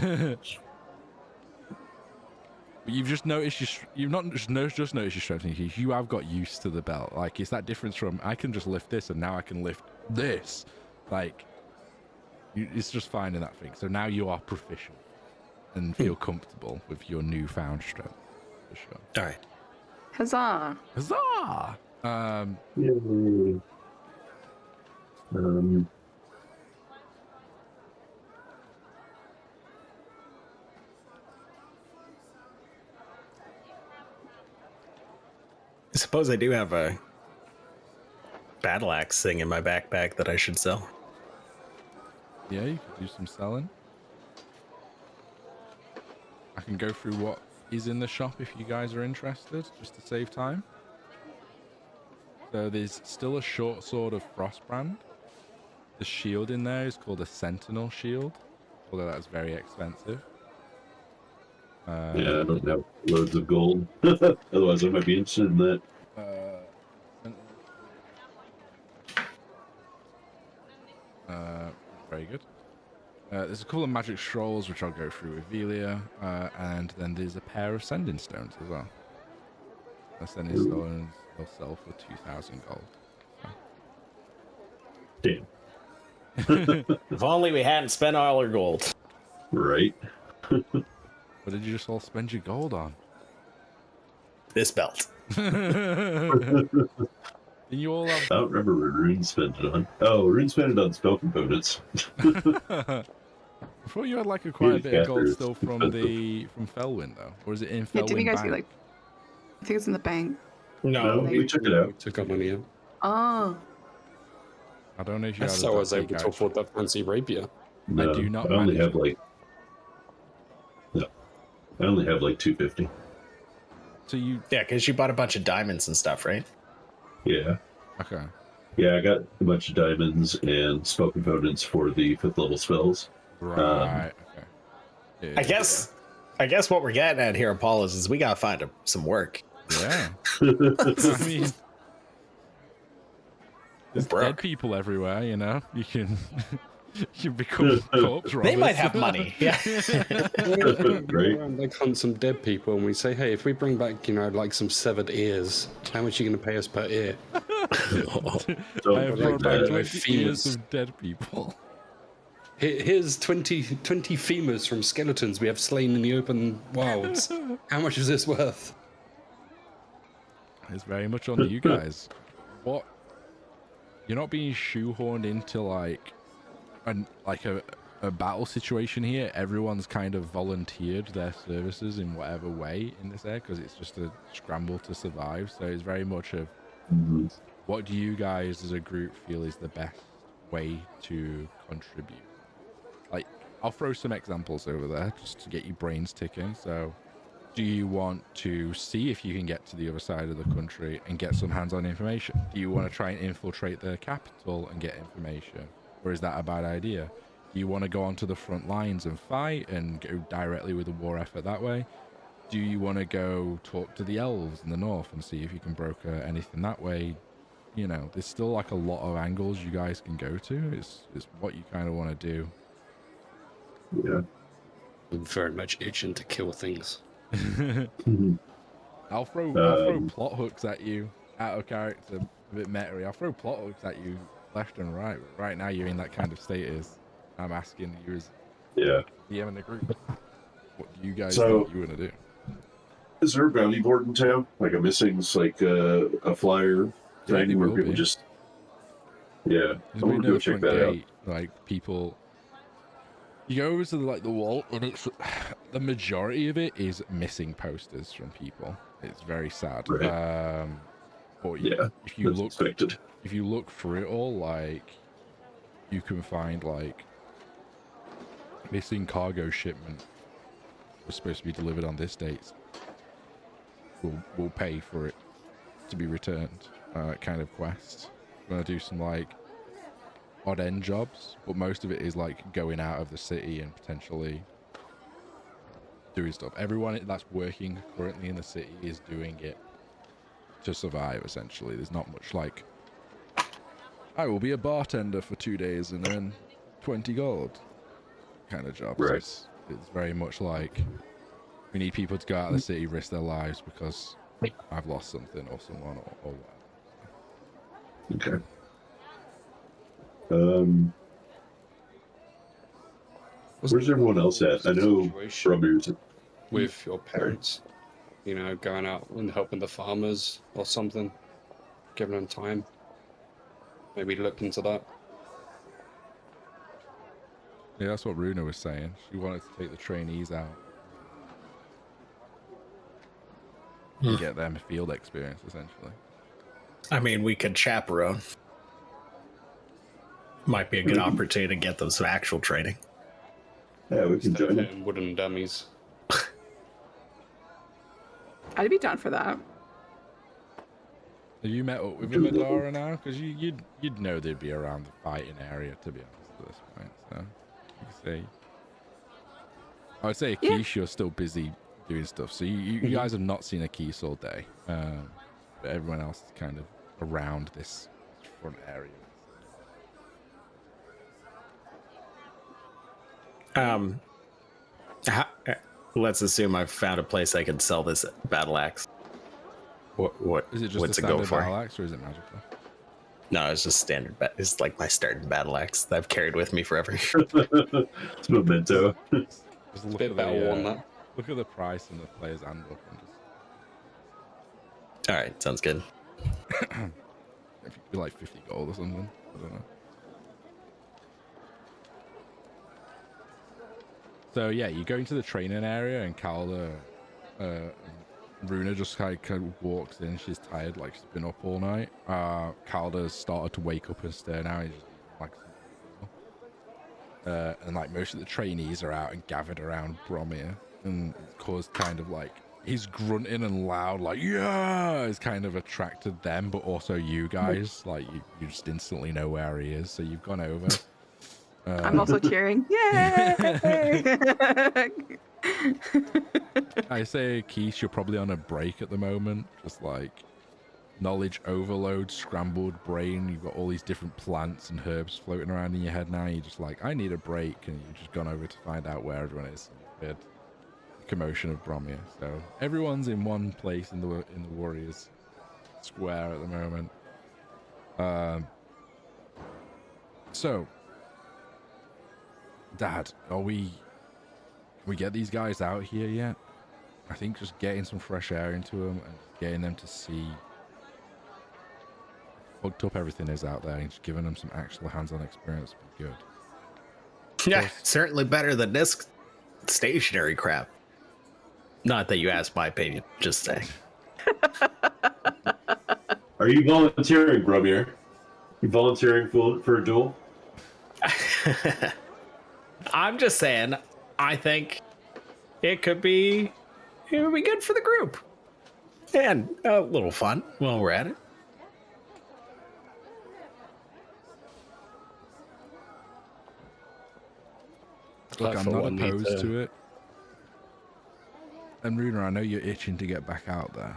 But you've just noticed you've not just noticed your strength. You have got used to the belt. Like it's that difference from I can just lift this and now I can lift this. Like it's just finding that thing. So now you are proficient and feel comfortable with your newfound strength. For sure. All right. Huzzah! Huzzah! Yay. I suppose I do have a battle axe thing in my backpack that I should sell. Yeah, you could do some selling. I can go through what is in the shop if you guys are interested, just to save time. So there's still a short sword of Frostbrand. The shield in there is called a Sentinel shield, although that's very expensive. Yeah, I don't have loads of gold. Otherwise, I might be interested in that. Very good. There's a couple of magic scrolls which I'll go through with Velia, and then there's a pair of sending stones as well. The sending stones will sell for 2,000 gold. Damn. If only we hadn't spent all our gold. Right. What did you just all spend your gold on? This belt. And you all have... I don't remember what Rune spent it on. Oh, Rune spent it on spell components. Before you had like quite a bit of gold Casters. still from Felwyn though, or is it in Felwyn? Yeah, didn't you guys Bank? get I think it's in the bank. No, we took it out. Took up money out. Oh. I don't know if you had. That's how I was able to out. afford that fancy rapier. No, do not I only manage have I only have 250. So you Yeah, because you bought a bunch of diamonds and stuff, right? Yeah. okay? Yeah, I got a bunch of diamonds and spell components for the 5th level spells. Right. Okay. Yeah, I guess what we're getting at here, Paul, is we gotta find some work. Yeah. I mean, there's Broke. dead people everywhere. You know, you can You become corpse robbers. They might have money. Yeah. Right. Like hunt some dead people, and we say, hey, if we bring back, like some severed ears, how much are you going to pay us per ear? Don't I have like brought back that. 20 years Femurs. of dead people. Here's 20 femurs from skeletons we have slain in the open wilds. How much is this worth? It's very much on you guys. What? You're not being shoehorned into like a battle situation here. Everyone's kind of volunteered their services in whatever way in this area because it's just a scramble to survive. So it's very much a what do you guys as a group feel is the best way to contribute? Like, I'll throw some examples over there just to get your brains ticking. So do you want to see if you can get to the other side of the country and get some hands-on information? Do you want to try and infiltrate the capital and get information? Or is that a bad idea? Do you want to go onto the front lines and fight and go directly with the war effort that way? Do you want to go talk to the elves in the north and see if you can broker anything that way? There's still like a lot of angles you guys can go to. It's what you kind of want to do. Yeah. I'm very much itching to kill things. I'll throw plot hooks at you out of character, a bit meta. I'll throw plot hooks at you left and right. But right now you're in that kind of status. I'm asking you as DM in the group, what do you guys think you want to do? Is there a bounty board in town? Like a missings, like a flyer thing where people just... Yeah, I want to go check that out. Like people... You go over to the wall, and it's the majority of it is missing posters from people. It's very sad. Right. But if you look through it all, like you can find like missing cargo shipment was supposed to be delivered on this date. We'll pay for it to be returned. Kind of quest. We're gonna do some like odd end jobs, but most of it is like going out of the city and potentially doing stuff. Everyone that's working currently in the city is doing it to survive, essentially. There's not much like, I will be a bartender for 2 days and earn 20 gold kind of jobs. Right. It's very much like we need people to go out of the city, risk their lives because I've lost something or someone or whatever. Okay. Where's everyone else at? I know Robbie's with your parents, going out and helping the farmers or something, giving them time. Maybe look into that. Yeah, that's what Runa was saying. She wanted to take the trainees out and get them field experience, essentially. I mean, we could chaperone. Might be a good opportunity to get them some actual training. Yeah, we can join it. Wooden dummies. I'd be down for that. Have you met up with Madara now? Because you'd know they'd be around the fighting area, to be honest, at this point. So you see, I would say Akish, you're still busy doing stuff. So you guys have not seen Akish all day, but everyone else is kind of around this front area. Let's assume I've found a place I can sell this battle axe. What Is it just what's a it go standard for? battle axe or is it magical? No, it's just standard. It's like my starting battle axe that I've carried with me forever. It's memento. Just look Bit at battle on the that. look at the price in the player's handbook and just All right, sounds good. if it could be like 50 gold or something. I don't know. So yeah, you go into the training area and Calda, Runa just kind of walks in. She's tired, like she's been up all night. Calda's started to wake up and stir now. He's just like, and like most of the trainees are out and gathered around Bromir, and it's caused kind of like his grunting and loud, like yeah, has kind of attracted them, but also you guys. Like you just instantly know where he is, so you've gone over. I'm also cheering. Yay! I say, Keith, you're probably on a break at the moment. Just like knowledge overload, scrambled brain. You've got all these different plants and herbs floating around in your head now. You're just like, I need a break, and you've just gone over to find out where everyone is. Weird commotion of Bromir. So everyone's in one place in the Warriors Square at the moment. So, Dad, can we get these guys out here yet? I think just getting some fresh air into them and getting them to see how fucked up everything is out there and just giving them some actual hands-on experience would be good. Yeah, certainly better than this stationary crap. Not that you asked my opinion, just saying. Are you volunteering, Bromir? You volunteering for a duel? I'm just saying, I think it would be good for the group. And a little fun while we're at it. Look, I'm not opposed to it. And Runa, I know you're itching to get back out there.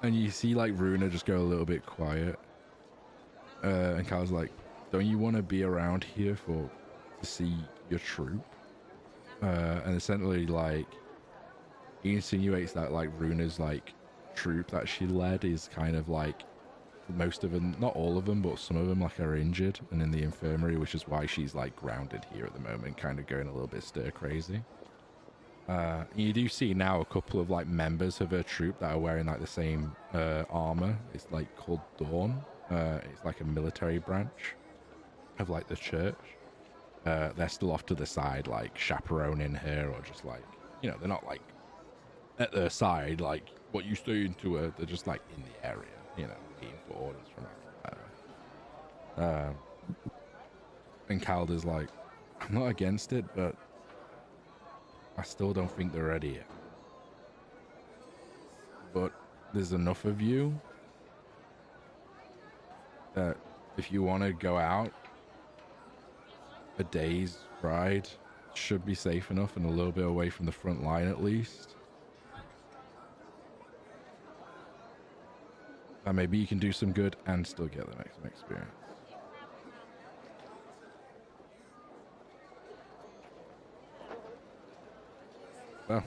And you see like Runa just go a little bit quiet. And Cal's like, don't you want to be around here to see your troop? And essentially like he insinuates that like Runa's like troop that she led is kind of like most of them, not all of them, but some of them like are injured and in the infirmary, which is why she's like grounded here at the moment, kind of going a little bit stir crazy. You do see now a couple of like members of her troop that are wearing like the same armor. It's like called Dawn. It's like a military branch of like the church. They're still off to the side, like chaperoning her, or just like, you know, they're not like at their side, like what you saying to her. They're just like in the area, you know, waiting for orders from her. And Calder's like, I'm not against it, but I still don't think they're ready yet. But there's enough of you that if you want to go out, a day's ride should be safe enough and a little bit away from the front line at least. And maybe you can do some good and still get the next experience. Well,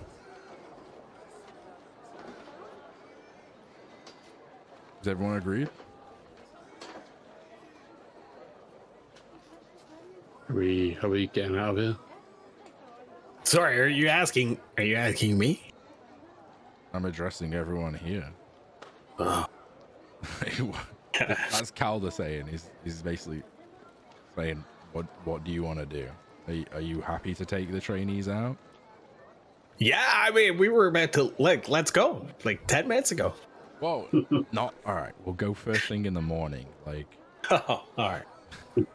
is everyone agreed? Are we getting out of here? Sorry, are you asking me? I'm addressing everyone here. Oh. That's Calder saying. He's basically saying, what do you want to do? Are you happy to take the trainees out? Yeah, I mean, we were about to, let's go, like 10 minutes ago. Whoa, not, all right, we'll go first thing in the morning, like. Oh, all right.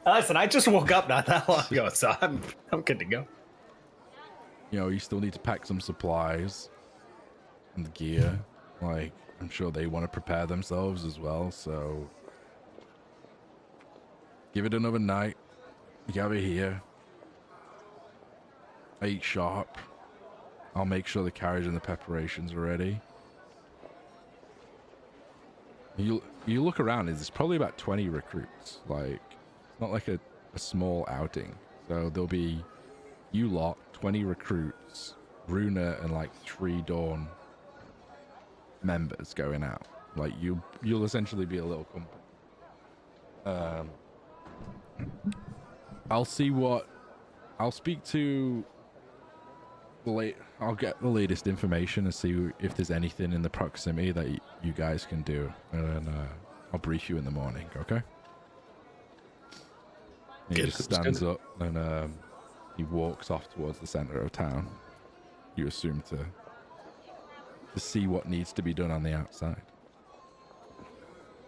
Listen, I just woke up not that long ago, so I'm good to go. You know, you still need to pack some supplies and gear. Like, I'm sure they want to prepare themselves as well, so give it another night. Gather here. 8 sharp. I'll make sure the carriage and the preparations are ready. You look around, there's probably about 20 recruits. Like, it's not like a small outing. So there'll be you lot, 20 recruits, Runa, and like 3 Dawn members going out. Like, you'll essentially be a little company. I'll speak to I'll get the latest information and see if there's anything in the proximity that you guys can do, and then I'll brief you in the morning, okay? He just stands up and he walks off towards the center of town. You assume to see what needs to be done on the outside.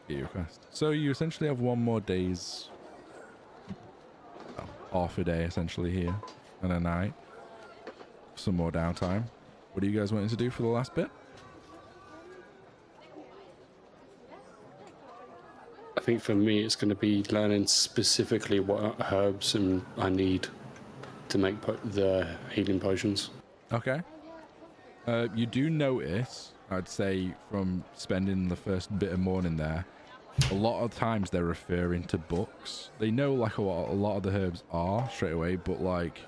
Get your quest. So you essentially have one more day's, half a day essentially here, and a night. Some more downtime. What are you guys wanting to do for the last bit? I think for me, it's going to be learning specifically what herbs I need to make the healing potions. Okay. You do notice I'd say from spending the first bit of morning there, a lot of times they're referring to books. They know like what a lot of the herbs are straight away, but like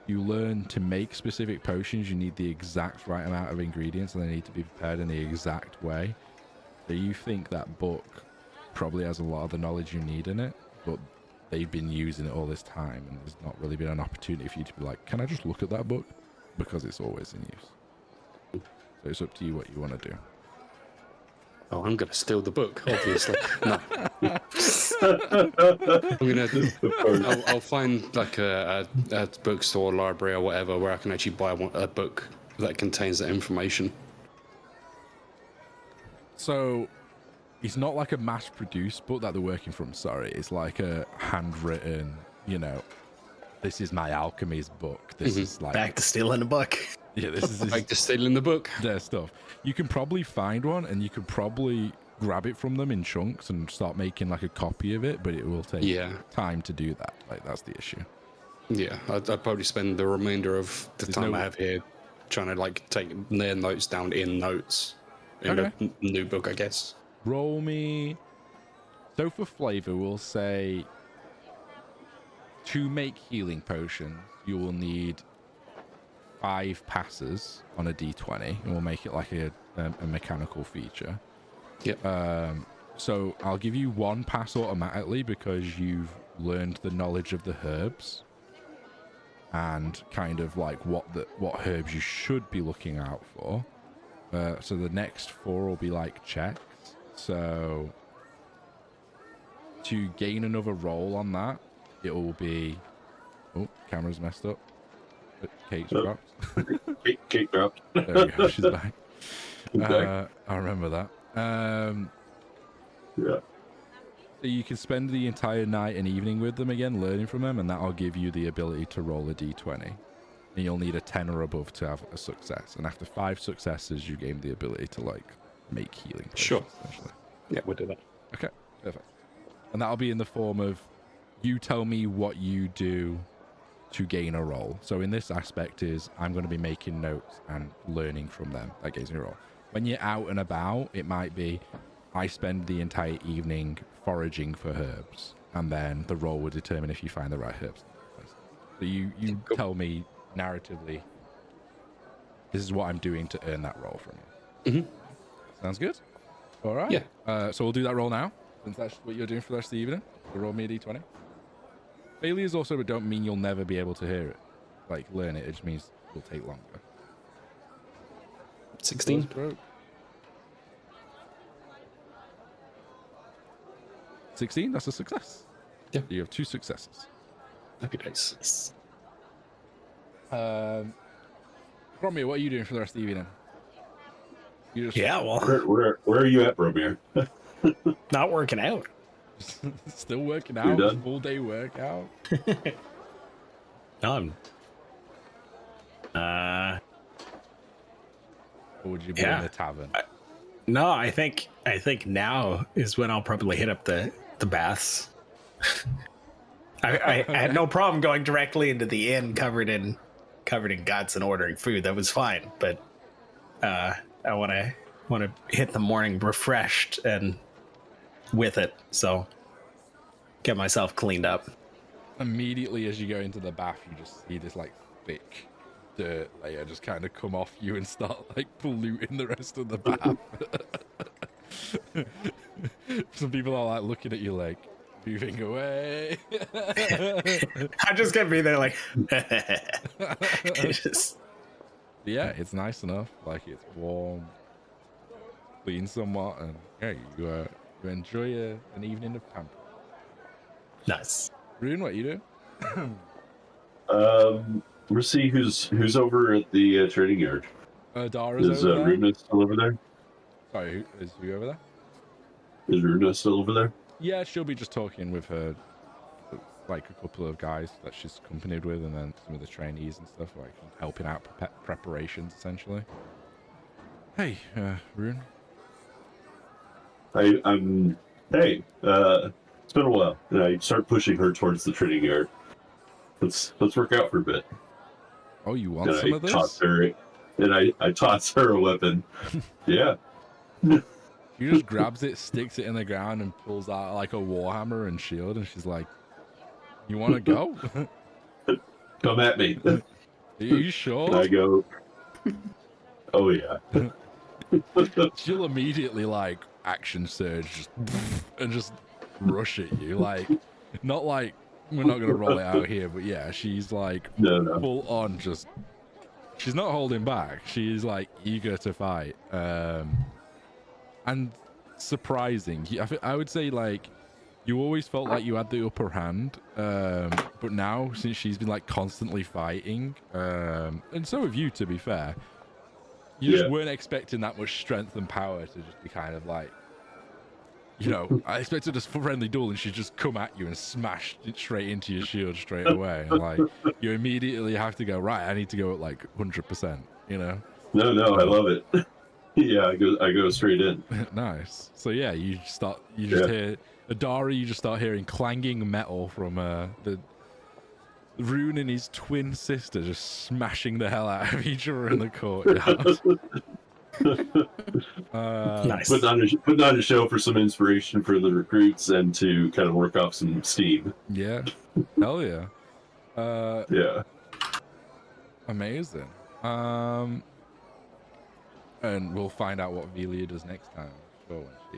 you learn to make specific potions, you need the exact right amount of ingredients and they need to be prepared in the exact way. So you think that book probably has a lot of the knowledge you need in it, but they've been using it all this time and there's not really been an opportunity for you to be like, can I just look at that book? Because it's always in use. So it's up to you what you want to do. Oh, I'm gonna steal the book, obviously. No. I'll find like a bookstore, library, or whatever where I can actually buy a book that contains that information. So it's not like a mass-produced book that they're working from. Sorry, it's like a handwritten. You know, this is my alchemy's book. This is like Back to stealing a book. yeah, this is Like to stealing the book. their stuff. You can probably find one and you could probably grab it from them in chunks and start making like a copy of it, but it will take time to do that. Like that's the issue. Yeah, I'd probably spend the remainder of the There's time no- I have here trying to like take their notes down in notes in a new book, I guess. Roll me. So for flavor, we'll say to make healing potions, you will need 5 passes on a d20, and we'll make it like a mechanical feature. Yep. So I'll give you 1 pass automatically because you've learned the knowledge of the herbs and kind of like what herbs you should be looking out for. So the next 4 will be like checks. So to gain another roll on that, it will be. Oh, camera's messed up. Kate's dropped. Kate dropped. There we go. She's back. Okay. I remember that. Yeah. So you can spend the entire night and evening with them again, learning from them, and that'll give you the ability to roll a d20. And you'll need a 10 or above to have a success. And after 5 successes, you gain the ability to like make healing potions, Sure. essentially. Yeah, we'll do that. Okay, perfect. And that'll be in the form of you tell me what you do to gain a roll. So in this aspect is I'm going to be making notes and learning from them. That gives me a roll. When you're out and about, it might be I spend the entire evening foraging for herbs, and then the roll will determine if you find the right herbs. So you Cool. tell me narratively, this is what I'm doing to earn that roll from you. Sounds good? All right. Yeah. So we'll do that roll now, since that's what you're doing for the rest of the evening. So roll me a d20. Failures also don't mean you'll never be able to hear it, like learn it. It just means it'll take longer. 16. Broke. 16. That's a success. Yeah. You have 2 successes. Happy days. Romeo, what are you doing for the rest of the evening? You just Yeah, well, Where are you at, Romeo? not working out. still working You're out, done? full day workout. No, I'm. Or would you be Yeah. in the tavern? No, I think now is when I'll probably hit up the baths. I had no problem going directly into the inn covered in guts and ordering food. That was fine, but I want to hit the morning refreshed and with it. So get myself cleaned up. Immediately as you go into the bath, you just see this like thick dirt layer just kind of come off you and start like polluting the rest of the bath. Some people are like looking at you like moving away. I'm just gonna be there like just, Yeah, it's nice enough. Like it's warm, clean somewhat, and yeah, you enjoy an evening of pamper. nice. Rune, what you do? We'll see who's over at the trading yard. Dara's Is over there. Runa still over there? Sorry, is who over there? Is Runa still over there? Yeah, she'll be just talking with her, like a couple of guys that she's accompanied with, and then some of the trainees and stuff, like helping out preparations essentially. Hey, Rune. I'm. Hey, it's been a while, and I start pushing her towards the trading yard. Let's work out for a bit. Oh, you want And some I of this? toss her. And I toss her a weapon. Yeah. She just grabs it, sticks it in the ground, and pulls out like a warhammer and shield, and she's like, "You want to go? Come at me." Are you sure?" I go, "Oh yeah." She'll immediately like action surge, just and just rush at you. Like, not like we're not gonna roll it out here, but yeah, she's like No. full on. Just she's not holding back. She's like eager to fight. And surprising. I would say like you always felt like you had the upper hand, but now since she's been like constantly fighting, and so have you, to be fair, you just weren't expecting that much strength and power to just be kind of like, you know, I expected a friendly duel and she'd just come at you and smash it straight into your shield straight away, and like you immediately have to go, right, I need to go at like 100%, you know. No, I love it. Yeah, I go straight in. Nice. So yeah, you just hear Adara, you just start hearing clanging metal from the Rune and his twin sister just smashing the hell out of each other in the courtyard. Nice. Putting on a show for some inspiration for the recruits and to kind of work off some steam. Yeah. Hell yeah. Yeah. Amazing. And we'll find out what Velia does next time. Sure, when she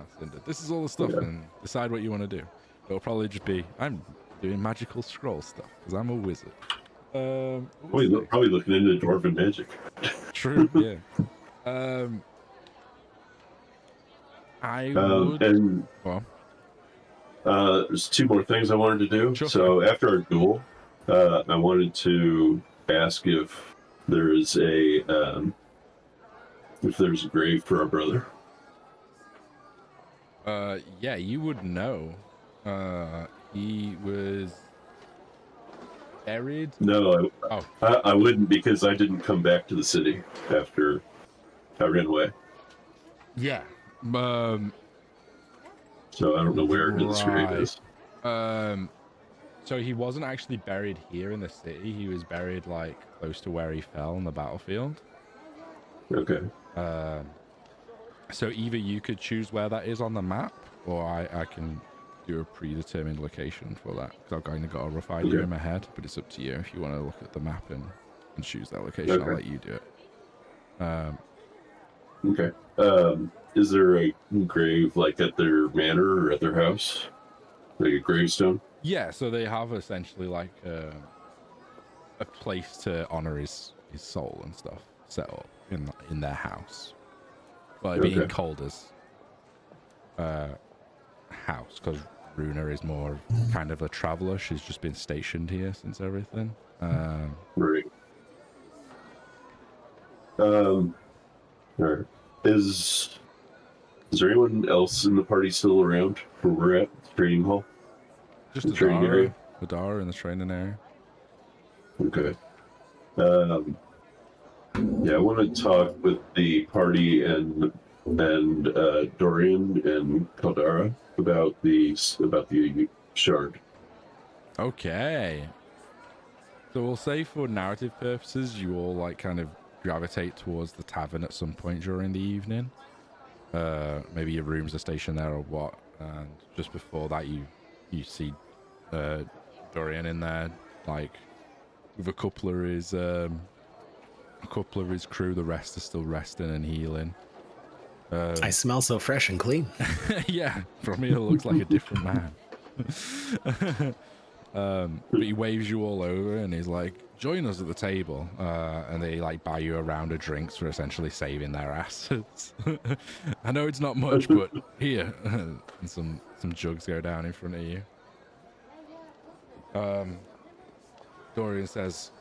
asks Cinder. This is all the stuff, and decide what you want to do. It'll probably just be, I'm doing magical scroll stuff because I'm a wizard. Probably looking into dwarven magic. True. Yeah. I would. And Well, there's two more things I wanted to do. Sure. So after our duel, I wanted to ask if there's a grave for our brother. yeah, you would know. He was buried. No, Oh. I wouldn't, because I didn't come back to the city after I ran away. Yeah. So I don't know where his grave is. So he wasn't actually buried here in the city. He was buried like close to where he fell on the battlefield. Okay. So either you could choose where that is on the map, or I can do a predetermined location for that, because I've kind of got a rough idea in my head, but it's up to you if you want to look at the map and choose that location. I'll let you do it. Okay. Is there a grave like at their manor or at their house? Like a gravestone? Yeah, so they have essentially like a place to honor his soul and stuff set up in their house. But it'd be in Calder's house, because Runa is more kind of a traveler. She's just been stationed here since everything. Right. All right. Is there anyone else in the party still around where we're at the training hall? Just the training area? Adara in the training area. Okay. Yeah, I want to talk with the party and Dorian and Caldara about the shard. Okay. So we'll say for narrative purposes, you all like kind of gravitate towards the tavern at some point during the evening. Maybe your rooms are stationed there or what. And just before that, you see Dorian in there, like with a couple of his crew. The rest are still resting and healing. I smell so fresh and clean. Yeah, from here it looks like a different man. But he waves you all over and he's like, join us at the table. And they like buy you a round of drinks for essentially saving their asses. I know it's not much, but here. And some jugs go down in front of you. Dorian says,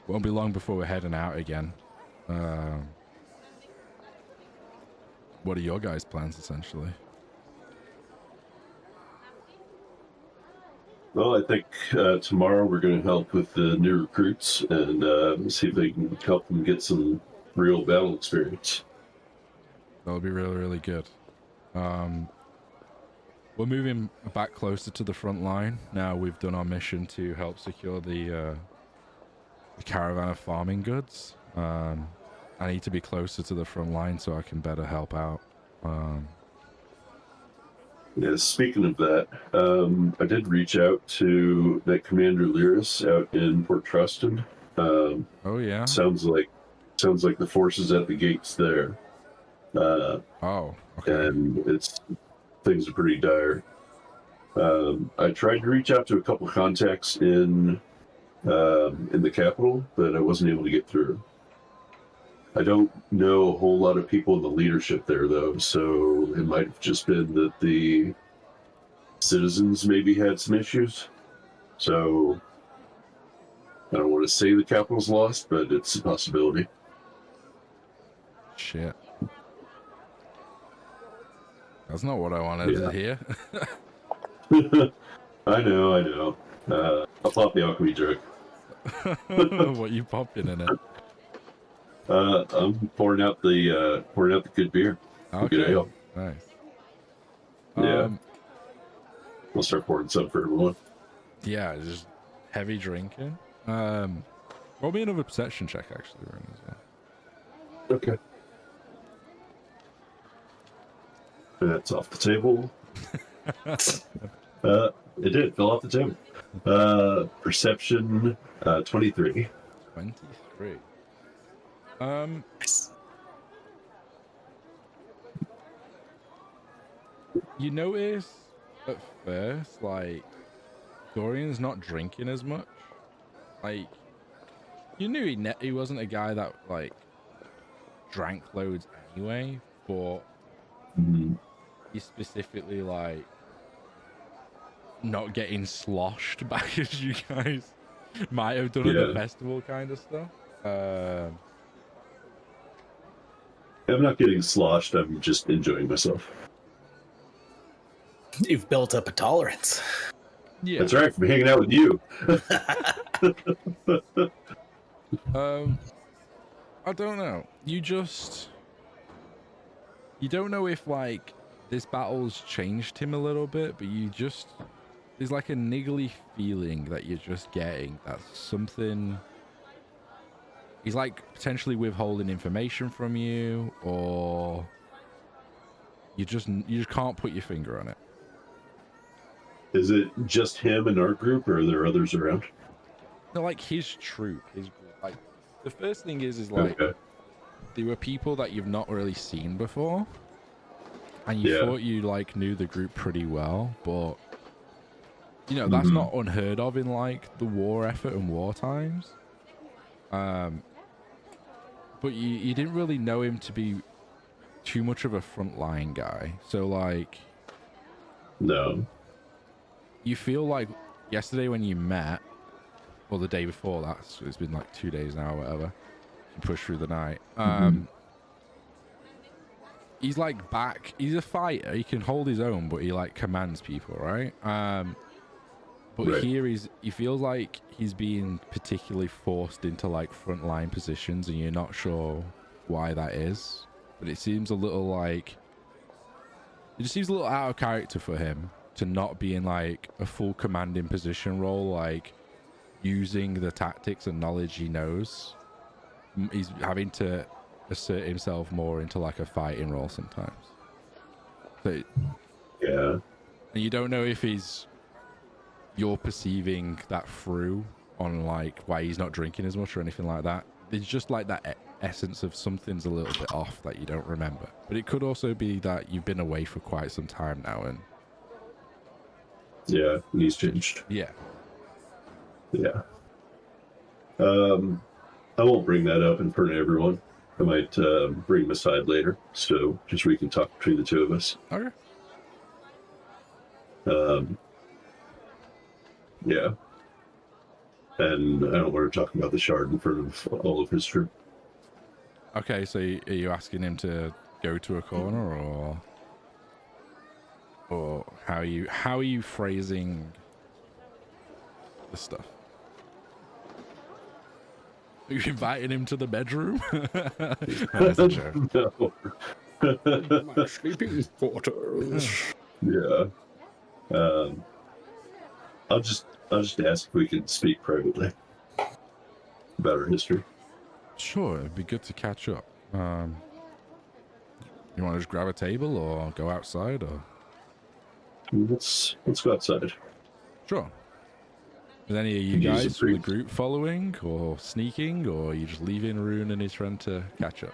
won't be long before we're heading out again. What are your guys' plans, essentially? Well, I think tomorrow we're going to help with the new recruits and see if they can help them get some real battle experience. That'll be really, really good. We're moving back closer to the front line. Now we've done our mission to help secure the a caravan of farming goods. I need to be closer to the front line so I can better help out. Yeah, speaking of that, I did reach out to that Commander Lyris out in Port Truston. Oh yeah. Sounds like the forces at the gates there. Oh, okay. And things are pretty dire. I tried to reach out to a couple contacts in the capital, but I wasn't able to get through. I don't know a whole lot of people in the leadership there, though, so it might have just been that the citizens maybe had some issues. So I don't want to say the capital's lost, but it's a possibility. Shit. That's not what I wanted to hear. I know. I'll pop the alchemy drug. What you popping in it? I'm pouring out the good beer. Okay. Good ale. Nice. Yeah. We'll start pouring some for everyone. Yeah, just heavy drinking. Roll me another perception check, actually, Ren, as well. Okay. That's off the table. It did fell off the table. Perception 23. 23. You notice at first, like, Dorian's not drinking as much. Like, you knew he wasn't a guy that, like, drank loads anyway, but he specifically, like, not getting sloshed back as you guys might have done at the festival kind of stuff. I'm not getting sloshed, I'm just enjoying myself. You've built up a tolerance. Yeah. That's right, from hanging out with you. I don't know. You don't know if, like, this battle's changed him a little bit, but there's like a niggly feeling that you're just getting that something, he's like potentially withholding information from you, or you just can't put your finger on it. Is it just him and our group, or are there others around? No, like his troop, his group. Like, the first thing is like, there were people that you've not really seen before, and you thought you like knew the group pretty well, but you know that's not unheard of in like the war effort and war times. But you didn't really know him to be too much of a frontline guy, so like, no. You feel like yesterday when you met, or the day before that, so it's been like 2 days now or whatever, you push through the night. He's like back, he's a fighter, he can hold his own, but he like commands people, right? But here he feels like he's being particularly forced into like frontline positions, and you're not sure why that is. But it seems a little like, it just seems a little out of character for him to not be in like a full commanding position role, like using the tactics and knowledge he knows. He's having to assert himself more into like a fighting role sometimes. So, yeah. And you don't know if you're perceiving that through on like why he's not drinking as much or anything like that. There's just like that essence of something's a little bit off that you don't remember. But it could also be that you've been away for quite some time now, and yeah, he's changed. Yeah. I won't bring that up in front of everyone. I might bring him aside later, so just we can talk between the two of us. Okay. Yeah. And I don't want to talk about the shard in front of all of his troop. Okay, so are you asking him to go to a corner, or how are you phrasing the stuff? Are you inviting him to the bedroom? That's a joke. No. My sleeping quarters. Yeah. I'll just ask if we can speak privately. about our history. Sure, it'd be good to catch up. You want to just grab a table or go outside, or? Let's go outside. Sure. Is any of you Could use a guys from the brief- group following or sneaking, or are you just leaving Rune and his friend to catch up?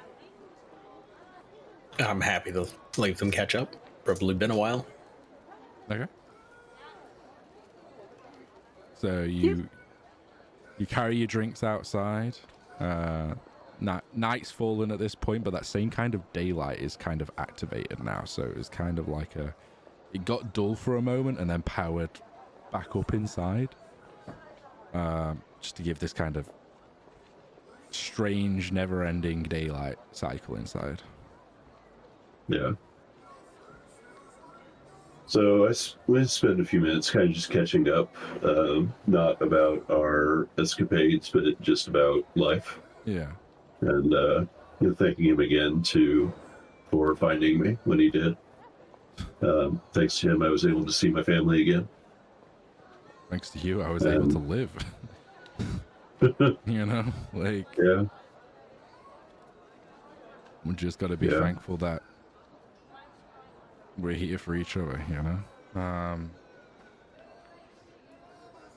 I'm happy to leave them catch up. Probably been a while. Okay. So you carry your drinks outside. Night's fallen at this point, but that same kind of daylight is kind of activated now. So it's kind of like it got dull for a moment and then powered back up inside. Just to give this kind of strange, never-ending daylight cycle inside. Yeah. So we spent a few minutes kind of just catching up, not about our escapades, but just about life. Yeah. And thanking him again for finding me when he did. Thanks to him, I was able to see my family again. Thanks to you, I was able to live. You know, like, Yeah. we just got to be thankful that we're here for each other, you know?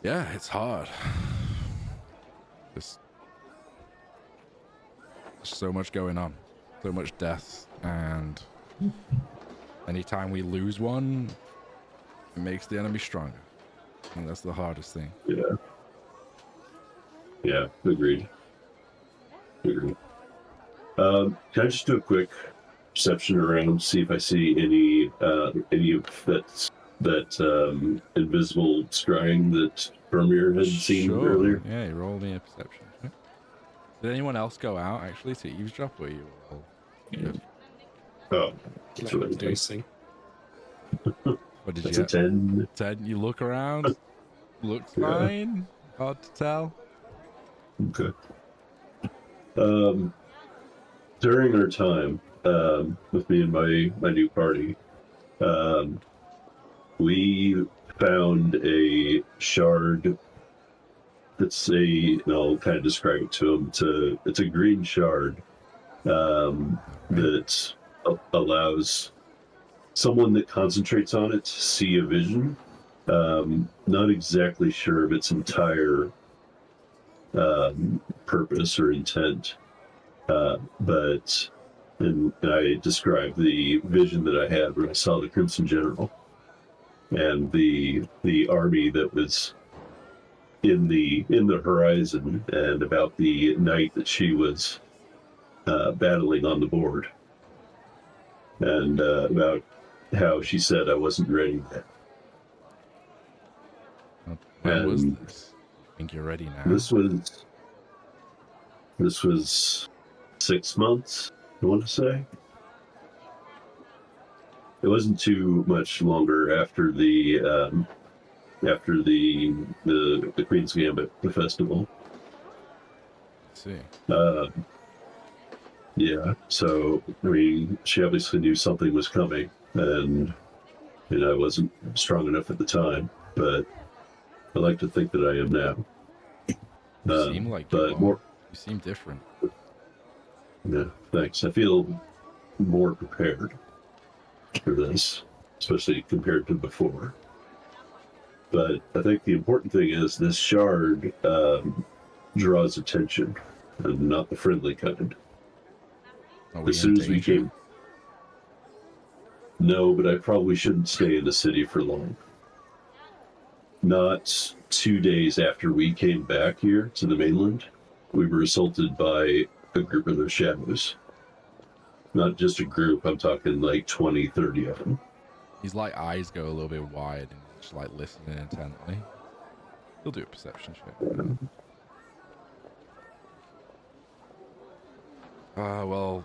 Yeah, it's hard. There's so much going on, so much death, and anytime we lose one, it makes the enemy stronger. And that's the hardest thing. Yeah. Yeah, agreed. Can I just do a quick perception around, see if I see any of that invisible scrying that Vermeer had seen earlier? Yeah, you roll me a perception check. Did anyone else go out actually to eavesdrop, or you all? Yeah. Oh, Let me do see. What did that's you a get? 10. 10. You look around. Looks Yeah. fine. Hard to tell. Okay. During our time with me and my new party, we found a shard. I'll kind of describe it to him. It's a green shard that allows someone that concentrates on it to see a vision. Not exactly sure of its entire purpose or intent, but and I described the vision that I had when I saw the Crimson General and the army that was in the horizon, and about the night that she was battling on the board, and about how she said I wasn't ready yet. When was And this? I think you're ready now. This was 6 months, I want to say. It wasn't too much longer after the Queen's Gambit, the festival. Let's see. Yeah, so I mean, she obviously knew something was coming, and I wasn't strong enough at the time, but I like to think that I am now. You seem like you but are. more. You seem different. Yeah, thanks. I feel more prepared for this, especially compared to before. But I think the important thing is this shard draws attention, and not the friendly kind. Are we As soon in as we danger? came, no, but I probably shouldn't stay in the city for long. Not 2 days after we came back here to the mainland, we were assaulted by a group of those shadows. Not just a group, I'm talking like 20, 30 of them. His like eyes go a little bit wide and he's just like listening intently. He'll do a perception check. Well,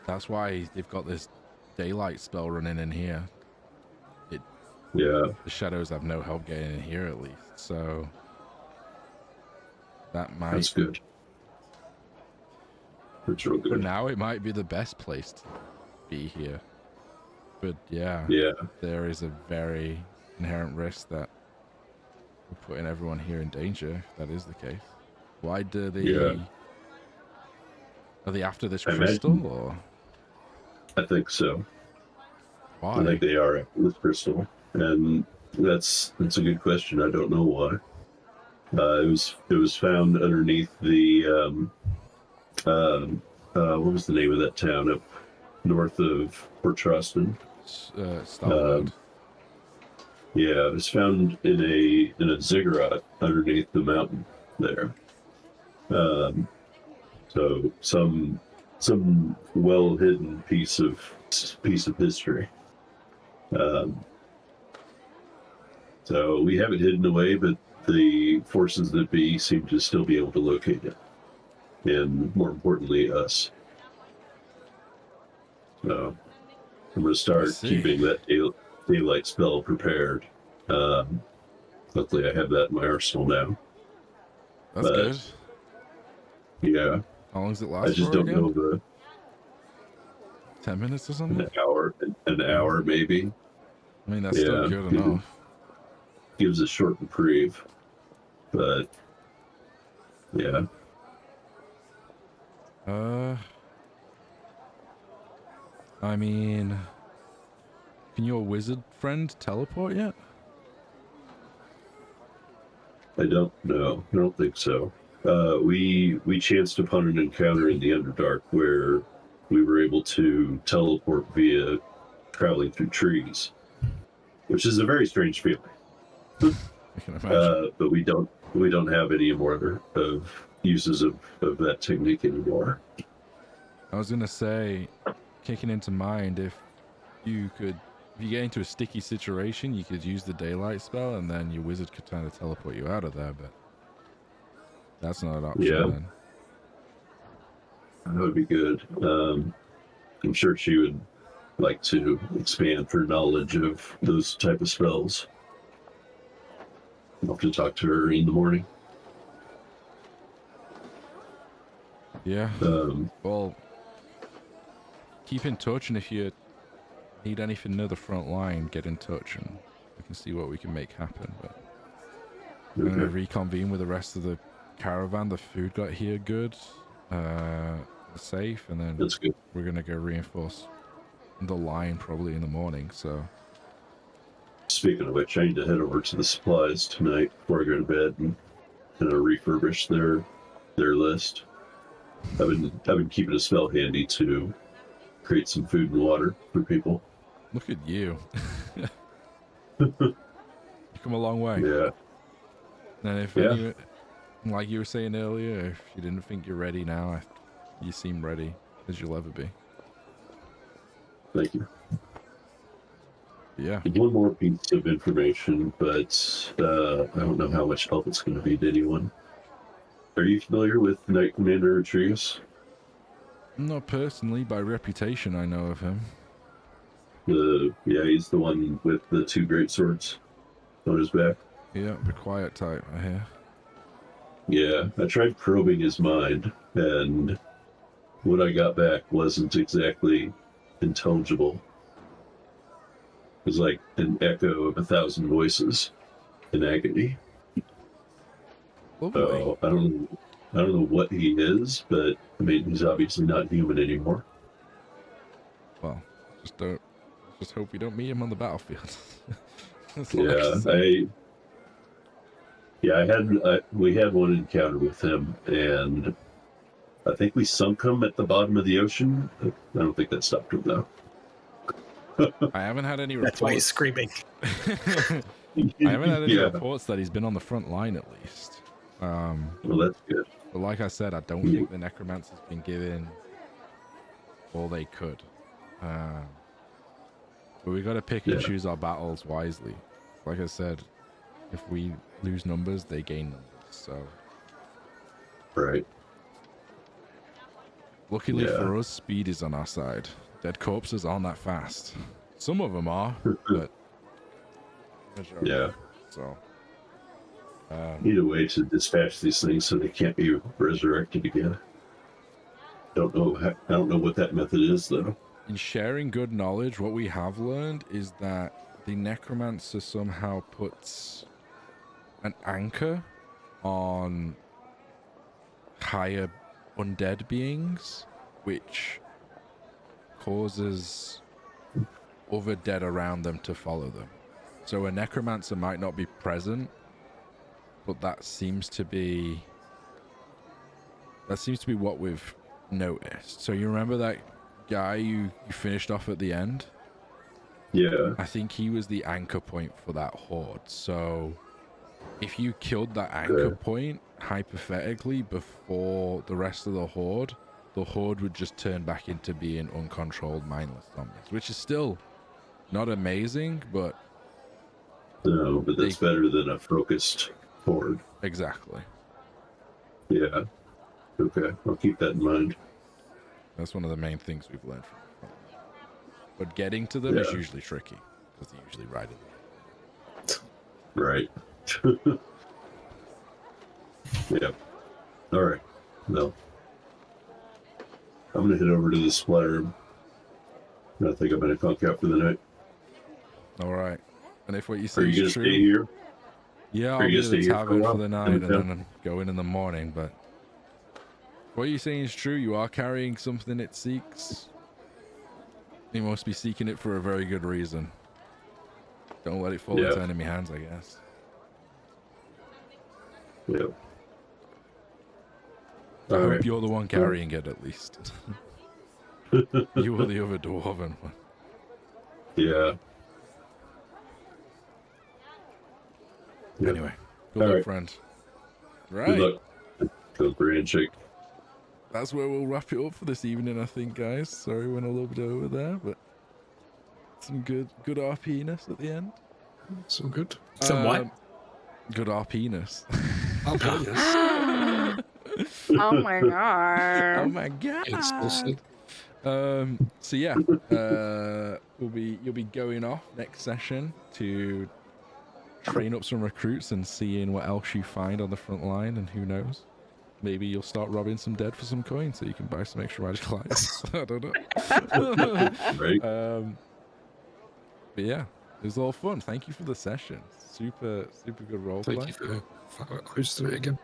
that's why they've got this daylight spell running in here. Yeah, The shadows have no help getting in here, at least. So that might. that's good. That's real For good. now, it might be the best place to be here. But yeah, Yeah, there is a very inherent risk that we're putting everyone here in danger, if that is the case. Why do they? Yeah. Are they after this I crystal, imagine- or I think so. why? I think they are after this crystal, and that's a good question. I don't know why. It was found underneath the what was the name of that town up north of Port Troston? Stalwart. Yeah, it was found in a ziggurat underneath the mountain there. Um, so some well hidden piece of history. Um, so we have it hidden away, but the forces that be seem to still be able to locate it, and more importantly, us. So I'm going to start see. keeping that daylight spell prepared. Luckily, I have that in my arsenal now. That's But good. yeah, How long does it I last just for don't again? know the 10 minutes or something? an hour maybe. I mean, that's still good enough. Gives a short reprieve, but yeah. I mean, can your wizard friend teleport yet? I don't know. I don't think so. We chanced upon an encounter in the Underdark where we were able to teleport via traveling through trees, which is a very strange feeling. I can imagine. But we don't have any more of uses of that technique anymore. I was gonna say, kicking into mind, if you get into a sticky situation, you could use the daylight spell, and then your wizard could kind of teleport you out of there. But that's not an option. Yeah. Then. That would be good. I'm sure she would like to expand her knowledge of those type of spells. I'll have to talk to her in the morning. Yeah. Well, keep in touch, and if you need anything near the front line, get in touch, and we can see what we can make happen. But I'm gonna reconvene with the rest of the caravan. The food got here good, safe, and then That's good. we're gonna go reinforce the line probably in the morning. So Speaking of which, I need to head over to the supplies tonight before I go to bed and refurbish their list. I've been keeping a spell handy to create some food and water for people. look at you. You come a long way. Yeah. And if Yeah. like you were saying earlier, if you didn't think you're ready now, you seem ready as you'll ever be. Thank you. Yeah. One more piece of information, but I don't know how much help it's going to be to anyone. Are you familiar with Knight Commander Atreus? Not personally, by reputation, I know of him. He's the one with the two great swords on his back. Yeah, the quiet type, I hear. Yeah, I tried probing his mind, and what I got back wasn't exactly intelligible. It was like an echo of 1,000 voices in agony. Lovely. So I don't know what he is, but I mean he's obviously not human anymore. Well, just hope we don't meet him on the battlefield. That's all I can say. We had one encounter with him, and I think we sunk him at the bottom of the ocean. I don't think that stopped him though. I haven't had any reports. That's why he's screaming. I haven't had any reports that he's been on the front line, at least. Well, that's good. But like I said, I don't think the necromancer's been given all they could. But we got to pick and choose our battles wisely. Like I said, if we lose numbers, they gain numbers. So, Right. luckily for us, speed is on our side. Dead corpses aren't that fast. Some of them are, but Yeah. So, Need a way to dispatch these things so they can't be resurrected again. Don't know what that method is though. in sharing good knowledge, what we have learned is that the necromancer somehow puts an anchor on higher undead beings, which causes other dead around them to follow them. So a necromancer might not be present, but that seems to be what we've noticed. So you remember that guy you finished off at the end? Yeah. I think he was the anchor point for that horde. So if you killed that anchor point, hypothetically, before the rest of the horde would just turn back into being uncontrolled, mindless zombies, which is still not amazing, but... No, but that's better than a focused horde. Exactly. Yeah. Okay, I'll keep that in mind. That's one of the main things we've learned from it. But getting to them is usually tricky, because they usually ride in. Right. Yep. All right. No. I'm going to head over to the supply room. I think I'm going to conk out for the night. All right. And if what you say Are you is going true... to stay here? Yeah, I'll be at the tavern for the night and then go in the morning, but... What you're saying is true. You are carrying something it seeks. You must be seeking it for a very good reason. Don't let it fall into enemy hands, I guess. Yep. I hope you're the one carrying it, at least. You were the other dwarven one. Yeah. Anyway, good luck, friend. Right. Good luck. Go for a handshake. That's where we'll wrap it up for this evening, I think, guys. Sorry, went a little bit over there, but some good RP-ness at the end. So good. Some what? Good RP-ness. RP-ness. Oh my god. Oh my god. So yeah, you'll be going off next session to train up some recruits and seeing what else you find on the front line, and who knows, maybe you'll start robbing some dead for some coins so you can buy some extra magical items. I don't know. Right. But yeah, it was all fun. Thank you for the session. Super good roleplay. Thank you for hosting it again.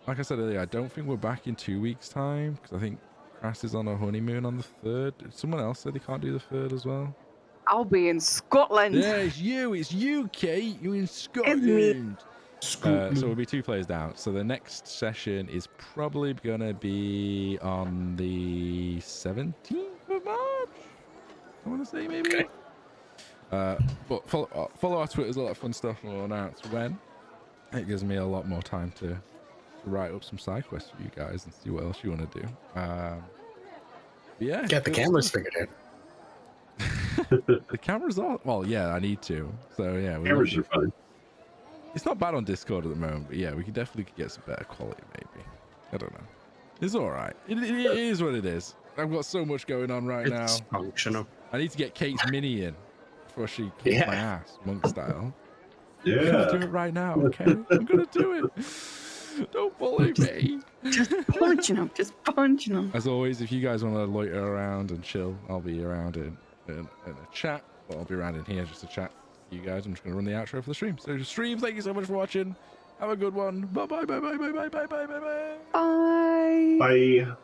Like I said earlier, I don't think we're back in 2 weeks' time, because I think Crass is on a honeymoon on the 3rd. Someone else said they can't do the 3rd as well. I'll be in Scotland. Yeah, it's you, Kate. You're in Scotland. So we'll be 2 players down. So the next session is probably going to be on the 17th of March. I want to say, maybe. Okay. But follow our Twitters, all that fun stuff, and we'll announce when. It gives me a lot more time to write up some side quests for you guys and see what else you want to do. Yeah. Get the cameras figured out. The cameras are... Well, yeah, I need to. So, yeah. Cameras are fine. It's not bad on Discord at the moment, but yeah, we could definitely get some better quality, maybe. I don't know. It's all right. It is what it is. I've got so much going on right now. It's functional. I need to get Kate's mini in before she kicks my ass, monk style. Yeah. I'm going to do it right now, okay? I'm going to do it. Don't bully me. Just punching them. Just punching them. As always, if you guys want to loiter around and chill, I'll be around in a chat. Well, I'll be around in here just to chat to you guys. I'm just going to run the outro for the stream. So, stream, thank you so much for watching. Have a good one. Bye-bye, bye-bye, bye-bye, bye-bye, bye-bye. Bye. Bye.